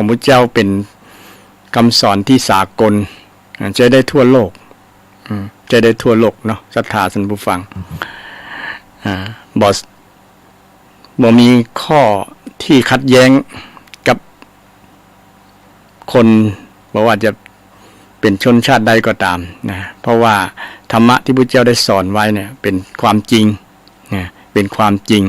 ของพระเจ้าเป็นคำสอนที่สากลใช้ได้ทั่วโลกใช้ได้ทั่วโลกเนาะศรัทธาท่านผู้ฟังบ่มีข้อที่ขัดแย้งกับคนบอกว่าจะเป็นชนชาติใดก็ตามนะเพราะว่าธรรมะที่พระเจ้าได้สอนไว้เนี่ยเป็นความจริงนะเป็นความจริง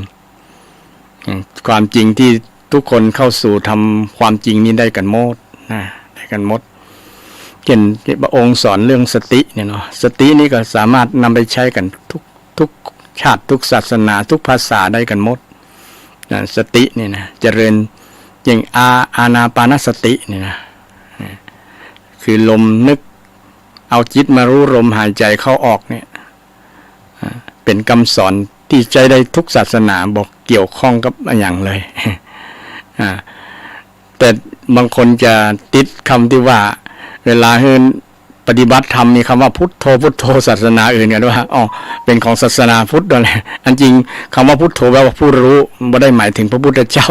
ความจริงที่ทุกคนเข้าสู่ทำความจริงนี้ได้กันหมดนะได้กันหมดเช่นพระองค์สอนเรื่องสติเนี่ยเนาะสตินี้ก็สามารถนำไปใช้กันทุกชาติทุกศาสนาทุกภาษาได้กันหมดนะสติเนี่ยนะเจริญอย่างอานาปานสติเนี่ยนะคือลมนึกเอาจิตมารู้ลมหายใจเข้าออกเนี่ยเป็นคำสอนที่ใช้ได้ทุกศาสนาบอกเกี่ยวข้องกับอย่างเลยแต่บางคนจะติดคำที่ว่าเวลาเฮินปฏิบัติธรรมมีคำว่าพุทโธพุทโธศาสนาอื่นกันว่าอ๋อเป็นของศาสนาพุทธอะไรอันจริงคำว่าพุทโธแปลว่าผู้รู้ไม่ได้หมายถึงพระพุทธเจ้า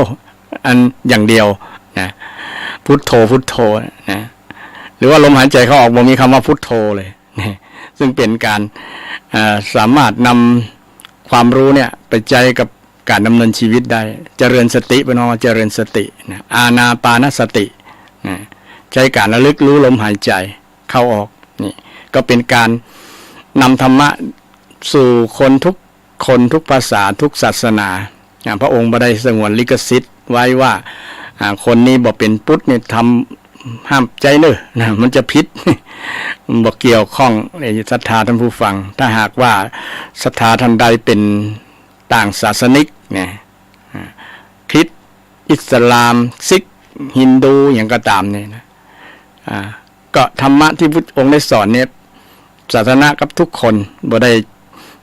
อันอย่างเดียวนะพุทโธพุทโธนะหรือว่าลมหายใจเข้าออกบ่มีคำว่าพุทโธเลยนะซึ่งเป็นการสามารถนำความรู้เนี่ยไปใจกับการดำเนินชีวิตได้เจริญสติเป็นว่าเจริญสตินะอานาปานสตินะใช้การระลึกรู้ลมหายใจเข้าออกนี่ก็เป็นการนำธรรมะสู่คนทุกภาษาทุกศาสนาพระองค์บ่ได้สงวนลิขสิทธิ์ไว้ว่าคนนี้บ่เป็นพุทธเนี่ยทำห้ามใจเนอะนะมันจะผิดบ่เกี่ยวข้องในศรัทธาท่านผู้ฟังถ้าหากว่าศรัทธาท่านใดเป็นต่างศาสนิกเนี่ยคริสต์อิสลามซิกฮินดูอย่างก็ตามเนี่ยนะก็ธรรมะที่พระองค์ได้สอนเนี่ยศาสนากับทุกคนบ่ได้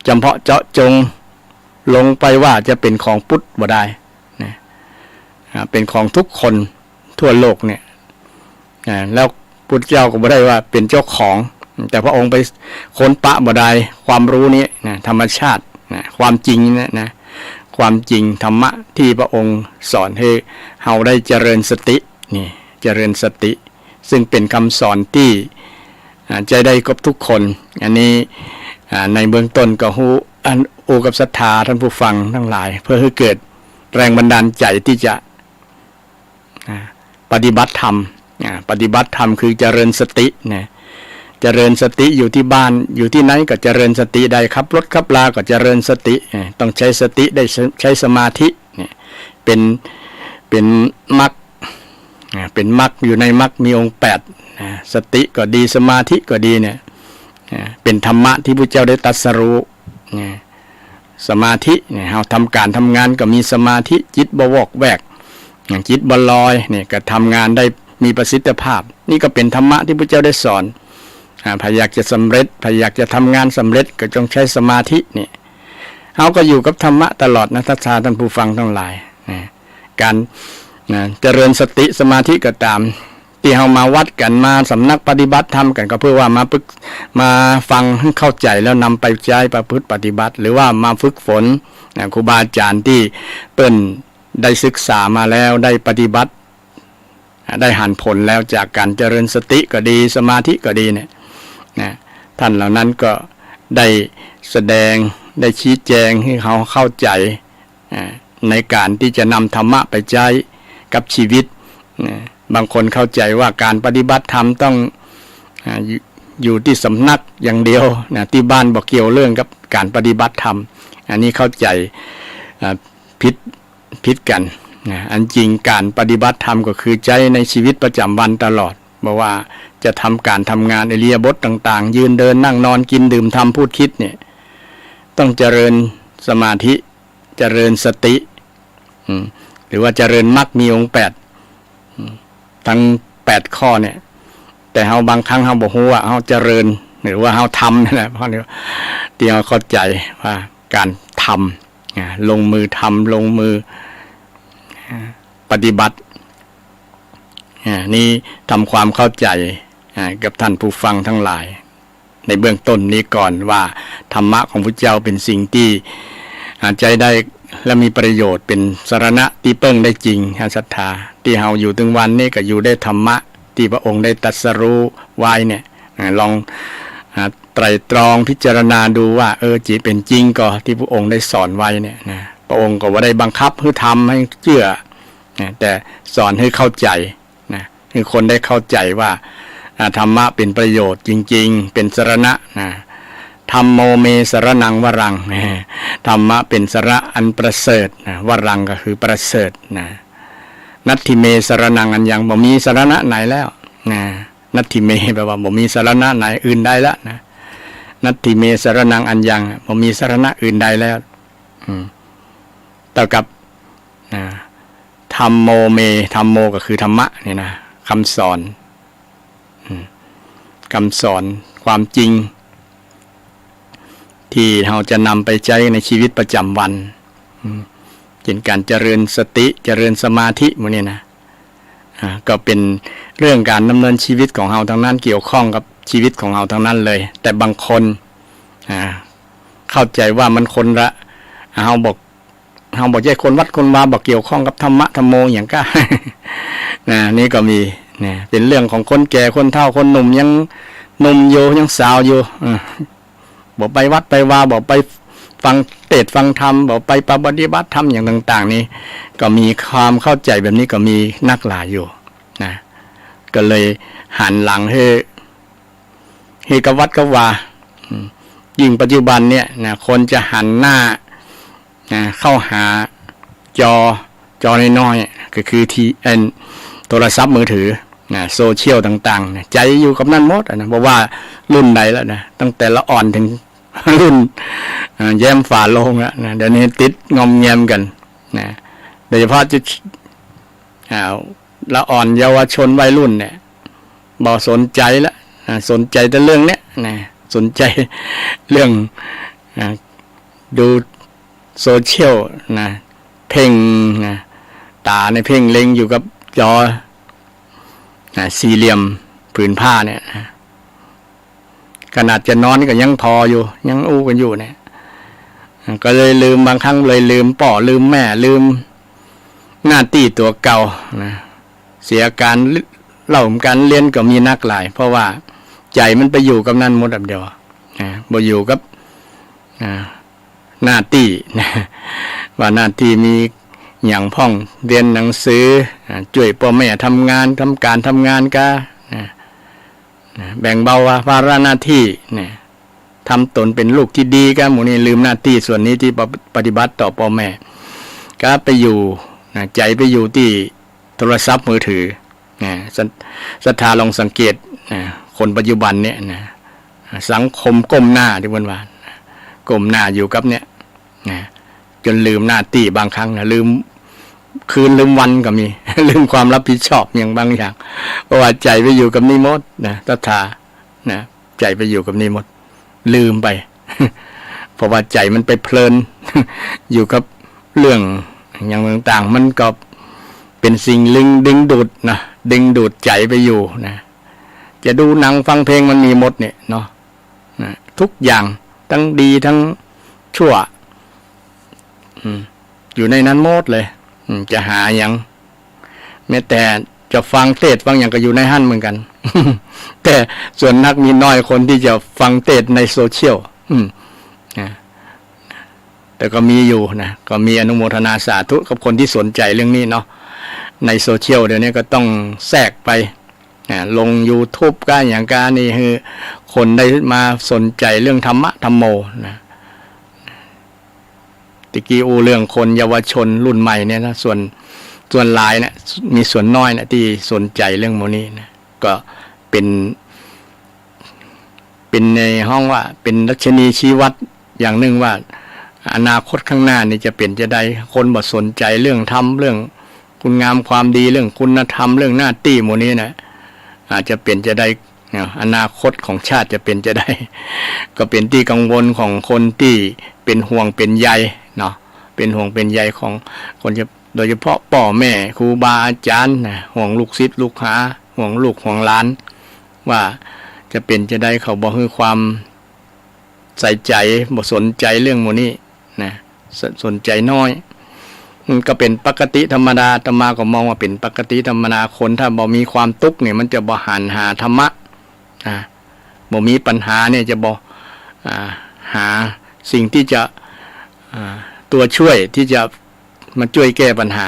จำเพาะเจาะจงลงไปว่าจะเป็นของพุทธบ่ได้นะเป็นของทุกคนทั่วโลกเนี่ยแล้วพุทธเจ้าก็บ่ได้ว่าเป็นเจ้าของแต่พระองค์ไปค้นปะบ่ได้ความรู้นี้นะธรรมชาตินะความจริงนะความจริงธรรมะที่พระองค์สอนให้เฮาได้เจริญสตินี่เจริญสติซึ่งเป็นคำสอนที่ใจได้กับทุกคนอันนี้ในเบื้องต้นก็ฮู้กับศรัทธาท่านผู้ฟังทั้งหลายเพื่อให้เกิดแรงบันดาลใจที่จะปฏิบัติธรรมปฏิบัติธรรมคือเจริญสตินะเจริญสติอยู่ที่บ้านอยู่ที่ไหนก็เจริญสติได้ขับรถขับลาก็เจริญสติต้องใช้สติได้ใช้สมาธิเป็นมรรคเป็นมรรคอยู่ในมรรคมีองค์8สติก็ดีสมาธิก็ดีเนี่ยเป็นธรรมะที่พระเจ้าได้ตรัสรู้สมาธิเนี่ยเราทำการทำงานก็มีสมาธิจิตบ่วอกแวกจิตบ่ลอยเนี่ยก็ทำงานได้มีประสิทธิภาพนี่ก็เป็นธรรมะที่พระเจ้าได้สอนพยายามจะสำเร็จพยายามจะทำงานสำเร็จก็ต้องใช้สมาธิเนี่ยเราก็อยู่กับธรรมะตลอดนะท่านผู้ฟังทั้งหลายการเจริญสติสมาธิก็ตามที่เรามาวัดกันมาสำนักปฏิบัติธรรมกันก็เพื่อว่ามาฟังให้เข้าใจแล้วนำไปใช้ประพฤติปฏิบัติหรือว่ามาฝึกฝนครูบาอาจารย์ที่เปิ้นได้ศึกษามาแล้วได้ปฏิบัติได้หันผลแล้วจากการเจริญสติก็ดีสมาธิก็ดีเนี่ยท่านเหล่านั้นก็ได้แสดงได้ชี้แจงให้เขาเข้าใจในการที่จะนำธรรมะไปใช้กับชีวิตบางคนเข้าใจว่าการปฏิบัติธรรมต้องอยู่ที่สำนักอย่างเดียวที่บ้านบอกเกี่ยวเรื่องกับการปฏิบัติธรรมอันนี้เข้าใจผิดกันอันจริงการปฏิบัติธรรมก็คือใจในชีวิตประจำวันตลอดบอกว่าจะทำการทำงานอิริยาบถต่างๆยืนเดินนั่งนอนกินดื่มทำพูดคิดเนี่ยต้องเจริญสมาธิเจริญสติหรือว่าเจริญมรรคมีองค์8ทั้ง8ข้อเนี่ยแต่เฮาบางครั้งเฮาบ่ฮู้ว่าเฮาเจริญหรือว่าเฮาทำนั่นแหละเพราะนี่ที่เฮาเข้าใจว่าการทำลงมือทำลงมือปฏิบัตินี่ทำความเข้าใจกับท่านผู้ฟังทั้งหลายในเบื้องต้นนี้ก่อนว่าธรรมะของพระเจ้าเป็นสิ่งที่ใจได้และมีประโยชน์เป็นสรณะที่เปิ้งได้จริงศรัทธาที่ ที่เฮาอยู่ถึงวันนี้ก็อยู่ได้ธรรมะที่พระองค์ได้ตรัสรู้ไว้เนี่ยลองไตรตรองพิจารณาดูว่าจีเป็นจริงก็ที่พระองค์ได้สอนไว้เนี่ยนะพระองค์ก็ว่าได้บังคับให้ทำให้เชื่อนะแต่สอนให้เข้าใจนะให้คนได้เข้าใจว่าธรรมะเป็นประโยชน์จริงๆเป็นสรณะนะธัมโมเมสรณังวรังธรรมะเป็นสระอันประเสริฐนะวรังก็คือประเสริฐนะนัตถิเมสรณังอันยังบ่มีสรณะไหนแล้วนะนัตถิเมแปลว่าบ่มีสรณะไหนอื่นใดแล้วนะนัตถิเมสรณังอันยังบ่มีสรณะอื่นใดแล้วต่อกับธัมโมเมธัมโมก็คือธรรมะนี่นะคำสอนคำสอนความจริงที่เราจะนำไปใช้ในชีวิตประจำวันเช่นการเจริญสติเจริญสมาธิพวกนี้นะก็เป็นเรื่องการดำเนินชีวิตของเราทั้งนั้นเกี่ยวข้องกับชีวิตของเราทั้งนั้นเลยแต่บางคนเข้าใจว่ามันคนละเราบอกใช่คนวัดคนวาบอกเกี่ยวข้องกับธรรมะธรรมโมอย่างก็ นี่ก็มีเนี่ยเป็นเรื่องของคนแก่คนเฒ่าคนหนุ่มยังหนุ่มอยู่ยังสาวอยู่บอกไปวัดไปวาบอกไปฟังเทศน์ฟังธรรมบอกไปปฏิบัติธรรมอย่างต่างๆนี้ก็มีความเข้าใจแบบนี้ก็มีนักหลายอยู่นะก็เลยหันหลังให้กับวัดกับวายิ่งปัจจุบันเนี่ยนะคนจะหันหน้าเข้าหาจอน้อยๆก็คือโทรศัพท์มือถือโซเชียลต่างๆใจอยู่กับนั่นหมดนะเพราะว่ารุ่นใดแล้วนะตั้งแต่ละอ่อนถึงรุ่นแย้มฝาโลงแล้วนะเดี๋ยวนี้ติดงอมแงมกันนะโดยเฉพาะจะละอ่อนเยาวชนวัยรุ่นเนี่ยบ่สนใจแล้วสนใจแต่เรื่องเนี้ยนะสนใจเรื่องดูโซเชียลนะเพ่งนะตาในเพ่งเล็งอยู่กับจอสี่เหลี่ยมผืนผ้าเนี่ยขนาดจะนอนก็ยังพออยู่ยังอู้กันอยู่เนี่ยก็เลยลืมบางครั้งเลยลืมป่อลืมแม่ลืมหน้าที่ตัวเก่านะเสียการเล่าการเรียนก็มีนักหลายเพราะว่าใจมันไปอยู่กับนั่นหมดแบบเดียวบ่อยู่กับหน้าที่นะว่าหน้าที่มีอย่างพ่องเรียนหนังสือช่วยพ่อแม่ทำงานทำงานก็แบ่งเบาภาระหน้าที่ทำตนเป็นลูกที่ดีก็หมู่นี้ลืมหน้าที่ส่วนนี้ที่ปฏิบัติต่อพ่อแม่ก็ไปอยู่ใจไปอยู่ที่โทรศัพท์มือถือศรัทธาลองสังเกตคนปัจจุบันเนี่ยสังคมก้มหน้าที่วันก้มหน้าอยู่กับเนี่ยจนลืมหน้าที่บางครั้งลืมคืนลืมวันก็มี ลืมความรับผิดชอบอย่างบางอย่างเพราะว่าใจไปอยู่กับนิมดศรัทธาใจไปอยู่กับนิมดลืมไป เพราะว่าใจมันไปเพลิน อยู่กับเรื่องอย่างต่างๆมันก็เป็นสิ่งดึงดูดดึงดูดใจไปอยู่จะดูหนังฟังเพลงมันมีหมดเนี่ยเนาะทุกอย่างทั้งดีทั้งชั่วอยู่ในนั้นหมดเลยจะหาอย่างแม้แต่จะฟังเทศน์ฟังอย่างก็อยู่ในหั่นเหมือนกัน แต่ส่วนนักมีน้อยคนที่จะฟังเทศน์ในโซเชียลแต่ก็มีอยู่นะก็มีอนุโมทนาสาธุกับคนที่สนใจเรื่องนี้เนาะในโซเชียลเดี๋ยวนี้ก็ต้องแทรกไปลง YouTube ก็อย่างการนี่คือคนได้มาสนใจเรื่องธรรมะธรรมโมนะตะกี้เรื่องคนเยาวชนรุ่นใหม่เนี่ยนะส่วนหลายเนี่ยมีส่วนน้อยนะที่สนใจเรื่องโมนี้นะก็เป็นในห้องว่าเป็นดัชนีชี้วัดอย่างหนึ่งว่าอนาคตข้างหน้านี่จะเป็นจะได้คนบ่สนใจเรื่องธรรมเรื่องคุณงามความดีเรื่องคุณธรรมเรื่องหน้าที่โมนี้นะอาจจะเป็นจะได้อนาคตของชาติจะเป็นจะได้ ก็เป็นที่กังวลของคนที่เป็นห่วงเป็นใยเนาะเป็นห่วงเป็นใยของคนโดยเฉพาะพ่อแม่ครูบาอาจารย์ห่วงลูกศิษย์ลูกหาห่วงลูกห่วงหลานว่าจะเป็นจะได้เขาบอกคือความใส่ใจบ่สนใจเรื่องโมนี้นะสนใจน้อย มันก็เป็นปกติธรรมดาอาตมาก็มองว่าเป็นปกติธรรมดาคนถ้าบ่มีความทุกข์เนี่ยมันจะบ่หันหาธรรมะบ่มีปัญหาเนี่ยจะบ่หาสิ่งที่จะตัวช่วยที่จะมาช่วยแก้ปัญหา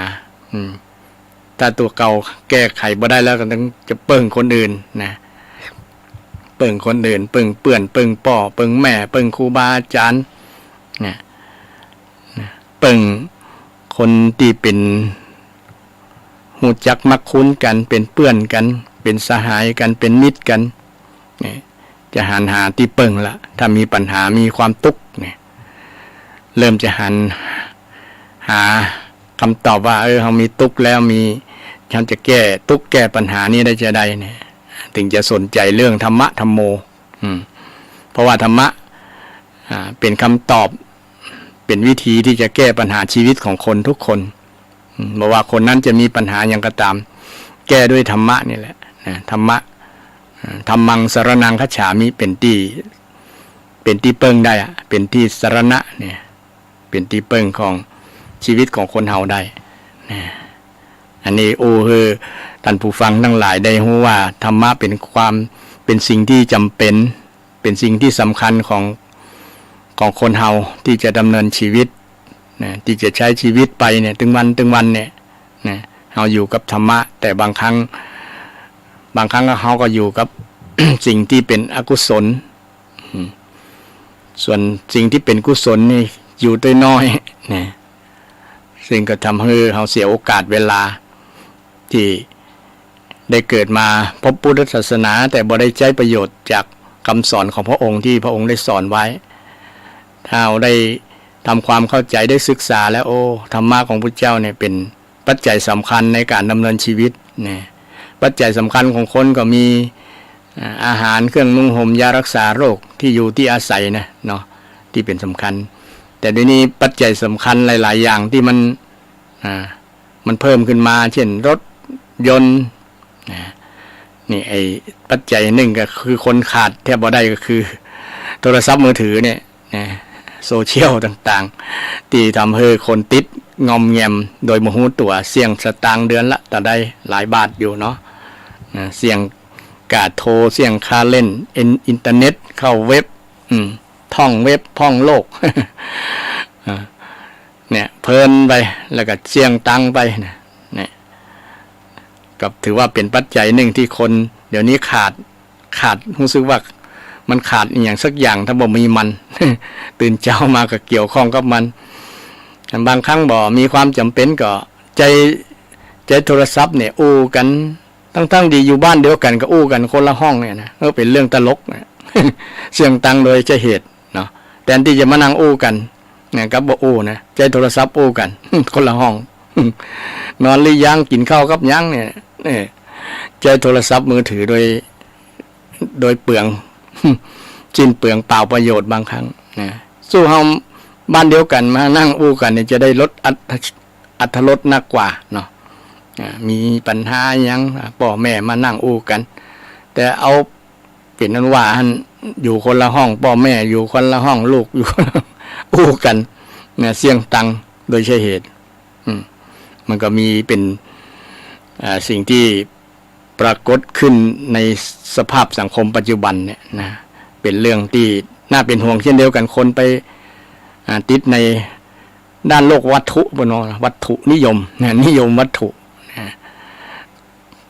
ถ้าตัวเก่าแก้ไขบ่ได้แล้วก็ต้องจะเปิ่งคนอื่นนะเปิ่งคนอื่นเปิ่งเปื่อนเปิ่งป่อเปิ่งแม่เปิ่งครูบาอาจารย์นะเปิ่งคนที่เป็นหูจักมักคุ้นกันเป็นเพื่อนกันเป็นสหายกันเป็นมิตรกันนี่จะหันหาที่เปิ่งละถ้ามีปัญหามีความทุกข์เนี่ยเริ่มจะหันหาคำตอบว่าเรามีทุกข์แล้วมีฉันจะแก้ทุกข์แก้ปัญหานี้ได้จะได้เนี่ยถึงจะสนใจเรื่องธรรมะธรรมโมเพราะว่าธรรมะเป็นคำตอบเป็นวิธีที่จะแก้ปัญหาชีวิตของคนทุกคนไม่ว่าคนนั้นจะมีปัญหาอย่างก็ตามแก้ด้วยธรรมะนี่แหละธรรมะธรรมังสรณังคัจฉามิเป็นที่เปิ้งได้เป็นที่สรณะเนี่ยเป็นที่เปิ้งของชีวิตของคนเฮาได้อันนี้คือท่านผู้ฟังทั้งหลายได้รู้ว่าธรรมะเป็นสิ่งที่จำเป็นเป็นสิ่งที่สำคัญของคนเฮาที่จะดำเนินชีวิตที่จะใช้ชีวิตไปเนี่ยถึงวันเนี่ยเฮาอยู่กับธรรมะแต่บางครั้งเฮาก็อยู่กับ สิ่งที่เป็นอกุศลส่วนสิ่งที่เป็นกุศลนี่อยู่ตัวน้อยนะซึ่งก็ทำให้เราเสียโอกาสเวลาที่ได้เกิดมาพบพุทธศาสนาแต่บ่ได้ใช้ประโยชน์จากคำสอนของพระองค์ที่พระองค์ได้สอนไว้ถ้าเราได้ทำความเข้าใจได้ศึกษาแล้วธรรมะของพระเจ้าเนี่ยเป็นปัจจัยสำคัญในการดำเนินชีวิตเนี่ยปัจจัยสำคัญของคนก็มีอาหารเครื่องนุ่งห่มยารักษาโรคที่อยู่ที่อาศัยนะเนาะที่เป็นสำคัญแต่เดี๋ยวนี้ปัจจัยสำคัญหลายๆอย่างที่มันเพิ่มขึ้นมาเช่นรถยนต์นี่ไอ้ปัจจัยหนึ่งก็คือคนขาดแทบบ่ได้ก็คือโทรศัพท์มือถือเนี่ยโซเชียลต่างๆที่ทำให้คนติดงอมแงมโดยบ่รู้ตัวเสี่ยงสตางค์เดือนละต่อได้หลายบาทอยู่เนาะเสี่ยงกาดโทรเสี่ยงค่าเล่นอินเทอร์เน็ตเข้าเว็บท่องเว็บท่องโลก เนี่ยเพลินไปแล้วก็เสี่ยงตังไปเนี่ยก็ถือว่าเป็นปัจจัยหนึ่งที่คนเดี๋ยวนี้ขาดรู้สึกว่ามันขาดอย่างสักอย่างถ้าบ่มีมัน ตื่นเช้ามาก็เกี่ยวข้องกับมันบางครั้งบ่มีความจำเป็นก็ใจโทรศัพท์เนี่ยอู้กันตั้งดีอยู่บ้านเดียวกันก็อู้กันคนละห้องเนี่ยนะเป็นเรื่องตลกนะ เสียงตังโดยใช่เหตุเนาะแทนที่จะมานั่งอู้กันเนี่ยกับบ่อู้นะใจโทรศัพท์อู้กัน คนละห้อง นอนหรือยังกินข้าวกับยังเนี่ยใจโทรศัพท์มือถือโดยเปลือง สิ้นเปลืองเปล่าประโยชน์บางครั้งนะสู้เฮาบ้านเดียวกันมานั่งอู้กันเนี่ยจะได้ลดอัตรสมากกว่าเนาะมีปัญหายังพ่อแม่มานั่งอู้กันแต่เอาเป็นนั้นว่าอยู่คนละห้องพ่อแม่อยู่คนละห้องลูกอยู่ อู้กันเนี่ยเสี่ยงตังโดยใช่เหตุมันก็มีเป็นสิ่งที่ปรากฏขึ้นในสภาพสังคมปัจจุบันเนี่ยนะเป็นเรื่องที่น่าเป็นห่วงเช่นเดียวกันคนไปติดในด้านโลกวัตถุบนวัตถุนิยมนิยมวัตถุ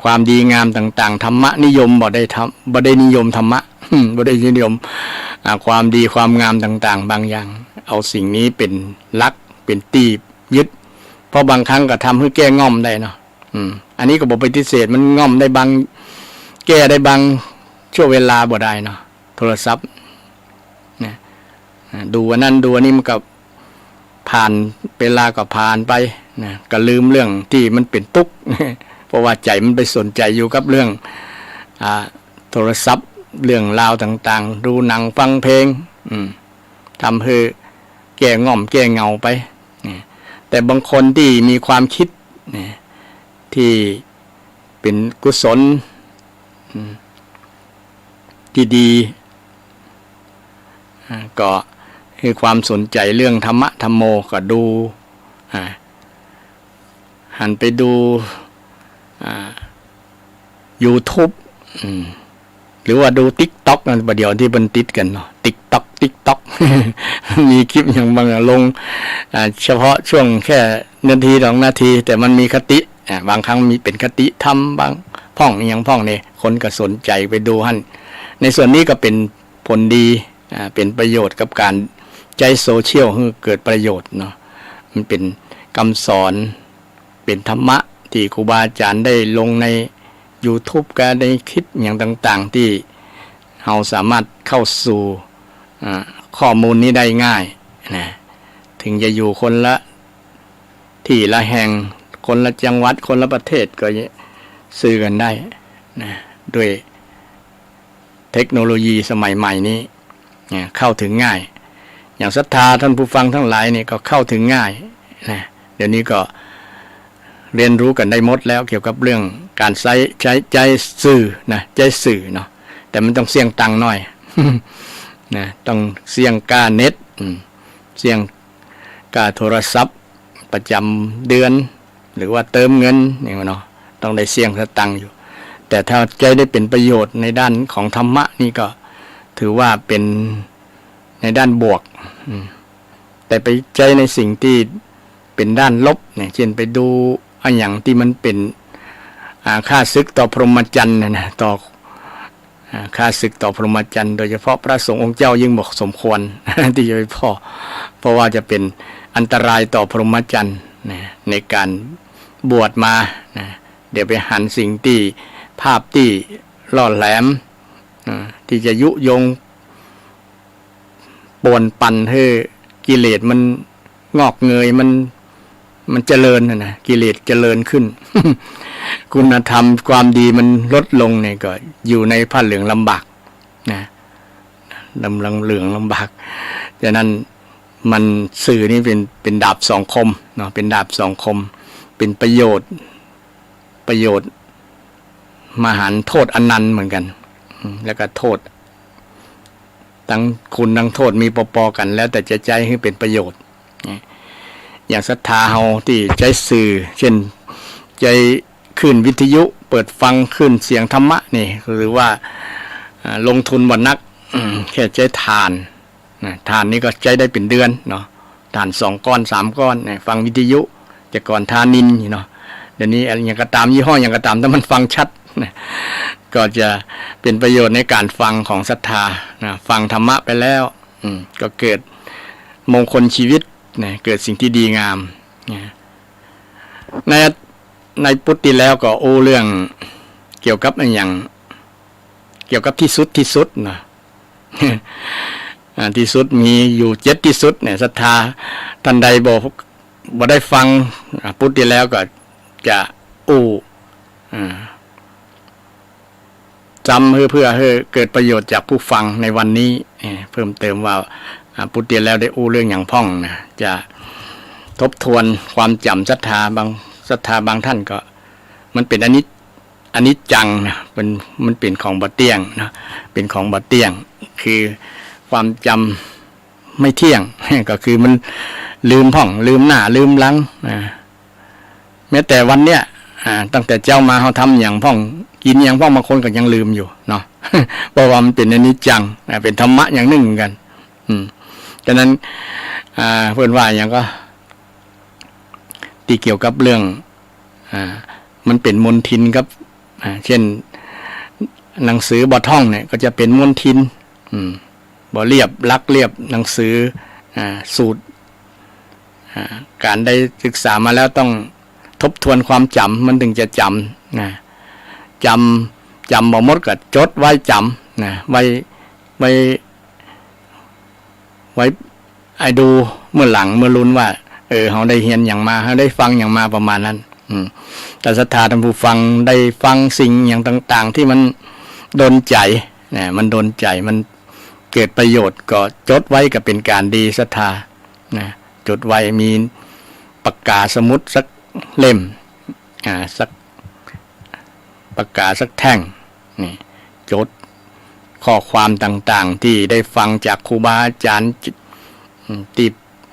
ความดีงามต่างๆธรรมะนิยมบ่ได้นิยมธรรมะบ่ได้นิยมความดีความงามต่างๆบางอย่างเอาสิ่งนี้เป็นหลักเป็นตียึดเพราะบางครั้งก็ทำให้แก้ง่อมได้เนาะอันนี้ก็บ่ปฏิเสธมันง่อมได้บางแก้ได้บางช่วงเวลาบ่ได้เนาะโทรศัพท์เนี่ยดูอันนั้นดูอันนี้มันก็ผ่านเวลาก็ผ่านไปนะก็ลืมเรื่องที่มันเป็นทุกข์ เพราะว่าใจมันไปสนใจอยู่กับเรื่องโทรศัพท์เรื่องราวต่างๆดูหนังฟังเพลงทำให้แก้ง่อมแก้เงาไปแต่บางคนที่มีความคิดที่เป็นกุศลที่ดีก็คือความสนใจเรื่องธรรมะธรรมโมก็ดู หันไปดูYouTube หรือว่าดู TikTok นั่นประเดี๋ยวที่มันติดกันเนาะ TikTok มีคลิปอย่างบางลงเฉพาะช่วงแค่นาที2 นาทีแต่มันมีคติบางครั้งมีเป็นคติธรรมบางพ่องอย่างพ่องนี่คนก็สนใจไปดูหั่นในส่วนนี้ก็เป็นผลดีเป็นประโยชน์กับการใช้โซเชียลให้เกิดประโยชน์เนาะมันเป็นคำสอนเป็นธรรมะที่ครูบาอาจารย์ได้ลงใน YouTube ก็ได้คลิปอย่างต่างๆที่เราสามารถเข้าสู่ข้อมูลนี้ได้ง่ายนะถึงจะอยู่คนละที่ละแห่งคนละจังหวัดคนละประเทศก็สื่อกันได้นะด้วยเทคโนโลยีสมัยใหม่นี้เข้าถึงง่ายอย่างศรัทธาท่านผู้ฟังทั้งหลายนี่ก็เข้าถึงง่ายนะเดี๋ยวนี้ก็เรียนรู้กันได้หมดแล้วเกี่ยวกับเรื่องการใช้สื่อนะใช้สื่อเนาะแต่มันต้องเสี่ยงตังค์หน่อย นะต้องเสี่ยงค่าเน็ตเสี่ยงค่าโทรศัพท์ประจำเดือนหรือว่าเติมเงินนี่เนาะต้องได้เสี่ยงสตังค์อยู่แต่ถ้าใจได้เป็นประโยชน์ในด้านของธรรมะนี่ก็ถือว่าเป็นในด้านบวกแต่ไปใจในสิ่งที่เป็นด้านลบเนี่ยเช่นไปดูอย่างที่มันเป็นค่าศึกต่อพรหมจรรย์นะต่อค่าศึกต่อพรหมจรรย์โดยเฉพาะพระสงฆ์องค์เจ้ายิ่งบอกสมควร ที่จะไปเพราะว่าจะเป็นอันตรายต่อพรหมจรรย์ในการบวชมาเดี๋ยวไปหันสิ่งที่ภาพที่ล่อแหลมที่จะยุยงป่วนปั่นให้กิเลสมันงอกเงยมันเจริญนะกิเลสเจริญขึ้น คุณธรรมความดีมันลดลงเนี่ยก็อยู่ในผ้าเหลืองลำบากนะเหลืองลำบากฉะนั้นมันสื่อนี่เป็นดาบสองคมเนาะเป็นดาบสองคมเป็นประโยชน์มหันต์โทษอนันต์เหมือนกันแล้วก็โทษทั้งคุณทั้งโทษมีปอๆกันแล้วแต่จะใจให้เป็นประโยชน์อย่างศรัทธาเฮาที่ใจสื่อเช่นใจขึ้นวิทยุเปิดฟังขึ้นเสียงธรรมะนี่หรือว่าลงทุนบ่นักแค่ใจทานนี่ก็ใจได้เป็นเดือนเนาะทาน2 ก้อน 3 ก้อนฟังวิทยุแต่ก่อนทานินเนาะเดี๋ยวนี้อย่างก็ตามยี่ห้ออย่างก็ตามถ้ามันฟังชัดก็จะเป็นประโยชน์ในการฟังของศรัทธาฟังธรรมะไปแล้วก็เกิดมงคลชีวิตเกิดสิ่งที่ดีงามในพุทธิแล้วก็โอ้เรื่องเกี่ยวกับอย่างเกี่ยวกับที่สุดนะ ที่สุดมีอยู่7ที่สุดเนี่ยศรัทธาท่านใดบ่ได้ฟังพุทธิแล้วก็จะจำเพื่อให้เกิดประโยชน์จากผู้ฟังในวันนี้เพิ่มเติมว่าพุทธิแล้วได้เรื่องอย่างพ่องนะจะทบทวนความจำศรัทธาบางท่านก็มันเป็นอนิจจังนะมันเป็นของบ่เที่ยงนะเป็นของบ่เที่ยงคือความจำไม่เที่ยง ก็คือมันลืมพ่องลืมหน้าลืมหลังแม้แต่วันเนี้ยตั้งแต่เจ้ามาเขาทำอย่างพ่องกินอย่างพ่องบางคนก็ยังลืมอยู่เนาะ เพราะว่ามันเป็นอนิจจังเป็นธรรมะอย่างหนึ่งเหมือนกันฉะนั้นเพื่อนว่าอย่างก็ที่เกี่ยวกับเรื่องมันเป็นมนทินครับเช่นหนังสือบ่ท่องเนี่ยก็จะเป็นมนทินบ่เรียบลักเรียบหนังสือสูตรการได้ศึกษามาแล้วต้องทบทวนความจำมันถึงจะจำบ่หมดก็จดไว้จำไว้ไอ้ดูเมื่อหลังเมื่อลุ้นว่าเขาได้เรียนอย่างมาเขาได้ฟังอย่างมาประมาณนั้นแต่ศรัทธาท่านผู้ฟังได้ฟังสิ่งอย่างต่างๆที่มันโดนใจมันโดนใจมันเกิดประโยชน์ก็จดไว้ก็เป็นการดีศรัทธาจดไว้มีปากกาสมุดสักเล่มสักปากกาสักแท่งนี่จดข้อความต่างๆที่ได้ฟังจากครูบาอาจารย์ที่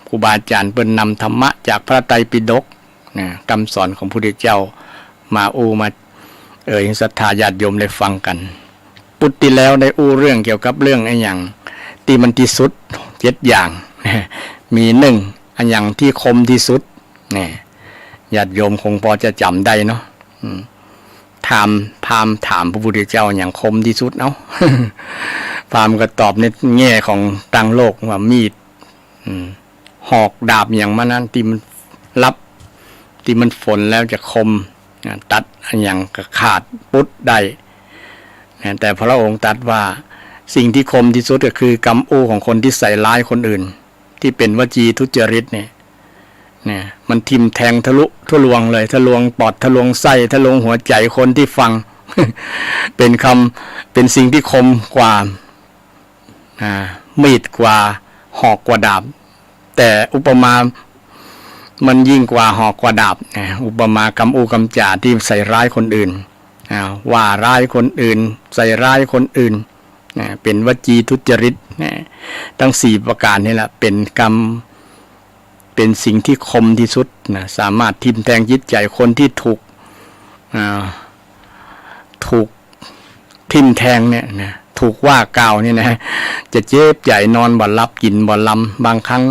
ครูบาอาจารย์เปิ้นนำธรรมะจากพระไตรปิฎก นะคำสอนของพระพุทธเจ้ามามาให้ศรัทธาญาติโยมได้ฟังกันปุตติแล้วได้เรื่องเกี่ยวกับเรื่องไอ้อย่างที่มันที่สุด7อย่างมีอันอย่างที่คมที่สุดเนี่ยญาติโยมคงพอจะจำได้เนาะถามพระพุทธเจ้าอย่างคมที่สุดเนาะพราหมณ์ก็ตอบในแง่ของต่างโลกว่ามีดหอกดาบอย่างมันนั้นที่มันรับที่มันฝนแล้วจะคมตัดอย่างก็ขาดปุ๊ดได้แต่พระองค์ตรัสว่าสิ่งที่คมที่สุดก็คือกรรมของคนที่ใส่ร้ายคนอื่นที่เป็นวจีทุจริตเนี่ยมันทิ่มแทงทะลุทะลวงเลยทะลวงปอดทะลวงไส้ทะลวงหัวใจคนที่ฟัง เป็นสิ่งที่คมกว่ามีดกว่าหอกกว่าดาบแต่อุปมามันยิ่งกว่าหอกกว่าดาบอุปมากำกำจ่าที่ใส่ร้ายคนอื่นว่าร้ายคนอื่นใส่ร้ายคนอื่นเป็นวจีทุจริตทั้ง4ประการนี่แหละเป็นกรรมเป็นสิ่งที่คมที่สุดสามารถทิ่มแทงจิตใจคนที่ถูกทิ่มแทงเนี่ยถูกว่ากล่าวเนี่ยนะจะเจ็บใจนอนบ่หลับกินบ่ลำบางครั้ง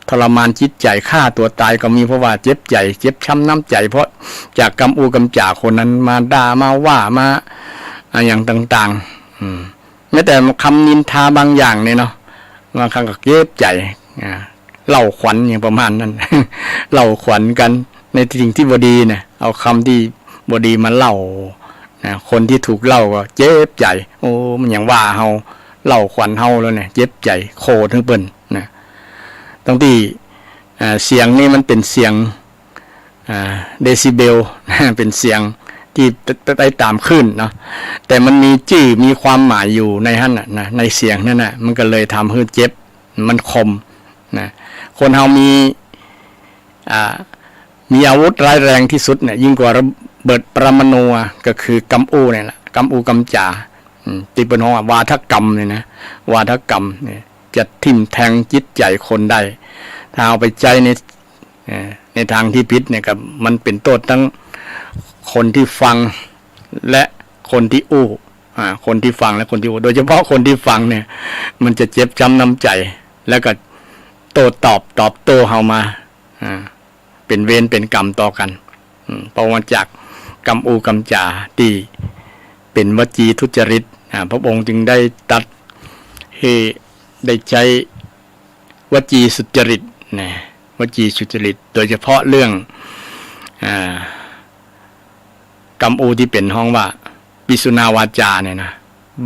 ทรมานจิตใจฆ่าตัวตายก็มีเพราะว่าเจ็บใจเจ็บช้ำน้ำใจเพราะจากกรรมกำจ่าคนนั้นมาด่ามาว่ามาอย่างต่างๆแม้แต่คำนินทาบางอย่างเนี่ยเนาะบางครั้งก็เจ็บใจเล่าขวัญอย่างประมาณนั้น เล่าขวัญกันในสิ่งที่บดีเนี่ยเอาคำที่บดีมาเล่าคนที่ถูกเล่าก็เจ็บใจโอ้มันอย่างว่าเฮาเล่าขวัญเฮาแล้วเนี่ยเจ็บใจโคทั้งเปิ้นนะตั้งที่เสียงนี่มันเป็นเสียงเดซิเบล เป็นเสียงที่ไปตามคลื่นเนาะแต่มันมีจื่อมีความหมายอยู่ในนั้นนะในเสียงนั่นน่ะมันก็เลยทำให้เจ็บมันคมนะคนเฮามีอาวุธร้ายแรงที่สุดเนี่ยยิ่งกว่าระเบิดปรมาณูก็คือกำเนี่ยแหละกำจ่าติปนองวาทกรรมเนี่ยนะวาทกรรมเนี่ยจะทิ่มแทงจิตใจคนได้ถ้าเอาไปใจในทางที่ผิดเนี่ยกับมันเป็นโทษทั้งคนที่ฟังและคนที่คนที่ฟังและคนที่โดยเฉพาะคนที่ฟังเนี่ยมันจะเจ็บช้ำน้ำใจแล้วก็โต้ตอบโต้เฮามาเป็นเวรเป็นกรรมต่อกันเพราะว่าจากกรรมกรรมจ่าที่เป็นวจีทุจริตพระองค์จึงได้ตัดให้ได้ใช้วจีสุจริตวจีสุจริตโดยเฉพาะเรื่องกรรมที่เป็นห้องว่าปิสุนาวาจาเนี่ยนะ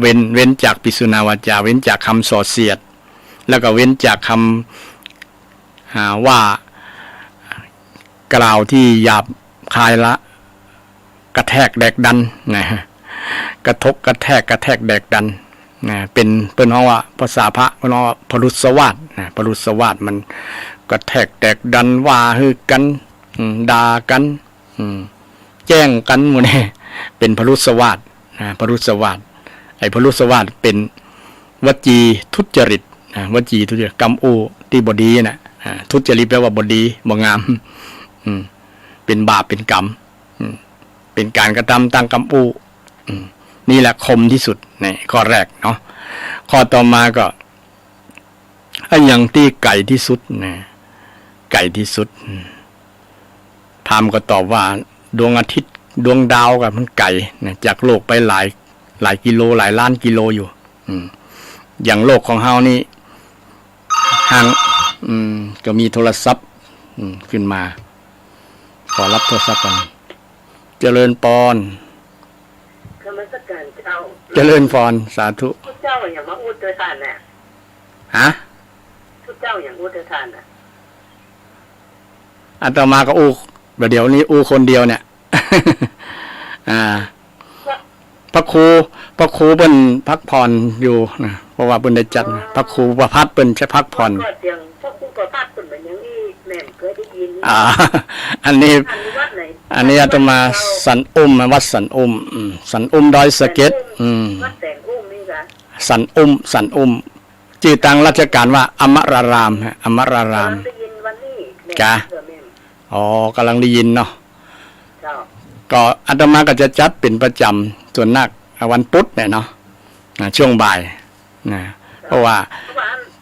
เว้นจากปิสุนาวาจาเว้นจากคำส่อเสียดแล้วก็เว้นจากคำว่ากล่าวที่หยาบคายละกระแทกแดกดันนะกระทบกระแทกแดกดันนะเป็นห้องว่าภาษาพระเป็นห้องว่าพรุสวาทนะพรุสวาทมันกระแทกแดกดันว่าฮือกันด่ากันแจ้งกันหมดเนี่ยเป็นพรุสวาทนะพรุสวาทไอ้พรุสวาทเป็นวจีทุจริตวจีทุจริตกรรมที่บดีนะทุจริตแปลว่าบดีบ่งามเป็นบาปเป็นกรรมเป็นการกระทำตั้งกรรมนี่แหละคมที่สุดในข้อแรกเนาะข้อต่อมาก็อย่างที่ไก่ที่สุดนะไก่ที่สุดพราหมณ์ก็ตอบว่าดวงอาทิตย์ดวงดาวกับมันไก่นะจากโลกไปหลายกิโลหลายล้านกิโลอยู่อย่างโลกของเฮานี่ห่างก็มีโทรศัพท์ขึ้นมาขอรับโทรศัพท์กันเจริญปอนเจริญพรสาธุพุทธเจ้าอย่างมาอุตทานน่ะฮะพุทธเจ้าอย่างอุตทานน่ะอาตมาก็เดี๋ยวนี้คนเดียวเนี่ยพระครูเพิ่นพักผ่อนอยู่นะเพราะว่าเพิ่นได้จัดพระครูประภัตเพิ่นจะพักผ่อนพระครูประภัตเพิ่นเป็นอย่างนี้แม่เคยได้ยินอันนี้อาตมาสันวัดสันดอยสะเก็ดวัดแสงนี่ล่ะสันชื่อตั้งราชการว่าอมรารามอมรารามได้ยินวันนี้จ้ะ อ๋อกำลังได้ยินเนาะ เจ้า ก็อาตมาก็จะจัดเป็นประจำส่วนนักวันพุธเนี่ยเนาะช่วงบ่ายนะเพราะว่า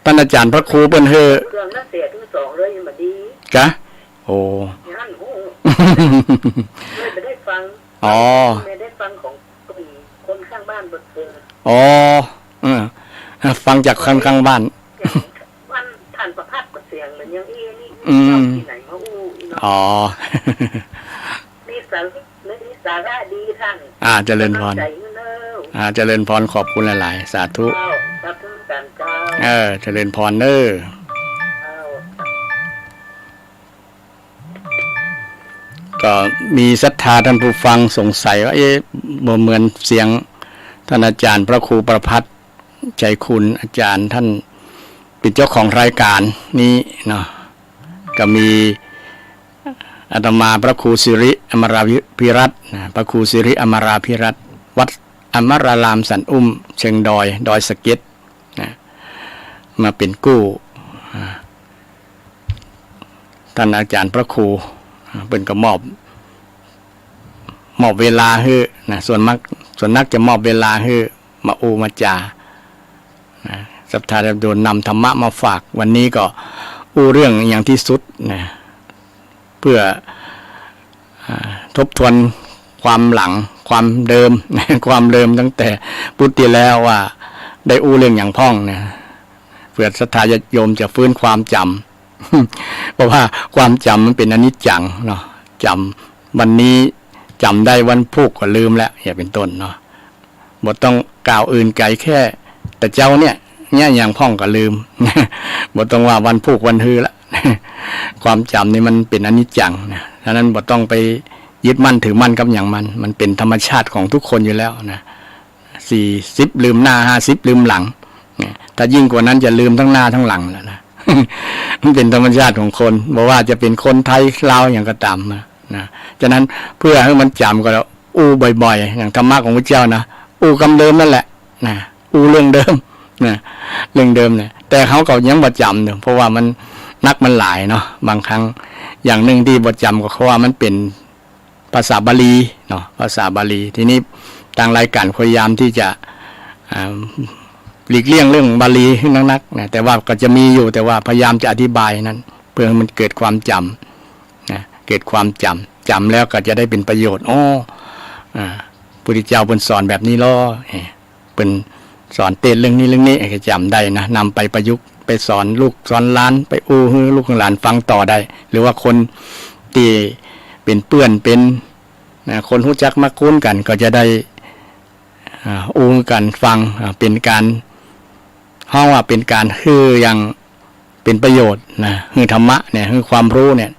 ท่านอาจารย์พระครูเปิ้นเฮอเครื่องนักเสียทั้งสองเลยยังมาดี กะโอ้ นั่นโอ้เลยไปได้ฟัง อ๋อ ไม่ได้ฟังของคนข้างบ้านเบิกเกิด อ๋อฟังจากข้างบ้าน วันท่านประพัดกับเสียงเหมือนยังนี่ที่ไหนมาอู้อีเนาะ อ๋อ นี่สาระดีท่าน เจริญพร ใจเนอะ เจริญพรขอบคุณหลายๆสาธุ เจ้าสาธุกันเจ้า เจริญพรเด้อ เจ้า ก็มีศรัทธาท่านผู้ฟังสงสัยว่าบ่เหมือนเสียงท่านอาจารย์พระครูประภัสใจคุณอาจารย์ท่านเป็นเจ้าของรายการนี้เนาะก็มีอาตมาพระครูสิริอมราภิรัตน์พระครูสิริอมราภิรัตน์วัดอมรารามสันอุ้มเชิงดอยสะเก็ดนะมาเป็นกู้ท่านอาจารย์พระครูเป็นก็มอบเวลาให้นะส่วนนักจะมอบเวลาให้มาอูมาจานะศรัทธาจะโดนนำธรรมะมาฝากวันนี้ก็อู้เรื่องอย่างที่สุดนะเพื่อทบทวนความหลังความเดิม ความเดิมตั้งแต่พุทธิแล้วว่าได้อู้เรื่องอย่างพ่องนะเพื่อศรัทธาญาติโยมจะฟื้นความจำ เพราะว่าความจำมันเป็นอนิจจังเนาะจำวันนี้จำได้วันพุกก็ลืมแล้วอย่าเป็นต้นเนาะบ่ต้องกล่าวอื่นไกลแค่ แต่เจ้าเนี่ยอย่างพ่องก็ลืม บ่ต้องว่าวันพุกวันฮือละ ความจำนี่มันเป็นอนิจจังนะฉะนั้นบ่ต้องไปยึดมั่นถือมั่นกับอย่างมันเป็นธรรมชาติของทุกคนอยู่แล้วนะ40ลืมหน้า50ลืมหลังถ้ายิ่งกว่านั้นจะลืมทั้งหน้าทั้งหลังแล้วนะ มันเป็นธรรมชาติของคนบอกว่าจะเป็นคนไทยลาวอย่างก็ตามนะฉะนั้นเพื่อให้มันจำก็แล้วอู้บ่อยๆอย่างธรรมะของพระเจ้านะอู้คำเดิมนั่นแหละนะอู้เรื่องเดิมนะเรื่องเดิมเนี่ยแต่เขาก็ยังบ่จำเนี่ยเพราะว่ามันนักมันหลายเนาะบางครั้งอย่างหนึ่งที่บ่จำก็เพราะว่ามันเป็นภาษาบาลีเนาะภาษาบาลีทีนี้ทางรายการพยายามที่จะหลีกเลี่ยงเรื่องบาลีให้นักๆนะแต่ว่าก็จะมีอยู่แต่ว่าพยายามจะอธิบายนั้นเพื่อให้มันเกิดความจำนะเกิดความจำแล้วก็จะได้เป็นประโยชน์พุทธเจ้าเป็นสอนแบบนี้ล้อเป็นสอนเต้นเรื่องนี้ให้จำได้นะนำไปประยุกต์ไปสอนลูกสอนหลานไปอู้ให้ลูกหลานฟังต่อได้หรือว่าคนที่เป็นเปื้อนเป็นคนรู้จักมักคุ้นกันก็จะได้อู้กันฟังเป็นการห้องว่าเป็นการคืออย่างเป็นประโยชน์นะคือธรรมะเนี่ยคือความรู้เนี่ย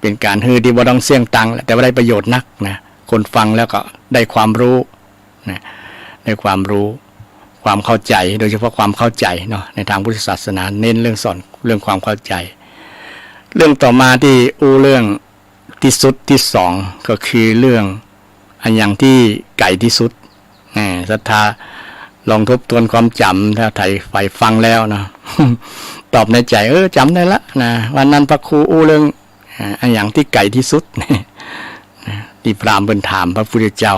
เป็นการคือที่บ่ต้องเสี่ยงตังแต่ว่าได้ประโยชน์นักนะคนฟังแล้วก็ได้ความรู้นะได้ความรู้ความเข้าใจโดยเฉพาะความเข้าใจเนาะในทางพุทธศาสนาเน้นเรื่องสอนเรื่องความเข้าใจเรื่องต่อมาที่เรื่องที่สุดที่สองก็คือเรื่องอันอย่างที่ไกลที่สุดศรัทธาลองทบทวนความจำถ้าไทยไฟฟังแล้วนะ ตอบในใจจำได้ละนะวันนั้นพระครูเรื่องอันอย่างที่ไกลที่สุด ที่พราหมณ์เพิ่นถามพระพุทธเจ้า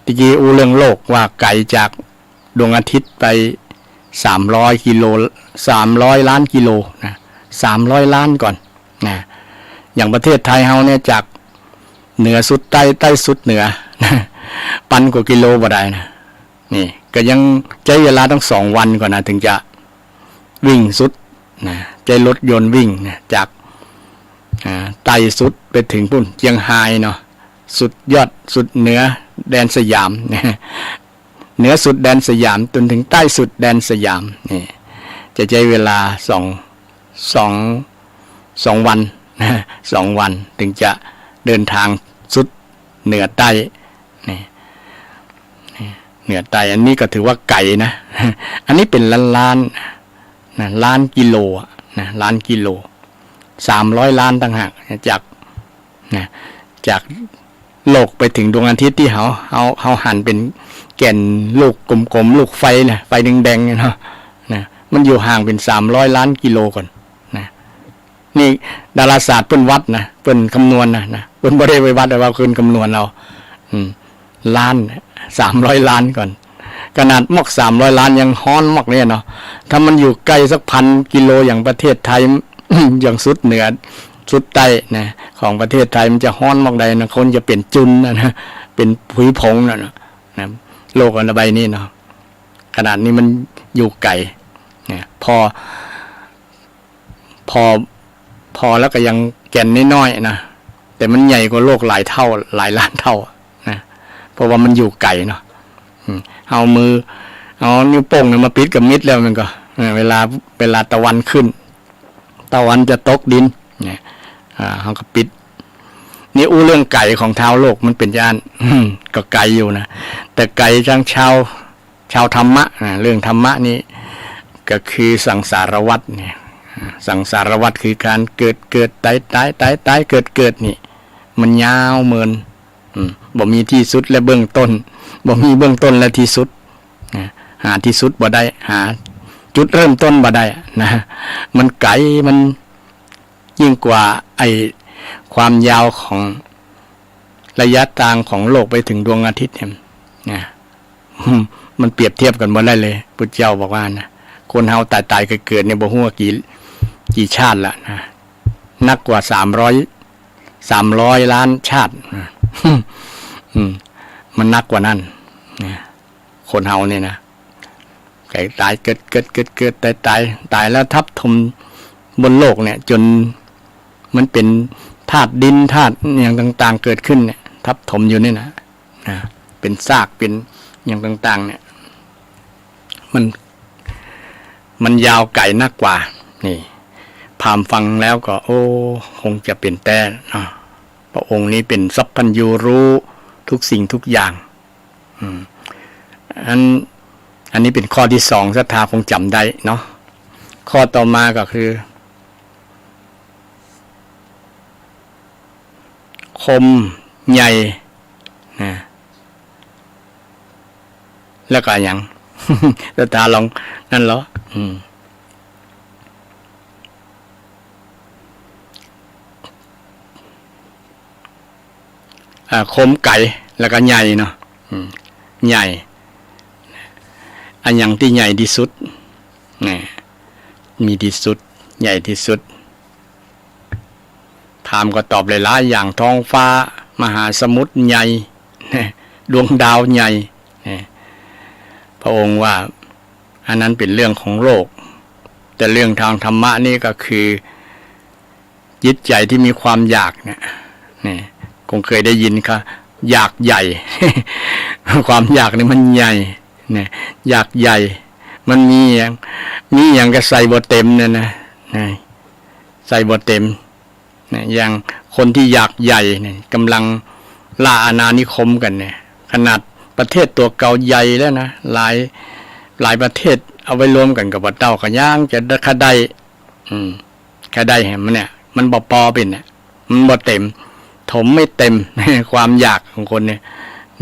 ตะกี้เรื่องโลกว่าไกลจากดวงอาทิตย์ไป300 กิโล300 ล้านกิโลนะ300 ล้านก่อนนะอย่างประเทศไทยเฮาเนี่ยจากเหนือสุดใต้สุดเหนือ ปันกว่ากิโลบ่ได้นะนี่ก็ยังใช้เวลาตั้ง2 วันก่อนนะถึงจะวิ่งสุดนะใช้รถยนต์วิ่งนะจากใต้สุดไปถึงพุ่นเชียงรายเนาะสุดยอดสุดเหนือแดนสยามเหนือสุดแดนสยามจนถึงใต้สุดแดนสยามนี่จะใช้เวลา2 วันนะ2 วันถึงจะเดินทางสุดเหนือใต้นี่เหนือใต้อันนี้ก็ถือว่าไกลนะ อันนี้เป็นล้านนะล้านกิโลนะล้านกิโล300 ล้านต่างหากจากโลกไปถึงดวงอาทิตย์ที่เขาหันเป็นแก่นลูกกลมๆลูกไฟนะไฟแดงๆเนาะนะมันอยู่ห่างเป็น300 ล้านกิโลก่อนนะ นี่ดาราศาสตร์เพิ่นวัดนะเพิ่นคำนวณนะเพิ่นบ่ได้ไปวัดแต่ว่าเพิ่นคำนวณเอาล้าน300 ล้านก่อนขนาดมอก300 ล้านยังฮ้อนมอกเนี่ยเนาะถ้ามันอยู่ไกลสัก1,000 กิโลอย่างประเทศไทย อย่างสุดเหนือสุดใต้นะของประเทศไทยมันจะฮ้อนมอกใดนะคนจะเปลี่ยนจุนนะเป็นผุยผงนะโลกอันใบนี้เนาะขนาดนี้มันอยู่ไกลเนี่ยพอแล้วก็ยังแก่นน้อยๆนะแต่มันใหญ่กว่าโลกหลายเท่าหลายล้านเท่านะเพราะว่ามันอยู่ไกลเนาะเอานิ้วโป้งเนี่ยมาปิดกับมิดแล้วมันก็เวลาตะวันขึ้นตะวันจะตกดินเนี่ยเขาก็ปิดนี่เรื่องไก่ของเท้าโลกมันเป็นย่านก็ไกลอยู่นะแต่ไกลจังชาวธรรมะเรื่องธรรมะนี่ก็คือสังสารวัฏเนี่ยสังสารวัฏคือการเกิดตายเกิดนี่มันยาวเมินบ่มีที่สุดและเบื้องต้นบ่มีเบื้องต้นและที่สุดหาที่สุดบ่ได้หาจุดเริ่มต้นบ่ได้นะมันไกลมันยิ่งกว่าไอความยาวของระยะทางของโลกไปถึงดวงอาทิตย์เนี่ยนะมันเปรียบเทียบกันบ่ได้เลยพุทธเจ้าบอกว่านะคนเฮาตายเกิดเนี่ยบ่ฮู้ว่ากี่ชาติละนะนักกว่า300 ล้านชาติมันนักกว่านั้นนะคนเฮาเนี่ยนะตายเกิดตายแล้วทับถมบนโลกเนี่ยจนมันเป็นธาตุดินธาตุอย่างต่างๆเกิดขึ้นเนี่ยทับถมอยู่นี่นะเป็นซากเป็นอย่างต่างๆเนี่ยมันยาวไกลนักกว่านี่พามฟังแล้วก็โอ้คงจะเป็นแต่พระองค์นี้เป็นสัพพัญญูรู้ทุกสิ่งทุกอย่างอันนี้เป็นข้อที่2ศรัทธาคงจำได้เนาะข้อต่อมาก็คือคมใหญ่นะแล้วก็อย่าง ศรัทธาลองนั่นเหรอคมไก่แล้วก็ใหญ่เนาะใหญ่อันอย่างที่ใหญ่ที่สุดนี่มีที่สุดใหญ่ที่สุดถามก็ตอบหลายๆอย่างท้องฟ้ามหาสมุทรใหญ่ดวงดาวใหญ่พระองค์ว่าอันนั้นเป็นเรื่องของโลกแต่เรื่องทางธรรมะนี่ก็คือจิตใจที่มีความอยากเนี่ยคงเคยได้ยินค่ะอยากใหญ่ ความอยากนี่มันใหญ่เนี่ยอยากใหญ่มันมีอย่างก็ใส่บ่เต็มเนี่ยนะใส่บ่เต็มอย่างคนที่อยากใหญ่เนี่ยกำลังล่าอาณานิคมกันเนี่ยขนาดประเทศตัวเก่าใหญ่แล้วนะหลายประเทศเอาไว้รวมกันกับพระเจ้าก็ย่างจะคได้คได้เห็นมันเนี่ยมันบ่พอเป็นเนี่ยมันบ่เต็มถมไม่เต็ม ความอยากของคนเนี่ย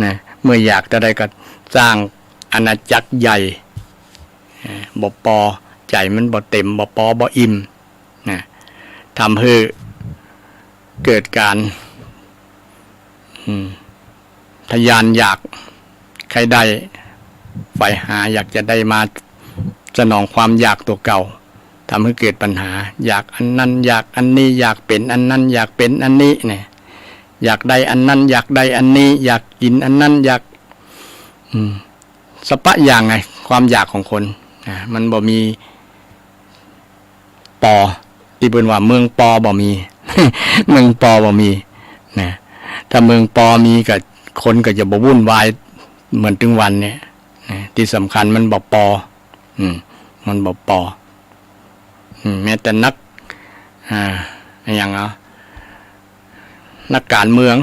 นะเมื่ออยากจะได้ก็สร้างอาณาจักรใหญ่บ่พอใจมันบ่เต็มบ่พอบ่อิ่มนะทำให้เกิดการทะยานอยากใครได้ใฝ่หาอยากจะได้มาสนองความอยากตัวเก่าทำให้เกิดปัญหาอยากอันนั้นอยากอันนี้อยากเป็นอันนั้นอยากเป็นอันนี้เนี่ยอยากได้อันนั้นอยากได้อันนี้อยากกินอันนั้นอยากสปะอย่างไงความอยากของคนมันบ่มีปอที่เป็นว่าเมืองปอบ่มี เมืองปอบ่มีนะถ้าเมืองปอมีกับคนก็จะบ่วุ่นวายเหมือนถึงวันเนี่ยที่สำคัญมันบ่ปอมันบ่ปอแม้แต่นักอย่างนักการเมือง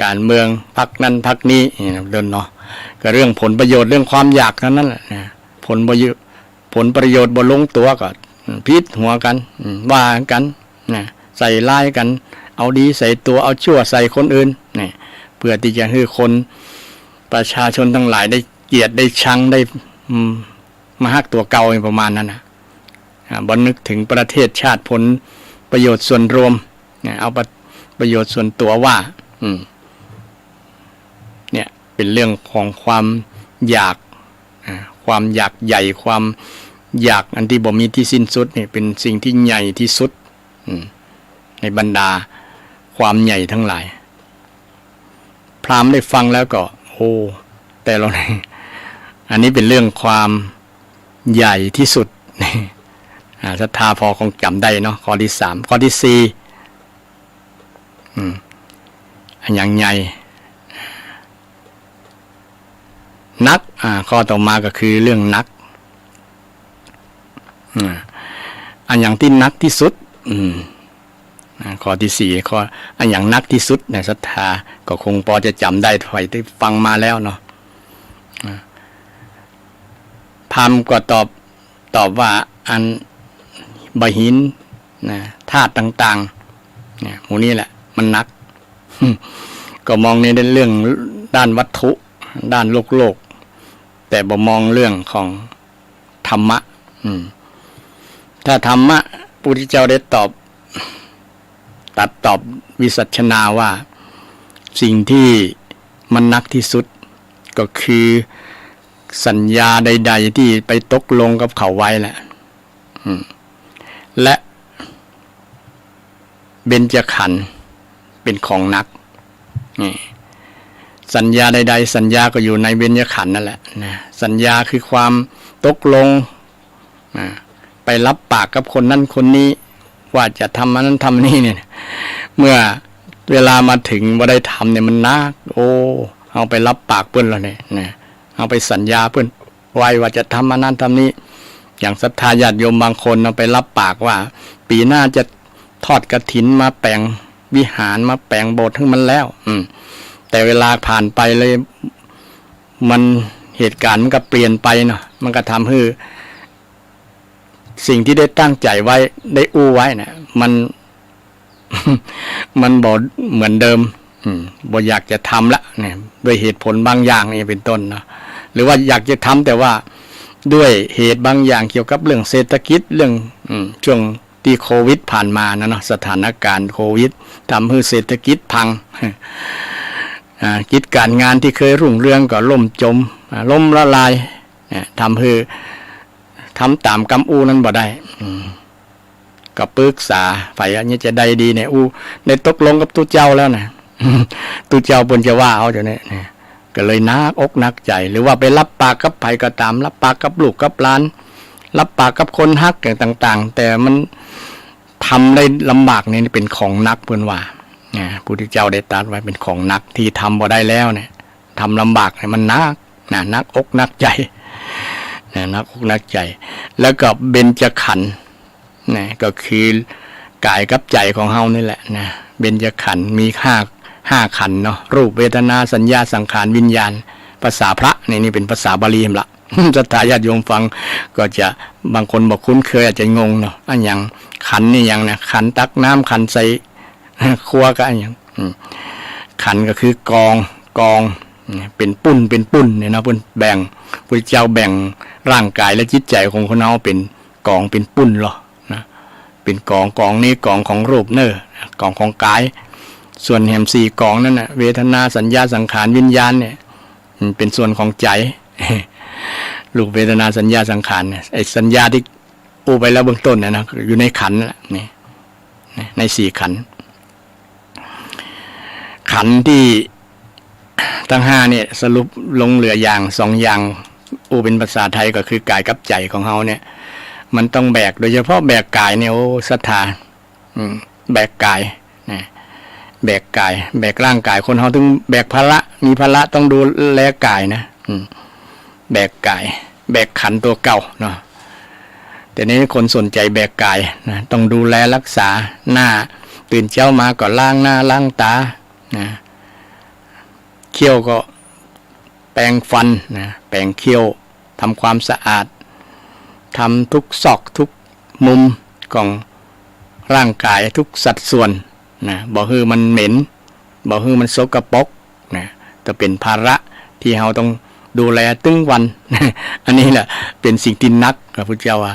การเมืองพรรคนั้นพรรคนี้เดินเนาะก็เรื่องผลประโยชน์เรื่องความอยากนั้นแหละผลประโยชน์บ่ลงตัวก็พิษหัวกันว่ากันใส่ร้ายกันเอาดีใส่ตัวเอาชั่วใส่คนอื่นเพื่อที่จะให้คนประชาชนทั้งหลายได้เกลียดได้ชังได้มาฮักตัวเก่าประมาณนั้นบ่นึกถึงประเทศชาติผล ประโยชน์ส่วนรวมเนี่ยเอาประโยชน์ส่วนตัวว่าเนี่ยเป็นเรื่องของความอยากความอยากใหญ่ความอยากอันที่บ่มีที่สิ้นสุดเนี่ยเป็นสิ่งที่ใหญ่ที่สุดในบรรดาความใหญ่ทั้งหลายพราหมณ์ได้ฟังแล้วก็โอ้แต่เราเนี่ยอันนี้เป็นเรื่องความใหญ่ที่สุดศรัทธาพอคงจำได้เนาะข้อที่3ข้อที่4อันอย่างใหญ่นักข้อต่อมาก็คือเรื่องนักอันอย่างที่นักที่สุดข้อที่4ข้ออันอย่างนักที่สุดในศรัทธาก็คงพอจะจำได้ถอยได้ฟังมาแล้วเนาะพราหมณ์ก็ตอบว่าอันบหินธาตุต่างๆเนี่ยหมู่นี้แหละมันนัก ก็มองในเรื่องด้านวัตถุด้านโลกแต่บ่มองเรื่องของธรรมะถ้าธรรมะพระพุทธเจ้าได้ตอบวิสัชนาว่าสิ่งที่มันนักที่สุดก็คือสัญญาใดๆที่ไปตกลงกับเขาไว้แหละและเบญจขันธ์เป็นของนักสัญญาใดๆสัญญาก็อยู่ในเบญจขันธ์นั่นแหละนะสัญญาคือความตกลงไปรับปากกับคนนั้นคนนี้ว่าจะทำนั้นทำนี้เนี่ยเมื่อเวลามาถึงบ่ได้ทำเนี่ยมันนักโอ้เอาไปรับปากเพิ่นแล้วเนี่ยเอาไปสัญญาเพิ่นไว้ว่าจะทำนั้นทำนี้อย่างศรัทธาญาติโยมบางคนเอาไปรับปากว่าปีหน้าจะทอดกฐินมาแปลงวิหารมาแปลงโบสถ์ให้มันแล้วแต่เวลาผ่านไปเลยมันเหตุการณ์มันก็เปลี่ยนไปเนาะมันก็ทำให้สิ่งที่ได้ตั้งใจไว้ได้อู้ไว้เนี่ยมันบ่เหมือนเดิมบ่อยากจะทำละเนี่ยด้วยเหตุผลบางอย่างนี่เป็นต้นเนาะหรือว่าอยากจะทำแต่ว่าด้วยเหตุบางอย่างเกี่ยวกับเรื่องเศรษฐกิจเรื่องช่วงที่โควิดผ่านมานะเนาะสถานการณ์โควิดทำให้เศรษฐกิจพังกิจการงานที่เคยรุ่งเรืองก็ล่มจมล่มละลายทำให้ทำตามกำอูนั้นบ่ได้ก็ปรึกษาฝ่ายอันนี้จะได้ดีเนี่ยได้ตกลงกับตู้เจ้าแล้วนะตู้เจ้าบนจะว่าเอาเดี๋ยวนี้ก็เลยนักอกนักใจหรือว่าไปรับปากกับไผก็ตามรับปากกับลูกกับหลานรับปากกับคนฮักต่างๆแต่มันทำได้ลำบากนี่เป็นของนักเพิ่นว่าพระพุทธเจ้าได้ตรัสไว้เป็นของนักที่ทำบ่ได้แล้วเนี่ยทำลำบากเนี่ยมันนักอกนักใจนักอกนักใจแล้วก็เบญจขันธ์ก็คือกายกับใจของเฮานี่แหละนะเบญจขันธ์มีห้าขันธ์เนาะรูปเวทนาสัญญาสังขารวิญญาณภาษาพระนี่เป็นภาษาบาลีละศรัทธาญาติโยมฟังก็จะบางคนบอกคุ้นเคยอาจจะงงเนาะอันอย่างขันนี่อย่างนะขันตักน้ำขันใส่ครัวก็อันอย่างขันก็คือกองเป็นปุ้นเนี่ยนะเพิ่นแบ่งพระเจ้าแบ่งร่างกายและจิตใจของคนเฮาเป็นกองเป็นปุ้นหรอนะเป็นกองนี้กองของรูปเน้อกองของกายส่วนแหม4กองนั่นน่ะเวทนาสัญญาสังขารวิญญาณเนี่ยเป็นส่วนของใจรูปเวทนาสัญญาสังขารเนี่ยไอ้สัญญาที่อู้ไปแล้วเบื้องต้นเนี่ยนะอยู่ในขันธ์นั่นแหละนี่ใน4ขันธ์ที่ทั้ง5เนี่ยสรุปลงเหลืออย่าง2อย่างอู้เป็นภาษาไทยก็คือกายกับใจของเฮาเนี่ยมันต้องแบกโดยเฉพาะแบกกายเนี่ยโอ้ศรัทธาแบกกายแบกกายแบกร่างกายคนเฮาถึงแบกภาระมีภาระต้องดูแลกายนะแบกกายแบกขันตัวเก่าเนาะแต่นี้คนสนใจแบกกายนะต้องดูแลรักษาหน้าตื่นเช้ามาก็ล้างหน้าล้างตานะเคี้ยวก็แปรงฟันนะแปรงเคี้ยวทำความสะอาดทำทุกซอกทุกมุมของร่างกายทุกสัดส่วนนะบ่ฮือมันเหม็นบ่ฮือมันสกปรกนะจะเป็นภาระที่เราต้องดูแลตึงวัน อันนี้แหละเป็นสิ่งที่นักพระพุทธเจ้าว่า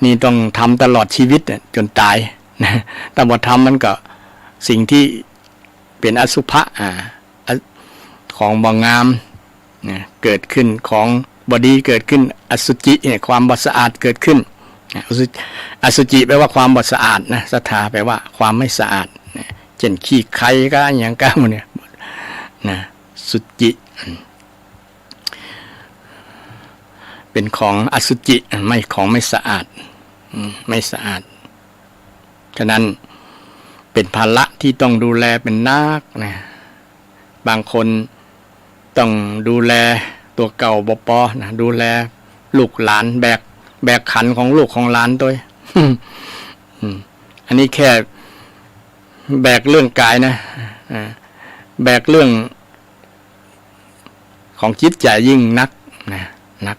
นี่ต้องทำตลอดชีวิตจนตาย นะแต่บ่ทำมันก็สิ่งที่เป็นอสุภะของบ่งามนะเกิดขึ้นของบดีเกิดขึ้นอสุจิเนี่ยความบ่สะอาดเกิดขึ้นอสุจิแปลว่าความบ่สะอาดนะศรัทธาแปลว่าความไม่สะอาดนะเช่นขี้ไข่ก็อย่างก้าวเนี่ยนะสุจิเป็นของอสุจิไม่ของไม่สะอาดไม่สะอาดฉะนั้นเป็นภาระที่ต้องดูแลเป็นนักนะบางคนต้องดูแลตัวเก่าบ่พอนะดูแลลูกหลานแบกขันของลูกของหลานด้วย อันนี้แค่แบกเรื่องกายนะแบกเรื่องของจิตใจยิ่งนักนะนัก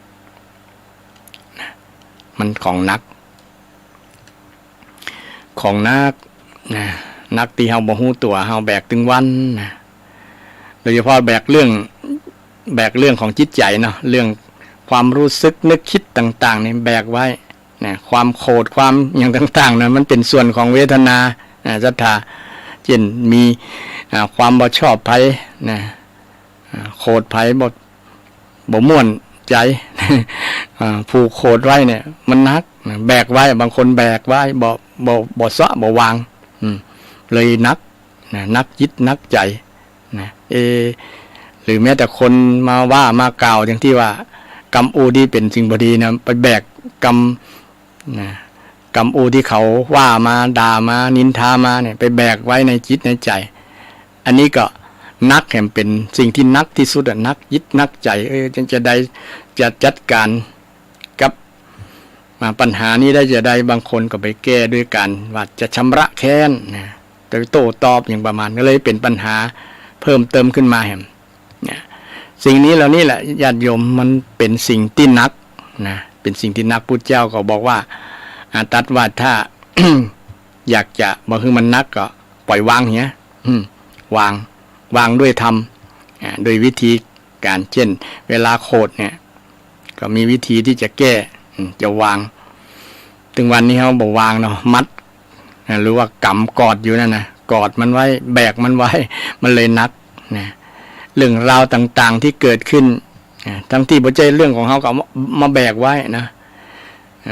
มันของนักนะนักที่เฮาบ่ฮู้ตัวเฮาแบกถึงวันนะโดยเฉพาะแบกเรื่องของจิตใจเนาะเรื่องความรู้สึกนึกคิดต่างๆนี่แบกไว้นะความโกรธความอย่างต่างๆนะมันเป็นส่วนของเวทนาศรัทธาเช่นมีความบ่ชอบไผนะโกรธไผบ่ม่วนใจผูกโกรธไว้เนี่ยมันนักแบกไว้บางคนแบกไว้บ่ซะบ่วางเลยนักจิตนักใจนะหรือแม้แต่คนมาว่ามากล่าวอย่างที่ว่ากรรมอูที่เป็นสิ่งบดีนะไปแบกกรรมอูที่เขาว่ามาด่ามานินทามาเนี่ยไปแบกไว้ในจิตในใจอันนี้ก็นักแห่งเป็นสิ่งที่นักที่สุดนักยึดนักใจจะจัดการกับปัญหานี้ได้จะได้บางคนก็ไปแก้ด้วยการว่าจะชำระแค้นนะโดยโต้ตอบอย่างประมาณก็เลยเป็นปัญหาเพิ่มเติมขึ้นมาแห่งสิ่งนี้เหล่านี้แหละญาติโยมมันเป็นสิ่งที่นักนะเป็นสิ่งที่นักพุทธเจ้าก็บอกว่าตัดว่าถ้า อยากจะบอกคือมันนักก็ปล่อยวางเนี้ยวางด้วยธรรมโดยวิธีการเช่นเวลาโกรธเนี่ยก็มีวิธีที่จะแก้จะวางถึงวันนี้เขาบอกวางเนาะมัดหรือว่ากำกอดอยู่นั่นนะกอดมันไว้แบกมันไว้มันเลยนักนะเรื่องราวต่างๆที่เกิดขึ้นทั้งที่บ่ใช่เรื่องของเขาก็มาแบกไว้นะ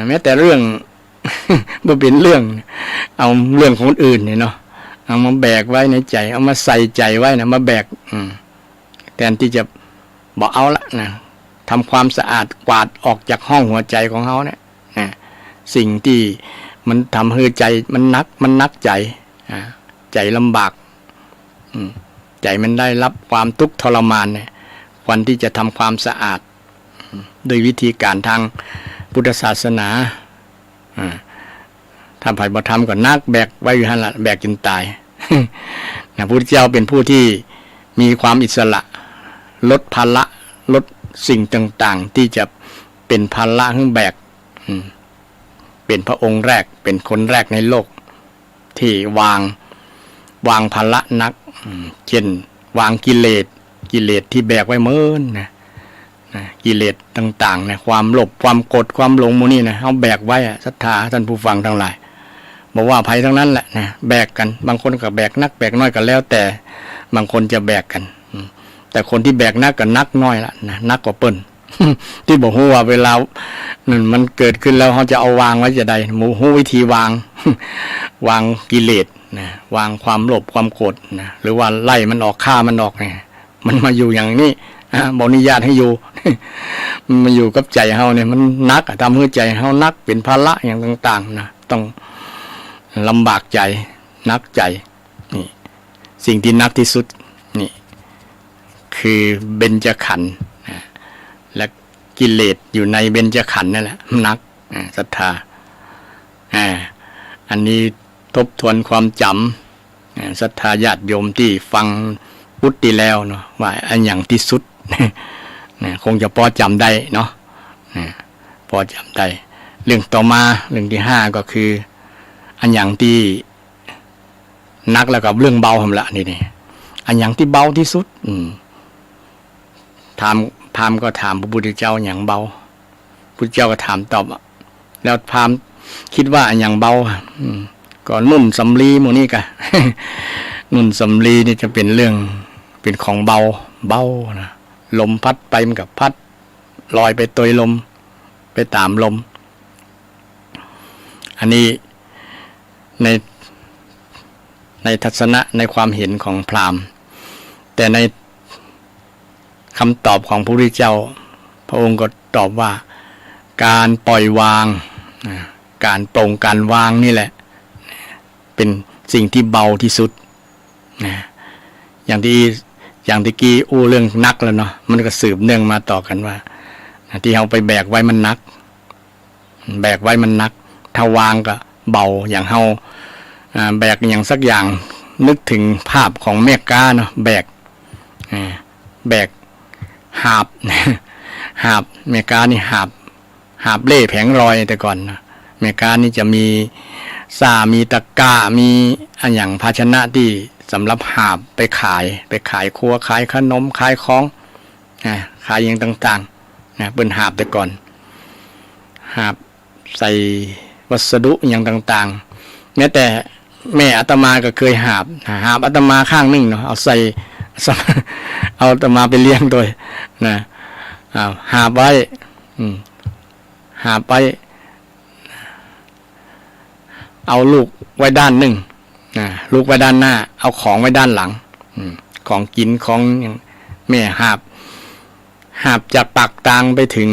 แม้แต่เรื่อง บ่เป็นเรื่องเอาเรื่องของคนอื่นเนี่ยเนาะเอามาแบกไว้ในใจเอามาใส่ใจไว้นะมาแบกแทนที่จะบอกเอาละนะทำความสะอาดกวาดออกจากห้องหัวใจของเขาเนี่ยสิ่งที่มันทำให้ใจมันนักใจใจลำบากใจมันได้รับความทุกข์ทรมานเนี่ยควรที่จะทำความสะอาดโดยวิธีการทางพุทธศาสนาถ้าไผ่บ่ทำก็นักแบกไว้อยู่หั่นละแบกจนตาย พระพุทธเจ้าเป็นผู้ที่มีความอิสระลดภาระลดสิ่งต่างๆที่จะเป็นภาระให้แบกเป็นพระองค์แรกเป็นคนแรกในโลกที่วางภาระนักเช่นวางกิเลสที่แบกไว้เมินนะกิเลสต่างๆนะความโลภความโกรธความหลงโมนี่นะเอาแบกไว้ศรัทธาท่านผู้ฟังทั้งหลายบอกว่าภัยทั้งนั้นแหละนะแบกกันบางคนก็แบกนักแบกน้อยก็แล้วแต่บางคนจะแบกกันแต่คนที่แบกนักก็นักน้อยละนะนักกว่าเปิ้น ที่บอกว่าเวลามันเกิดขึ้นแล้วเขาจะเอาวางไว้จะได้หมู่หูวิธีวาง วางกิเลสนะวางความโลภความโกรธนะหรือว่าไล่มันออกฆ่ามันออกเนี่ยมันมาอยู่อย่างนี้บอกอนุญาตให้อยู่ มันมาอยู่กับใจเฮาเนี่ยมันนักทำให้ใจเฮานักเป็นภาระอย่างต่างๆนะต้องลำบากใจนักใจนี่สิ่งที่นักที่สุดนี่คือเบญจขันธ์และกิเลสอยู่ในเบญจขันธ์นั่นแหละนักศรัทธาอันนี้ทบทวนความจำศรัทธาญาติโยมที่ฟังพุทธิแล้วเนาะว่าอันอย่างที่สุด คงจะพอจำได้เนาะพอจำได้เรื่องต่อมาเรื่องที่5ก็คืออันอย่างที่นักแล้วกับเรื่องเบาหั่นละนี่อันอย่างที่เบาที่สุดถามก็ถามพระพุทธเจ้าอย่างเบาพุทธเจ้าก็ถามตอบแล้วพราหมณ์คิดว่าอันอย่างเบา ก็นุ่นสำลีหมู่นี้กะ นุ่นสำลีนี่จะเป็นเรื่องเป็นของเบานะลมพัดไปมันกับพัดลอยไปโดยลมไปตามลมอันนี้ในทัศนะในความเห็นของพราหมณ์แต่ในคำตอบของพระพุทธเจ้าพระองค์ก็ตอบว่าการปล่อยวางการปลงการวางนี่แหละเป็นสิ่งที่เบาที่สุดนะอย่างที่กี้อู้เรื่องนักแล้วเนาะมันก็สืบเนื่องมาต่อกันว่าที่เราไปแบกไว้มันนักแบกไว้มันนักถ้าวางก็เบาอย่างเราแบกอย่างสักอย่างนึกถึงภาพของแม่กาเนาะแบกหาบ หาบแม่กานี่หาบเล่แผงลอยแต่ก่อนนะแม่กานี่จะมีมีตะกร้ามีอันอย่างภาชนะที่สำหรับหาบไปขายครัวขายขนมขายของขายอย่างต่างๆนะเป็นหาบแต่ก่อนหาบใส่วัสดุอย่างต่างๆแม้แต่แม่อาตมาก็เคยหาบอาตมาข้างนึงเนาะเอาอาตมาไปเลี้ยงโดยนะหาบไว้หาบไว้เอาลูกไว้ด้านหนึ่งลูกไว้ด้านหน้าเอาของไว้ด้านหลังของกินของแม่หาบจากปากตางไปถึง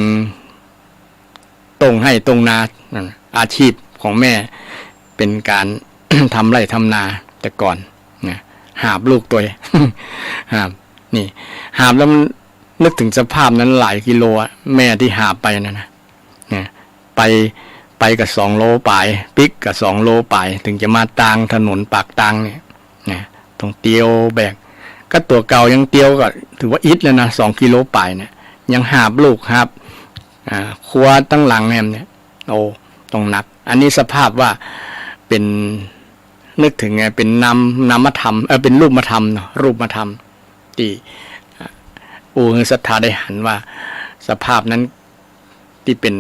ตรงให้ตรงนาอาชีพของแม่เป็นการ ทำไร่ทำนาแต่ก่อนหาบลูกตัว หาบนี่หาบแล้วมันนึกถึงสภาพนั้นหลายกิโลแม่ที่หาบไปนะไปกับ2 โลป่ายปิกกับ2 โลป่ายถึงจะมาตางถนนปากตางเนี่ยต้องเตียวแบกก็ตัวเก่ายังเตียวก็ถือว่าอิดแล้วนะ2 กิโลป่ายเนี่ยยังหาบลูกหาบครัวตั้งหลังเนี่ยโอ้ต้องหนักอันนี้สภาพว่าเป็นนึกถึงไงเป็นนามธรรมเป็นรูปธรรมเนาะรูปธรรมที่ศรัทธาได้หันว่าสภาพนั้นที่เป็น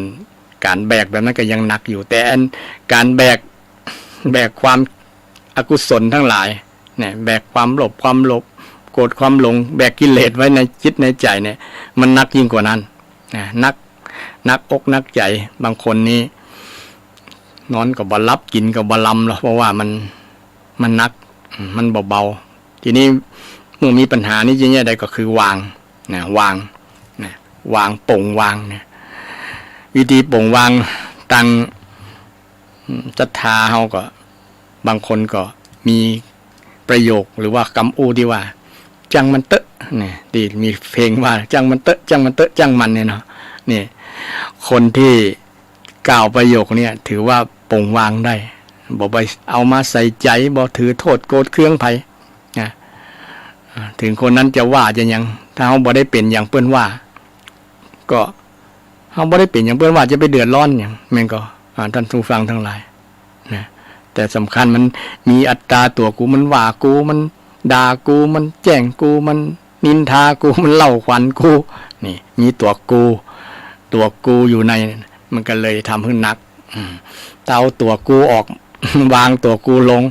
การแบกแบบนั้นก็ยังหนักอยู่แต่การแบกความอกุศลทั้งหลายเนี่ยแบกความโลภโกรธความหลงแบกกิเลสไว้ในจิตในใจเนี่ยมันหนักยิ่งกว่านั้นนักอกนักใจบางคนนี้นอนกับบรับกินกับบลำหรอกเพราะว่ามันนักมันเบาๆทีนี้เมื่อมีปัญหานี้ยิ่งใดก็คือวางวางปลงวางเนี่ยวิธีปลงวางตังศรัทธาเฮาก็บางคนก็มีประโยคหรือว่ากำอูที่ว่าจังมันเตอะเนี่ยดีมีเพลงว่าจังมันเตอะจังมันเนี่ยเนาะนี่คนที่กล่าวประโยคเนี่ยถือว่าปลงวางได้บ่ไปเอามาใส่ใจบ่ถือโทษโกรธเคืองไผนะถึงคนนั้นจะว่าจะยังถ้าเฮาบ่ได้เป็นอย่างเปิ้นว่าก็เฮาบ่ได้เป็นอย่างเปิ้นว่าจะไปเดือดร้อนหยังแม่นก็ท่านผู้ฟังทั้งหลายนะแต่สำคัญมันมีอัตตาตัวกูมันว่ากูมันด่ากูมันแจ้งกูมันนินทากูมันเล่าขวัญกูนี่มีตัวกูอยู่ในมันก็เลยทำให้หนักถ้าเอาตัวกูออก วางตัวกูลง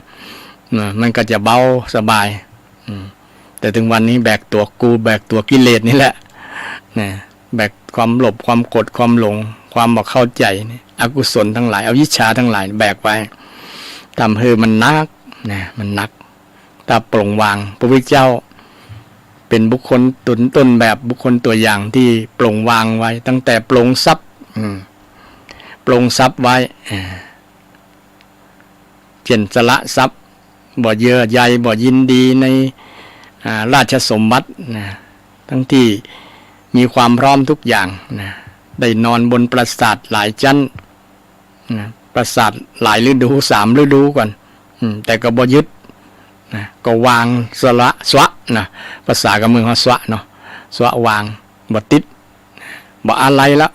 มันก็จะเบาสบายแต่ถึงวันนี้แบกตัวกูแบกตัวกิเลสนี่แหละแบกความหลบความโกรธความหลงความบอกเข้าใจนี่อกุศลทั้งหลายอวิชชาทั้งหลายแบกไว้ทำให้มันนักมันนักถ้าปลงวางพระพุทธเจ้าเป็นบุคคลต้นแบบบุคคลตัวอย่างที่ปลงวางไว้ตั้งแต่ปลงทรัพย์ปลงทรัพย์ไว้เช่นสละทรัพย์บ่เยื่อใยบ่ยินดีในราชสมบัติทั้งที่มีความพร้อมทุกอย่างได้นอนบนปราสาทหลายชั้นปราสาทหลายฤดู3 ฤดูก่อนแต่ก็บ่ยึดก็วางสวะภาษากับเมืองว่าสวะเนาะสวะวางบ่ติดบ่อะไรละ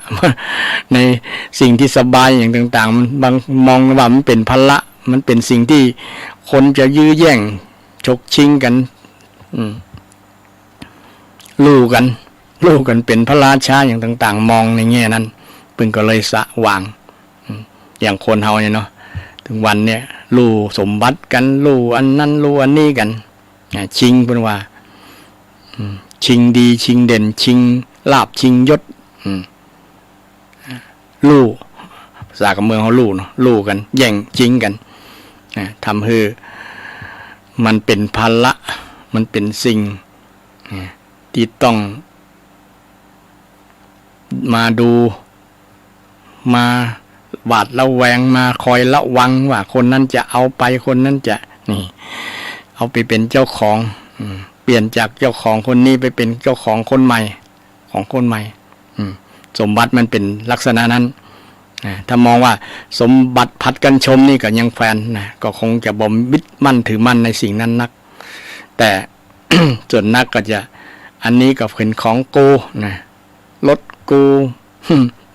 ในสิ่งที่สบายอย่างต่างๆมันบางมองว่ามันเป็นภาระมันเป็นสิ่งที่คนจะยื้อแย่งฉกชิงกันลู่กันเป็นพระราชาอย่างต่างๆมองในแง่นั้นเพิ่นก็เลยสะวางอย่างคนเฮาเนี่ยเนาะ ถึงวันเนี่ยลู่สมบัติกันลู่อันนั้นลู่อันนี้กันชิงเป็นว่าชิงดีชิงเด่นชิงลาบชิงยศลู่ภาษากับเมืองเขาลู่เนาะลู่กันแย่งชิงกันทำให้มันเป็นภาระมันเป็นสิ่งที่ต้องมาดูมาหวาดระแวงมาคอยระวังว่าคนนั้นจะเอาไปคนนั้นจะนี่เอาไปเป็นเจ้าของเปลี่ยนจากเจ้าของคนนี้ไปเป็นเจ้าของคนใหม่ของคนใหม่สมบัติมันเป็นลักษณะนั้นถ้ามองว่าสมบัติผัดกันชมนี่ก็ยังแฟนนะก็คงจะบ่มยึดมั่นถือมั่นในสิ่งนั้นนักแต่ ส่วนนักก็จะอันนี้ก็เป็นของกูนะรถกู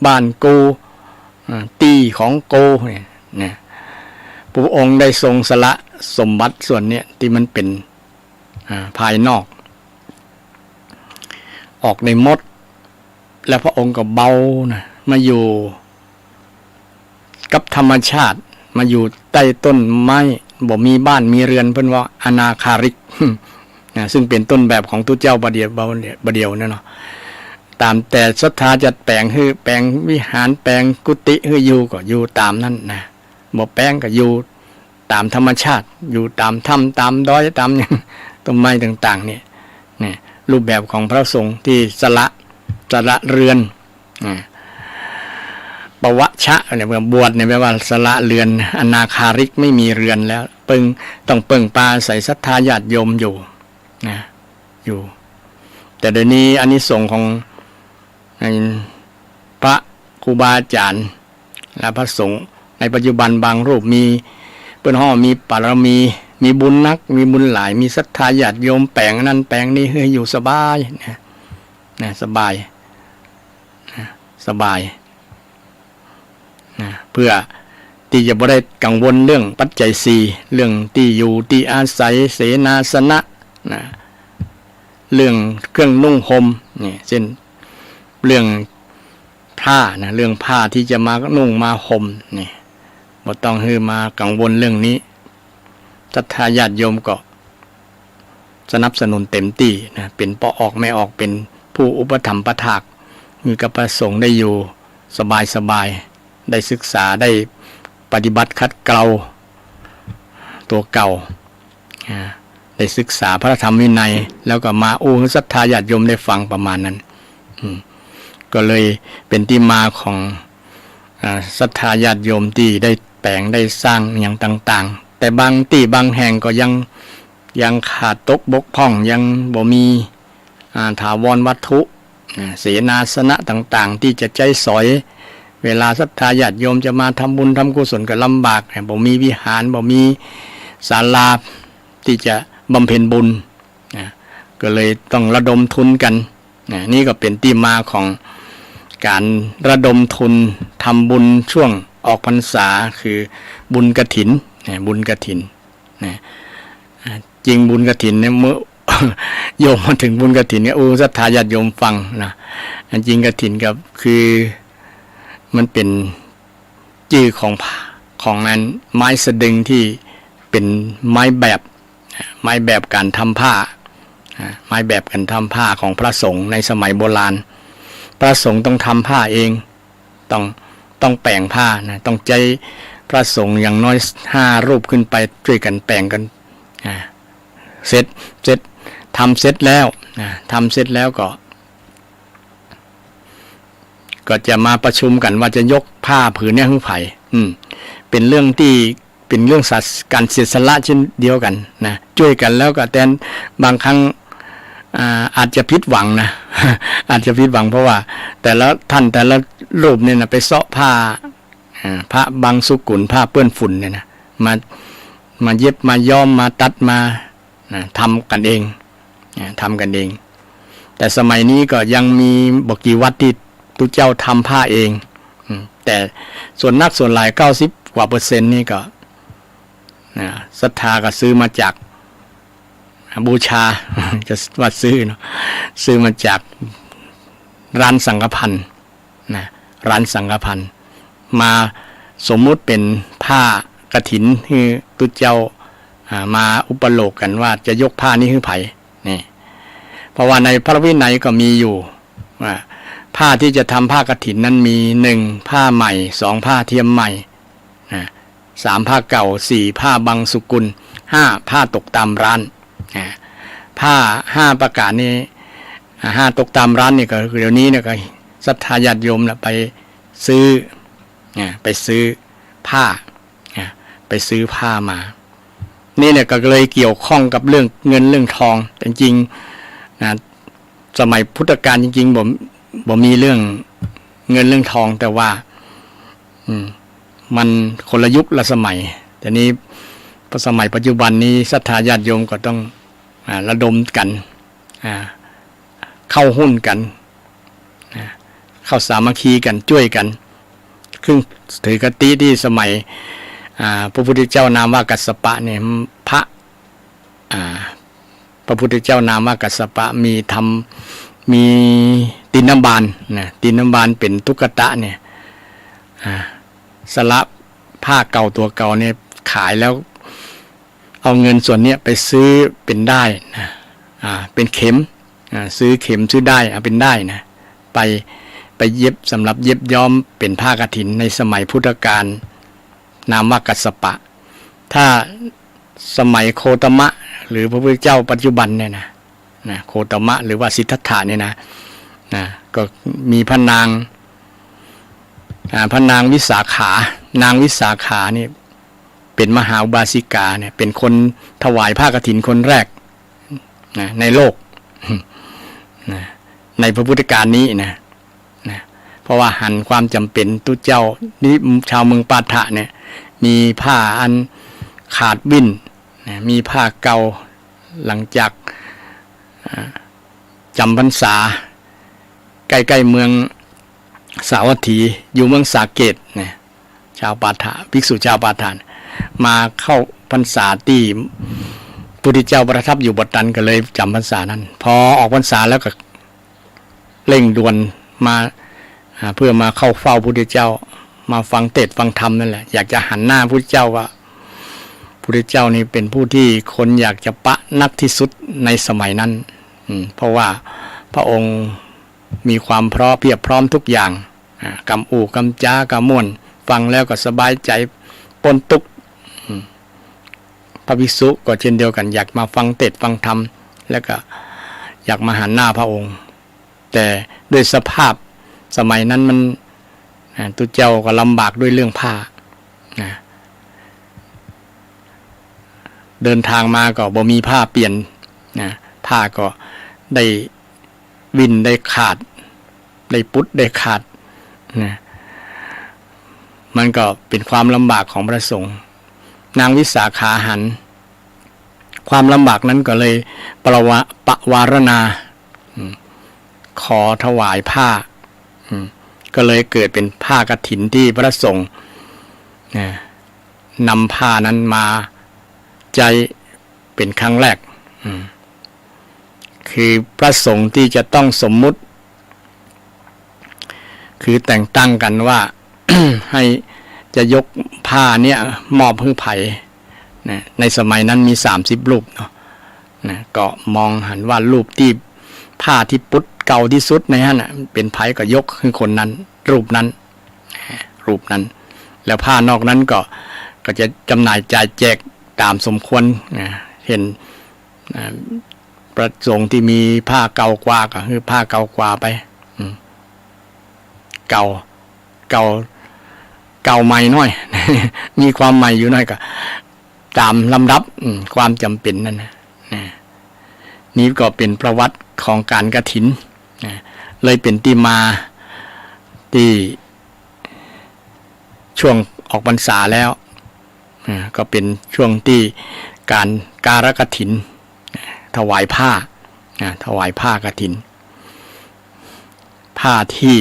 บ้านกูตีของกูเนี่ยพระองค์ได้ทรงสละสมบัติส่วนเนี้ยที่มันเป็นภายนอกออกในมดแล้วพระองค์ก็เบานะมาอยู่กับธรรมชาติมาอยู่ใต้ต้นไม้บ่มีบ้านมีเรือนเพิ่นว่าอนาคาริกซึ่งเป็นต้นแบบของตุเจ้าบเดียวนั่นเนาะตามแต่ศรัทธาจัดแปลงให้แปลงวิหารแปลงกุฏิให้อยู่ก็อยู่ตามนั้นนะบ่แปลงก็อยู่ตามธรรมชาติอยู่ตามถ้ำตามดอยตามอย่างต้นไม้ต่างๆเนี่ยรูปแบบของพระสงฆ์ที่สละเรือนปวชะเนี่ยเมื่อบวชเนี่ยแปลว่าสละเรือนอนาคาริกไม่มีเรือนแล้วต้องเปิงปลาใส่ศรัทธาญาติโยมอยู่นะอยู่แต่เดี๋ยวนี้อานิสงส์ของพระครูบาอาจารย์และพระสงฆ์ในปัจจุบันบางรูปมีเปิ้นฮ้อมีบารมีมีบุญนักมีบุญหลายมีศรัทธาญาติโยมแปลงนั้นแปลงนี้ให้อยู่สบายนะสบายสบายเพื่อที่จะบ่ได้กังวลเรื่องปัจจัย4เรื่องที่อยู่ที่อาศัยเสนาสนะเรื่องเครื่องนุ่งห่มนี่เช่นเรื่องผ้านะเรื่องผ้าที่จะมานุ่งมาห่มนี่บ่ต้องให้มากังวลเรื่องนี้ศรัทธาญาติโยมก็สนับสนุนเต็มที่นะเป็นปอออกไม่ออกเป็นผู้อุปถัมภ์ประทากมีกับประสงค์ได้อยู่สบายได้ศึกษาได้ปฏิบัติคัดเกลาตัวเก่าได้ศึกษาพระธรรมวินัยแล้วก็มาศรัทธาญาติโยมได้ฟังประมาณนั้นก็เลยเป็นที่มาของศรัทธาญาติโยมที่ได้แปลงได้สร้างอย่างต่างๆแต่บางที่บางแห่งก็ยังขาดตกบกพร่องยังบ่มีถาวรวัตถุเสนาสนะต่างๆที่จะใจสอยเวลาศรัทธาญาติโยมจะมาทำบุญทำกุศลก็ลำบากบ่มีวิหารบ่มีศาลาที่จะบำเพ็ญบุญก็เลยต้องระดมทุนกันนี่ก็เป็นที่มาของการระดมทุนทำบุญช่วงออกพรรษาคือบุญกฐินบุญกฐินจริงบุญกฐินเนี่ยเมื่อ โยมมาถึงบุญกฐินเนี่ยศรัทธาญาติโยมฟังนะจริงกฐินกับคือมันเป็นชื่อของนั้นไม้สะดึงที่เป็นไม้แบบการทำผ้าไม้แบบการทำผ้าของพระสงฆ์ในสมัยโบราณพระสงฆ์ต้องทำผ้าเองต้องแปลงผ้านะต้องใจพระสงฆ์อย่างน้อย5 รูปขึ้นไปช่วยกันแปลงกันเสร็จทำเสร็จแล้วก็จะมาประชุมกันว่าจะยกผ้าผืนนี้ให้ไผ่เป็นเรื่องการเสียสละเช่นเดียวกันนะช่วยกันแล้วก็แต่บางครั้งอาจจะผิดหวังนะ อาจจะผิดหวังเพราะว่าแต่ละท่านแต่ละรูปเนี่ยนะไปเสาะผ้าพระบางสุกุลผ้าเปื้อนฝุ่นเนี่ยนะมาเย็บมาย้อมมาตัดมาทำกันเองแต่สมัยนี้ก็ยังมีบอกกี่วัดที่ตุเจ้าทำผ้าเองแต่ส่วนหลาย90 กว่า%นี่ก็ศรัทธาก็ซื้อมาจากบูชา จะว่าซื้อเนาะซื้อมาจากร้านสังฆพันธ์ร้านสังฆพันธ์มาสมมุติเป็นผ้า กฐินคือตุเจ้ามาอุปโลกกันว่าจะยกผ้านี้ให้ไผนี่เพราะว่าในพระวินัยก็มีอยู่ว่าผ้าที่จะทำผ้ากฐินนั้นมี1ผ้าใหม่2ผ้าเทียมใหม่3ผ้าเก่า4ผ้าบางสุกุล5ผ้าตกตามร้านผ้า5ประการนี้5ตกตามร้านนี่ก็คือเดี๋ยวนี้เนี่ยก็ศรัทธาญาติโยมไปซื้อผ้าไปซื้อผ้ามานี่เนี่ยก็เลยเกี่ยวข้องกับเรื่องเงินเรื่องทองจริงๆนะสมัยพุทธกาลจริงๆผมมีเรื่องเงินเรื่องทองแต่ว่ามันคนละยุคละสมัยแต่นี้สมัยปัจจุบันนี้ศรัทธาญาติโยมก็ต้องระดมกันเข้าหุ้นกันเข้าสามัคคีกันช่วยกันซึ่งถือกติที่สมัยพระพุทธเจ้านามว่ากัสสปะเนี่ยพระพุทธเจ้านามว่ากัสสปะมีตินน้ำบานนะตินน้ำบานเป็นตุ๊กตะเนี่ยสละผ้าเก่าตัวเก่าเนี่ยขายแล้วเอาเงินส่วนนี้ไปซื้อเป็นได้นะเป็นเข็มซื้อเข็มซื้อได้เป็นได้นะไปเย็บสำหรับเย็บย้อมเป็นผ้ากฐินในสมัยพุทธกาลนามว่ากัสสปะถ้าสมัยโคตมะหรือพระพุทธเจ้าปัจจุบันเนี่ยนะโคตมะหรือว่าสิทธัตถะเนี่ยนะก็มีพระนางวิสาขานางวิสาขานี่เป็นมหาอุบาสิกาเนี่ยเป็นคนถวายผ้ากฐินคนแรกในโลกในพระพุทธกาลนี้นะเพราะว่าหันความจำเป็นตุเจ้านี่ชาวเมืองปาฐะเนี่ยมีผ้าอันขาดวิ่นมีผ้าเก่าหลังจากจำพรรษาใกล้ๆเมืองสาวัตถีอยู่เมืองสาเกตเนี่ยชาวปาฐะภิกษุชาวปาฐะมาเข้าพรรษาที่พระพุทธเจ้าประทับอยู่บทนั้นก็เลยจำพรรษานั้นพอออกพรรษาแล้วก็เร่งด่วนมาเพื่อมาเข้าเฝ้าพระพุทธเจ้ามาฟังเทศน์ฟังธรรมนั่นแหละอยากจะหันหน้าพระพุทธเจ้าว่าพระพุทธเจ้านี่เป็นผู้ที่คนอยากจะปะนักที่สุดในสมัยนั้นเพราะว่าพระองค์มีความพร้อมเพียบพร้อมทุกอย่างกำอู่กำจากำม่วนฟังแล้วก็สบายใจปนตุกพระภิกษุก็เช่นเดียวกันอยากมาฟังเทศน์ฟังธรรมแล้วก็อยากมาหันหน้าพระองค์แต่ด้วยสภาพสมัยนั้นมันตุเจ้าก็ลำบากด้วยเรื่องผ้าเดินทางมาก็บ่มีผ้าเปลี่ยนผ้าก็ได้วินได้ขาดได้ปุดได้ขาดมันก็เป็นความลำบากของพระสงฆ์นางวิสาขาหันความลำบากนั้นก็เลยปวารณาขอถวายผ้าก็เลยเกิดเป็นผ้ากฐินที่พระสงฆ์นำผ้านั้นมาใจเป็นครั้งแรกคือพระสงฆ์ที่จะต้องสมมุติคือแต่งตั้งกันว่า ให้จะยกผ้าเนี่ยมอบให้ไผ่ในสมัยนั้นมี30รูปเนาะก็มองหันว่ารูปที่ผ้าที่ปุดเก่าที่สุดในนั้นเป็นไผ่ก็ยกให้คนนั้นรูปนั้นแล้วผ้านอกนั้นก็จะจำหน่ายจ่ายแจกตามสมควรเห็นประสงค์ที่มีผ้าเก่ากว่าก็คือผ้าเก่ากว่าไปเก่าใหม่น้อย มีความใหม่อยู่น้อยก็ตามลำดับความจำเป็นนั่นนะนี่ก็เป็นประวัติของการกฐินเลยเป็นที่มาที่ช่วงออกพรรษาแล้วก็เป็นช่วงที่การกฐินถวายผ้ากฐินผ้าที่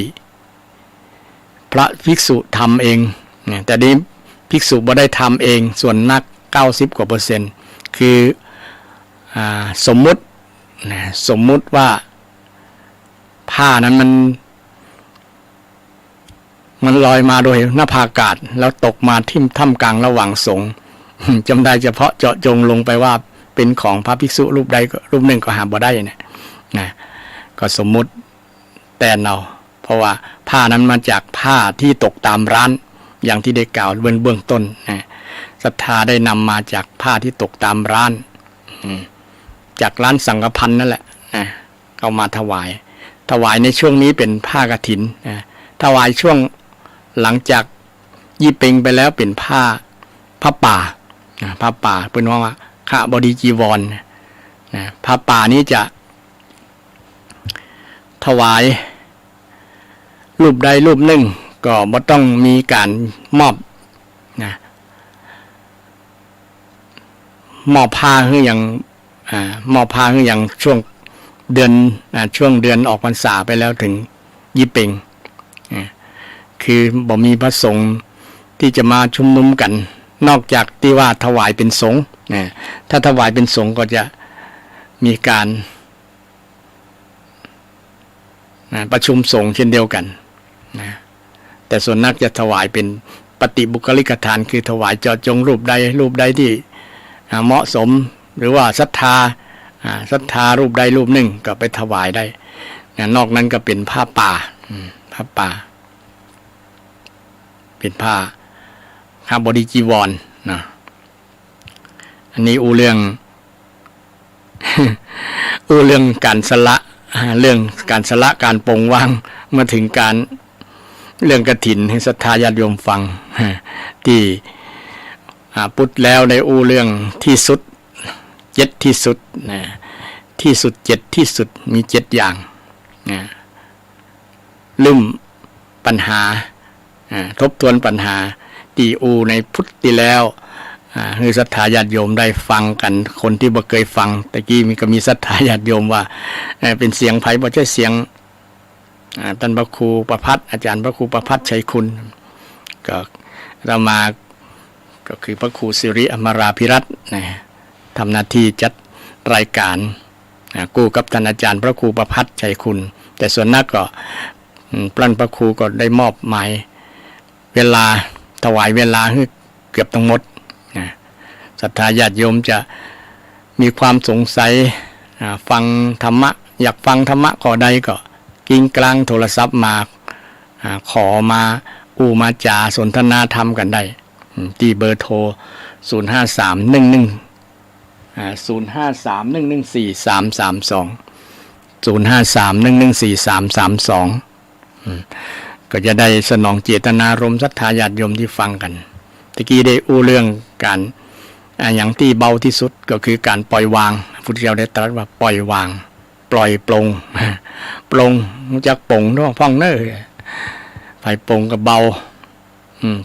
พระภิกษุทำเองแต่นี้ภิกษุบ่ได้ทำเองส่วนนัก90%กว่าคือสมมุติว่าผ้านั้นมัน ลอยมาโดยหน้าภาอากาศแล้วตกมาทิ่มท่ามกลางระหว่างสงฆ์ จำได้เฉพาะเจาะจงลงไปว่าเป็นของพระภิกษุรูปใดรูปหนึ่งก็หาบ่ได้เนี่ยนะก็สมมุติแต่เอาเพราะว่าผ้านั้นมาจากผ้าที่ตกตามร้านอย่างที่ได้กล่าวเบื้องต้นนะศรัทธาได้นำมาจากผ้าที่ตกตามร้านจากร้านสังฆพันธ์นั่นแหละนะเอามาถวายในช่วงนี้เป็นผ้ากฐินนะถวายช่วงหลังจากยี่เป็งไปแล้วเป็นผ้าป่าเป็นว่าขบดีจีวรนะผ้าป่านี้จะถวายรูปใดรูปหนึ่งก็บ่ต้องมีการมอบผ้าคืออย่างมอบผ้าคืออย่างช่วงเดือนออกพรรษาไปแล้วถึงยี่เป็งคือบ่มีพระสงฆ์ที่จะมาชุมนุมกันนอกจากที่ว่าถวายเป็นสงฆ์ถ้าถวายเป็นสงฆ์ก็จะมีการประชุมสงฆ์เช่นเดียวกันแต่ส่วนนักจะถวายเป็นปฏิบุคลิกทานคือถวายเจาะจงรูปใดที่เหมาะสมหรือว่าศรัทธารูปใดรูปหนึ่งก็ไปถวายได้นอกนั้นก็เป็นผ้าป่าเป็นผ้าข้าบดีจีวรนะอันนี้เรื่อง เรื่องการสละเรื่องการสละการปลงวางมาถึงการเรื่องกฐินให้ศรัทธาญาติโยมฟังที่พุทธแล้วในเรื่องที่สุด7ที่สุดนะที่สุด7ที่สุดมี7อย่างนะลืมปัญหาทบทวนปัญหาที่ในพุทธที่แล้วให้ศรัทธาญาติโยมได้ฟังกันคนที่บ่เคยฟังตะกี้ก็มีศรัทธาญาติโยมว่าเป็นเสียงไผบ่ใช่เสียงท่านพระครูประภัตอาจารย์พระครูประภัตชัยคุณก็เรามาก็คือพระครูสิริอมราภิรัตน์ทำหน้าที่จัดรายการกู้กับท่านอาจารย์พระครูประภัตชัยคุณแต่ส่วนนักก็พระครูก็ได้มอบหมายเวลาถวายเวลาให้เกือบทั้งหมดศรัทธาญาติโยมจะมีความสงสัยฟังธรรมะอยากฟังธรรมะข้อใดก็กิ้งกลางโทรศัพท์มาขอมามาจาสนทนาธรรมกันได้ที่เบอร์โทรก็จะได้สนองเจตนารมณ์ศรัทธาญาติโยมที่ฟังกันตะกี้ได้เรื่องการอย่างที่เบาที่สุดก็คือการปล่อยวางพระพุทธเจ้าได้ตรัสว่าปล่อยวางปล่อยปลงรู้จักปลงด้วยพ่องเน้อไผปลงก็เบา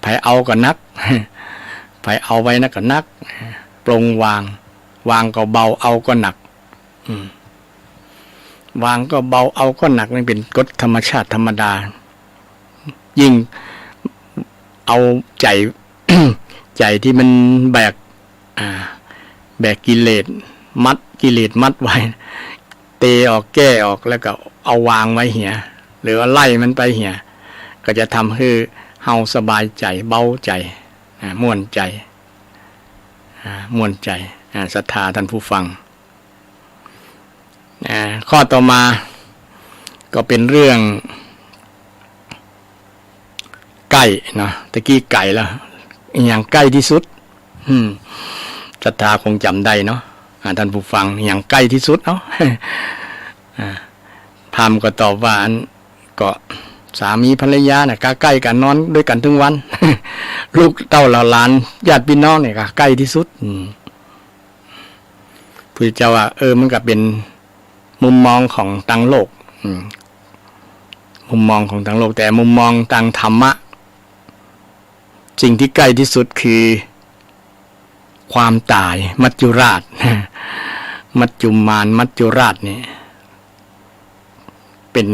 ไผเอาก็นักไผเอาไว้นักก็นักปลงวางก็เบาเอาก็หนักวางก็เบาเอาก็หนักนี่เป็นกฎธรรมชาติธรรมดายิ่งเอาใจ ใจที่มันแบกกิเลสมัดไว้เตะออกแก้ออกแล้วก็เอาวางไว้เหี่ยหรือว่าไล่มันไปเหี่ยก็จะทำให้เฮาสบายใจเบาใจม่วนใจศรัทธาท่านผู้ฟังข้อต่อมาก็เป็นเรื่องใกล้เนาะตะกี้ไก่แล้วอย่างใกล้ที่สุดศรัทธาคงจำได้เนาะท่านผู้ฟังอย่างใกล้ที่สุดเนาะพามก็ตอบว่าก็สามีภรรยาเนี่ยใกล้กันนอนด้วยกันทั้งวัน ลูกเต้าหลานญาติพี่น้องเนี่ยก็ใกล้ที่สุดพุทธเจ้าว่ามันก็เป็นมุมมองของทางโลกมุมมองของทางโลกแต่มุมมองทางธรรมะสิ่งที่ใกล้ที่สุดคือความตายมัจจุราช มัจจุมานมัจจุราชเนี่ยเป็น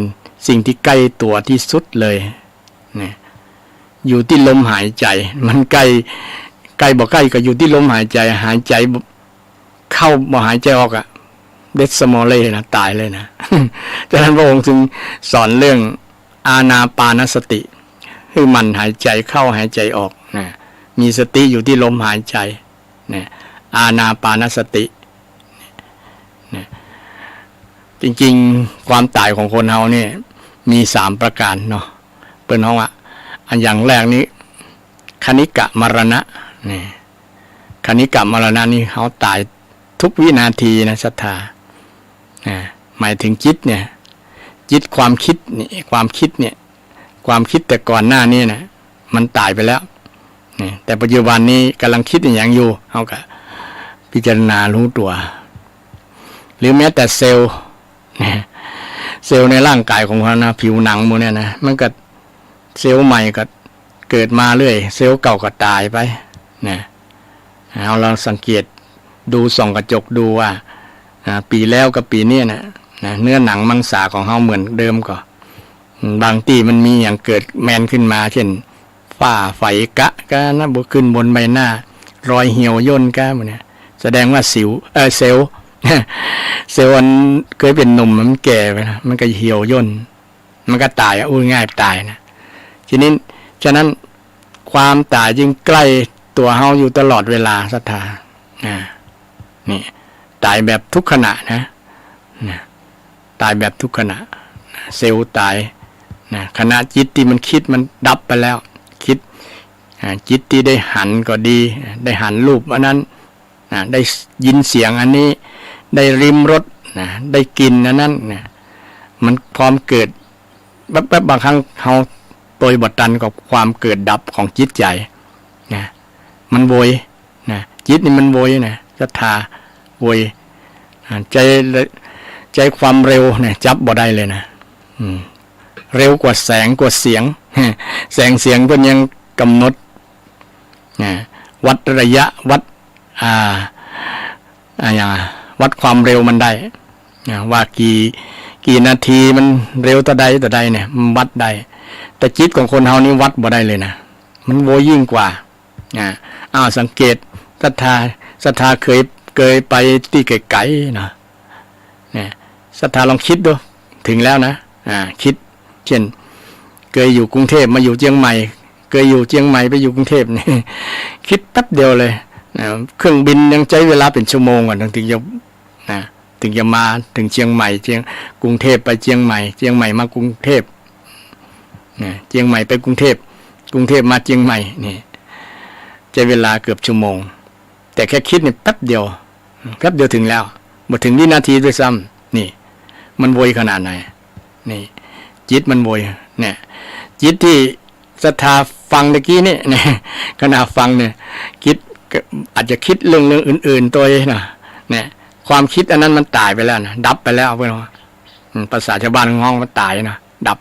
สิ่งที่ใกล้ตัวที่สุดเลยเนี่ยอยู่ที่ลมหายใจมันใกล้บ่ใกล้ก็อยู่ที่ลมหายใจหายใจเข้าบ่หายใจออกอะเดสมอลเล่นะตายเลยนะ ฉะนั้นพระองค์จึงสอนเรื่องอานาปานสติ คือมันหายใจเข้าหายใจออกนะมีสติอยู่ที่ลมหายใจนะอานาปานสตินะจริงๆความตายของคนเฮาเนี่ยมี3ประการเนาะเปิ้นเฮาอันอย่างแรกนี้คณิกะมรณะนี่คณิกะมรณะนี่เฮาตายทุกวินาทีนะศรัทธาหมายถึงจิตเนี่ยจิตความคิดนี่ความคิดเนี่ยความคิดแต่ก่อนหน้านี้นะมันตายไปแล้วนี่แต่ปัจจุบันนี้กำลังคิดอย่างอยู่เฮาก็พิจารณารู้ตัวหรือแม้แต่เซลล์เซลล์ในร่างกายของเรานะผิวหนังมันเนี่ยนะมันก็เซลล์ใหม่ก็เกิดมาเรื่อยเซลล์เก่าก็ตายไปนะเอาเราสังเกตดูส่องกระจกดูว่าปีแล้วกับปีนี้นะเนื้อหนังมังสาของเราเหมือนเดิมก็บางทีมันมีอย่างเกิดแมนขึ้นมาเช่นฝ้าไฝกะก็นะบุขึ้นบนใบหน้ารอยเหี่ยวย่นก็มันเนี่ยแสดงว่าสิวเซลล์เซลล์มันเคยเป็นหนุ่มมันแก่ไปนะมันก็เหี่ยวย่นมันก็ตายง่ายตายนะทีนี้ฉะนั้นความตายยิ่งใกล้ตัวเฮาอยู่ตลอดเวลาศรัทธานี่ตายแบบทุกขณะนะตายแบบทุกขณะเซลล์ตายขณะจิตที่มันคิดมันดับไปแล้วคิดจิตที่ได้หันก็ดีได้หันรูปอันนั้นได้ยินเสียงอันนี้ได้ริมรสได้กินอันนั้นมันพร้อมเกิดแป๊บๆบางครั้งเฮาตัวบทตันกับความเกิดดับของจิตใจมันโวยจิตนี่มันโวยศรัทธาโวยใจความเร็วจับบ่ได้เลยนะเร็วกว่าแสงกว่าเสียงแสงเสียงเพิ่นยังกำหนดวัดระยะวัดวัดความเร็วมันได้ว่ากี่นาทีมันเร็วต่อใดเนี่ยมันวัดได้แต่จิตของคนเฮานี่วัดบ่ได้เลยนะมันโวยิ่งกว่าสังเกตศรัทธาเคยไปที่ไกลๆนะเนี่ยศรัทธาลองคิดดูถึงแล้วนะคิดเช่นเคยอยู่กรุงเทพมาอยู่เชียงใหม่เคยอยู่เชียงใหม่ไปอยู่กรุงเทพนี่คิดแป๊บเดียวเลยเครื่องบินยังใช้เวลาเป็นชั่วโมงก่อนถึงจะมาถึงเชียงใหม่กรุงเทพไปเชียงใหม่มากรุงเทพเชียงใหม่ไปกรุงเทพมาเชียงใหม่นี่ใช้เวลาเกือบชั่วโมงแต่แค่คิดเนี่ยแป๊บเดียวถึงแล้วบ่ถึงวินาทีด้วยซ้ำนี่มันโวยขนาดไหนนี่จิตมันโวยเนี่ยจิตที่ศรัทธาฟังตะกี้นี่ขณะฟังเนี่ยคิดอาจจะคิดเรื่องอื่นๆตัวนะเนี่ยความคิดอันนั้นมันตายไปแล้วนะดับไปแล้วเพื่อนว่าภาษาชาวบ้านห้องมันตายนะดับ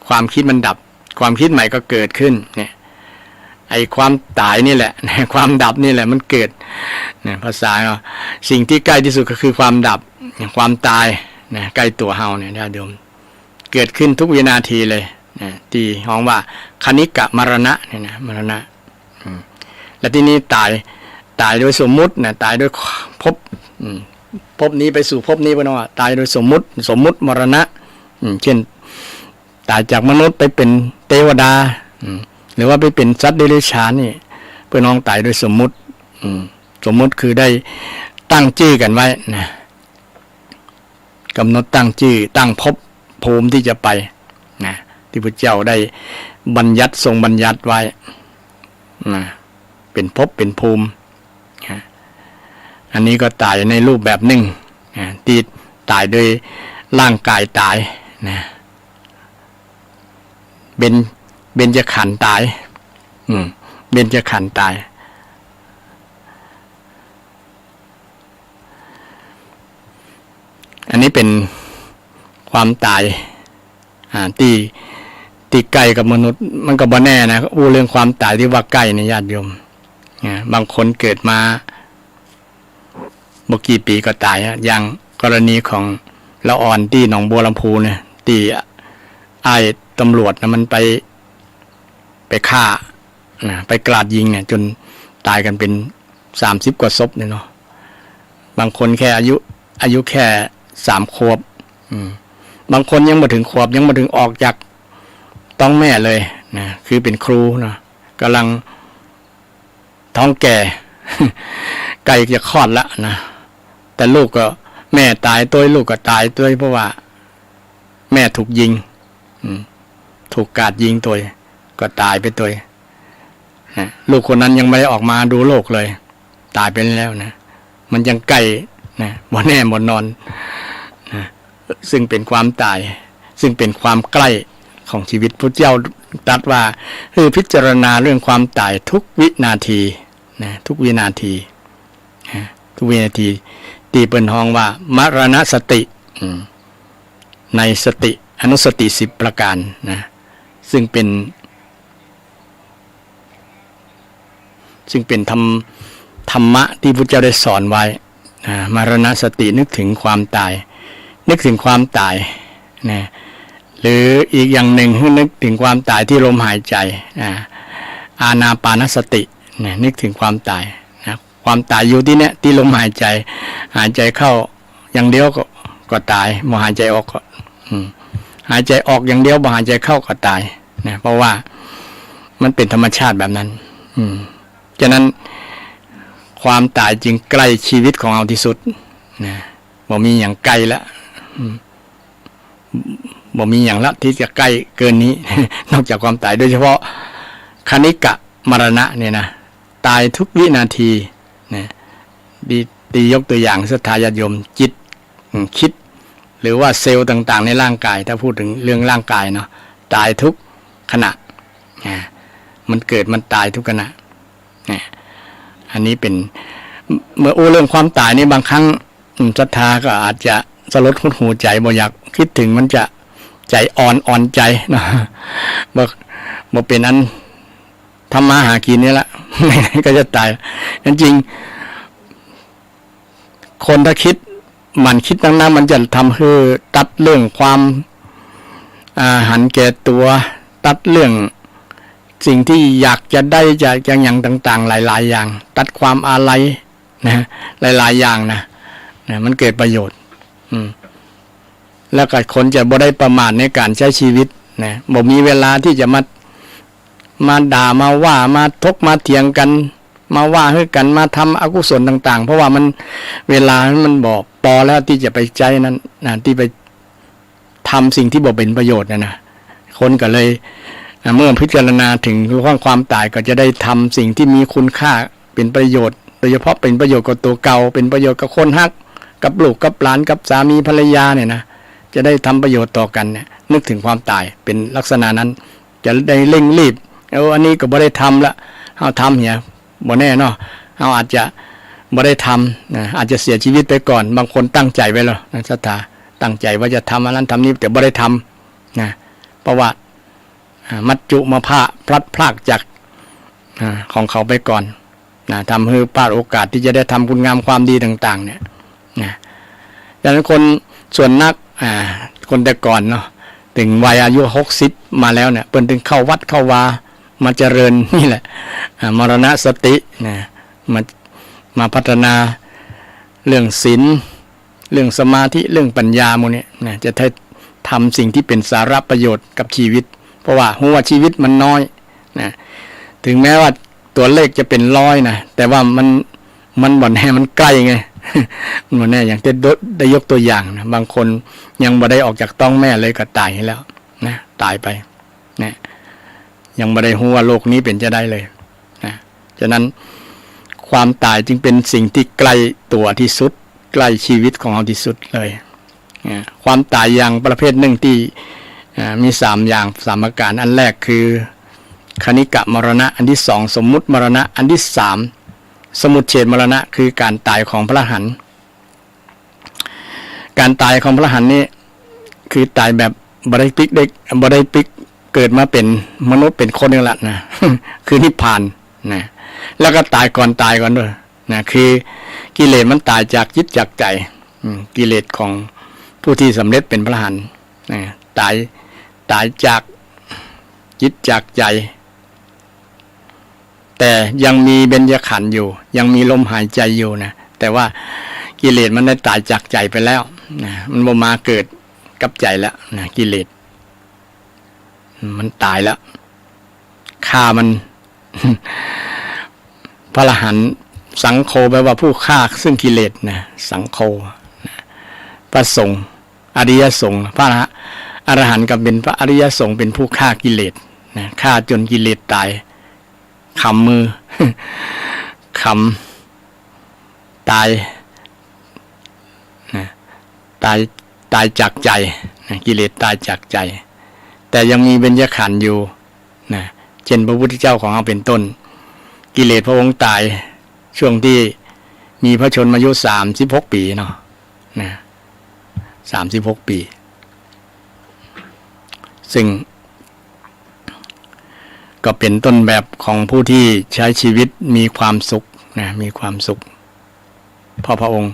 ความคิดมันดับความคิดใหม่ก็เกิดขึ้นเนี่ยไอ้ความตายนี่แหละความดับนี่แหละมันเกิดเนี่ยภาษาสิ่งที่ใกล้ที่สุดก็คือความดับความตายนะใกล้ตัวเฮาเนี่ยได้เดิมเกิดขึ้นทุกวินาทีเลยที่ห้องว่าคณิกะมรณะเนี่ยนะมรณะและที่นี้ตายโดยสมมุตินะตายโดยภพนี้ไปสู่ภพนี้ไปเนาะตายโดยสมมุติมรณะเช่นตายจากมนุษย์ไปเป็นเทวดาหรือว่าไปเป็นสัตว์เดรัจฉานนี่เพื่อน้องตายโดยสมมุติคือได้ตั้งชื่อกันไว้นะกำหนดตั้งชื่อตั้งภพภูมิที่จะไปนะที่พระเจ้าได้บัญญัติทรงบัญญัติไว้นะเป็นภพเป็นภูมิอันนี้ก็ตายในรูปแบบหนึ่งที่ตายโดยร่างกายตายนะเบญจขันธ์ตายเบญจขันธ์ตายอันนี้เป็นความตายที่ใกล้กับมนุษย์มันก็บ่แน่นะเรื่องความตายที่ว่าใกล้ในญาติโยมบางคนเกิดมาบ่กี่ปีก็ตายอย่างกรณีของละอ่อนที่หนองบัวลำพูเนี่ยที่ไอ้ตำรวจนะมันไปฆ่าไปกราดยิงเนี่ยจนตายกันเป็น30 กว่าศพเนี่ยเนาะบางคนแค่อายุแค่3 ขวบบางคนยังมาถึงขวบยังมาถึงออกจากท้องแม่เลย นะคือเป็นครูนะกำลังท้องแก่ ใกล้จะคลอดแล้วนะแต่ลูกก็แม่ตายตัวลูกก็ตายตัวเพราะว่าแม่ถูกยิงถูกกราดยิงตัวก็ตายไปตัวลูกคนนั้นยังไม่ได้ออกมาดูโลกเลยตายไปแล้วนะมันยังใกล้นะบ่แน่บ่นอนนะซึ่งเป็นความตายซึ่งเป็นความใกล้ของชีวิตพระเจ้าตรัสว่าคือพิจารณาเรื่องความตายทุกวินาทีนะทุกวินาทีทุกวินาทีตีเปิลห้องว่ามรณสติในสติอนุสติ10ประการนะซึ่งเป็นธรรมะที่พระเจ้าได้สอนไว้มรณสตินึกถึงความตายนึกถึงความตายนะหรืออีกอย่างหนึ่งนึกถึงความตายที่ลมหายใจอานาปานสตินะนึกถึงความตายนะความตายอยู่ที่เนี้ยที่ลมหายใจเข้าอย่างเดียวก็ตายบ่หายใจออกก็หายใจออกอย่างเดียวบ่หายใจเข้าก็ตายนะเพราะว่ามันเป็นธรรมชาติแบบนั้นฉะนั้นความตายจึงใกล้ชีวิตของเราที่สุดนะบ่มีอย่างใกล้ละบ่มีอย่างละที่จะใกล้เกินนี้ นอกจากความตายโดยเฉพาะคณิกะมรณะเนี่ยนะตายทุกวินาทีนะดียกตัวอย่างศรัทธาญาติโยมจิตคิดหรือว่าเซลล์ต่างๆในร่างกายถ้าพูดถึงเรื่องร่างกายเนาะตายทุกขณะมันเกิดมันตายทุกขณะอันนี้เป็นเมื่อเรื่องความตายนี่บางครั้งศรัทธาก็อาจจะสลดหดหูใจบ่อยากคิดถึงมันจะใจอ่อนใจนะบ่เป็นอันทำมาหากินนี่ละ ก็จะตายจริงคนถ้าคิดมันคิดนั้นมันจะทำให้ตัดเรื่องความหันแก่ตัวตัดเรื่องสิ่งที่อยากจะได้จากอย่างต่างๆหลายๆอย่างตัดความอาลัยนะหลายๆอย่างนะมันเกิดประโยชน์แล้วก็คนจะบ่ได้ประมาทในการใช้ชีวิตนะบ่มีเวลาที่จะมาด่ามาว่ามาทกมาเถียงกันมาว่าให้กันมาทำอกุศลต่างๆเพราะว่ามันเวลามันบอกพอแล้วที่จะไปใจนั้นนะที่ไปทำสิ่งที่บ่เป็นประโยชน์นะคนก็เลยเมื่อพิจารณาถึงเรื่องความตายก็จะได้ทำสิ่งที่มีคุณค่าเป็นประโยชน์โดยเฉพาะเป็นประโยชน์กับตัวเก่าเป็นประโยชน์กับคนฮักกับลูกกับหลานกับสามีภรรยาเนี่ยนะจะได้ทำประโยชน์ต่อกันเนี่ยนึกถึงความตายเป็นลักษณะนั้นจะได้เร่งรีบอันนี้ก็บ่ได้ทำละเอาทำเนี่ยบ่แน่เนาะเอาอาจจะบ่ได้ทำนะอาจจะเสียชีวิตไปก่อนบางคนตั้งใจไว้แล้วนะศรัทธาตั้งใจว่าจะทำอันนั้นทำนี้แต่บ่ได้ทำนะเพราะว่ามัจจุมาพะพลัดพรากจากของเขาไปก่อนนะทำให้พลาดโอกาสที่จะได้ทำคุณงามความดีต่างๆเนี่ยนะดังนั้นคนส่วนนักคนแต่ก่อนเนาะถึงวัยอายุ60มาแล้วเนี่ยเพิ่นถึงเข้าวัดเข้าวามาเจริญนี่แหละมรณสตินะมาพัฒนาเรื่องศีลเรื่องสมาธิเรื่องปัญญาโมเนี่ยนะจะได้ทำสิ่งที่เป็นสาระประโยชน์กับชีวิตเพราะว่าหัวชีวิตมันน้อยนะถึงแม้ว่าตัวเลขจะเป็น100นะแต่ว่ามันบ่แน่มันใกล้ไง มันบ่แน่อย่างที่ได้ยกตัวอย่างนะบางคนยังบ่ได้ออกจากท้องแม่เลยก็ตายแล้วนะตายไปนะยังบ่ได้รู้ว่าโลกนี้เป็นจะได้เลยนะฉะนั้นความตายจึงเป็นสิ่งที่ใกล้ตัวที่สุดใกล้ชีวิตของเราที่สุดเลยนะความตายอย่างประเภทหนึ่งที่มี3อย่าง3อาการอันแรกคือคณิกะมรณะอันที่2สมมุติมรณะอันที่3สมุจเฉทมรณะคือการตายของพระอรหันต์การตายของพระอรหันต์นี่คือตายแบบบ่ได้ปิกเกิดมาเป็นมนุษย์เป็นคนนี่แหละนะ คือนิพพานนะแล้วก็ตายก่อนด้วยนะคือกิเลสมันตายจากจิตจากใจกิเลสของผู้ที่สำเร็จเป็นพระอรหันต์นะตายจากจิตจากใจแต่ยังมีเบญจขันธ์อยู่ยังมีลมหายใจอยู่นะแต่ว่ากิเลสมันได้ตายจากใจไปแล้วนะมันบ่มาเกิดกับใจแล้วนะกิเลสมันตายแล้ว ฆ่ามัน พระอรหันต์สังโฆแปลว่าผู้ฆ่าซึ่งกิเลสนะสังโฆพระสงฆ์อริยสงฆ์พระอรหันต์ก็เป็นพระอริยสงฆ์เป็นผู้ฆ่ากิเลสนะฆ่าจนกิเลสตายขำมือ ขำตายนะตายจากใจนะกิเลสตายจากใจแต่ยังมีเบญจขันธ์อยู่นะเช่นพระพุทธเจ้าของเราเป็นต้นกิเลสพระองค์ตายช่วงที่มีพระชนมายุ36 ปีเนาะนะ36 ปีซึ่งก็เป็นต้นแบบของผู้ที่ใช้ชีวิตมีความสุขนะมีความสุขเพราะพระองค์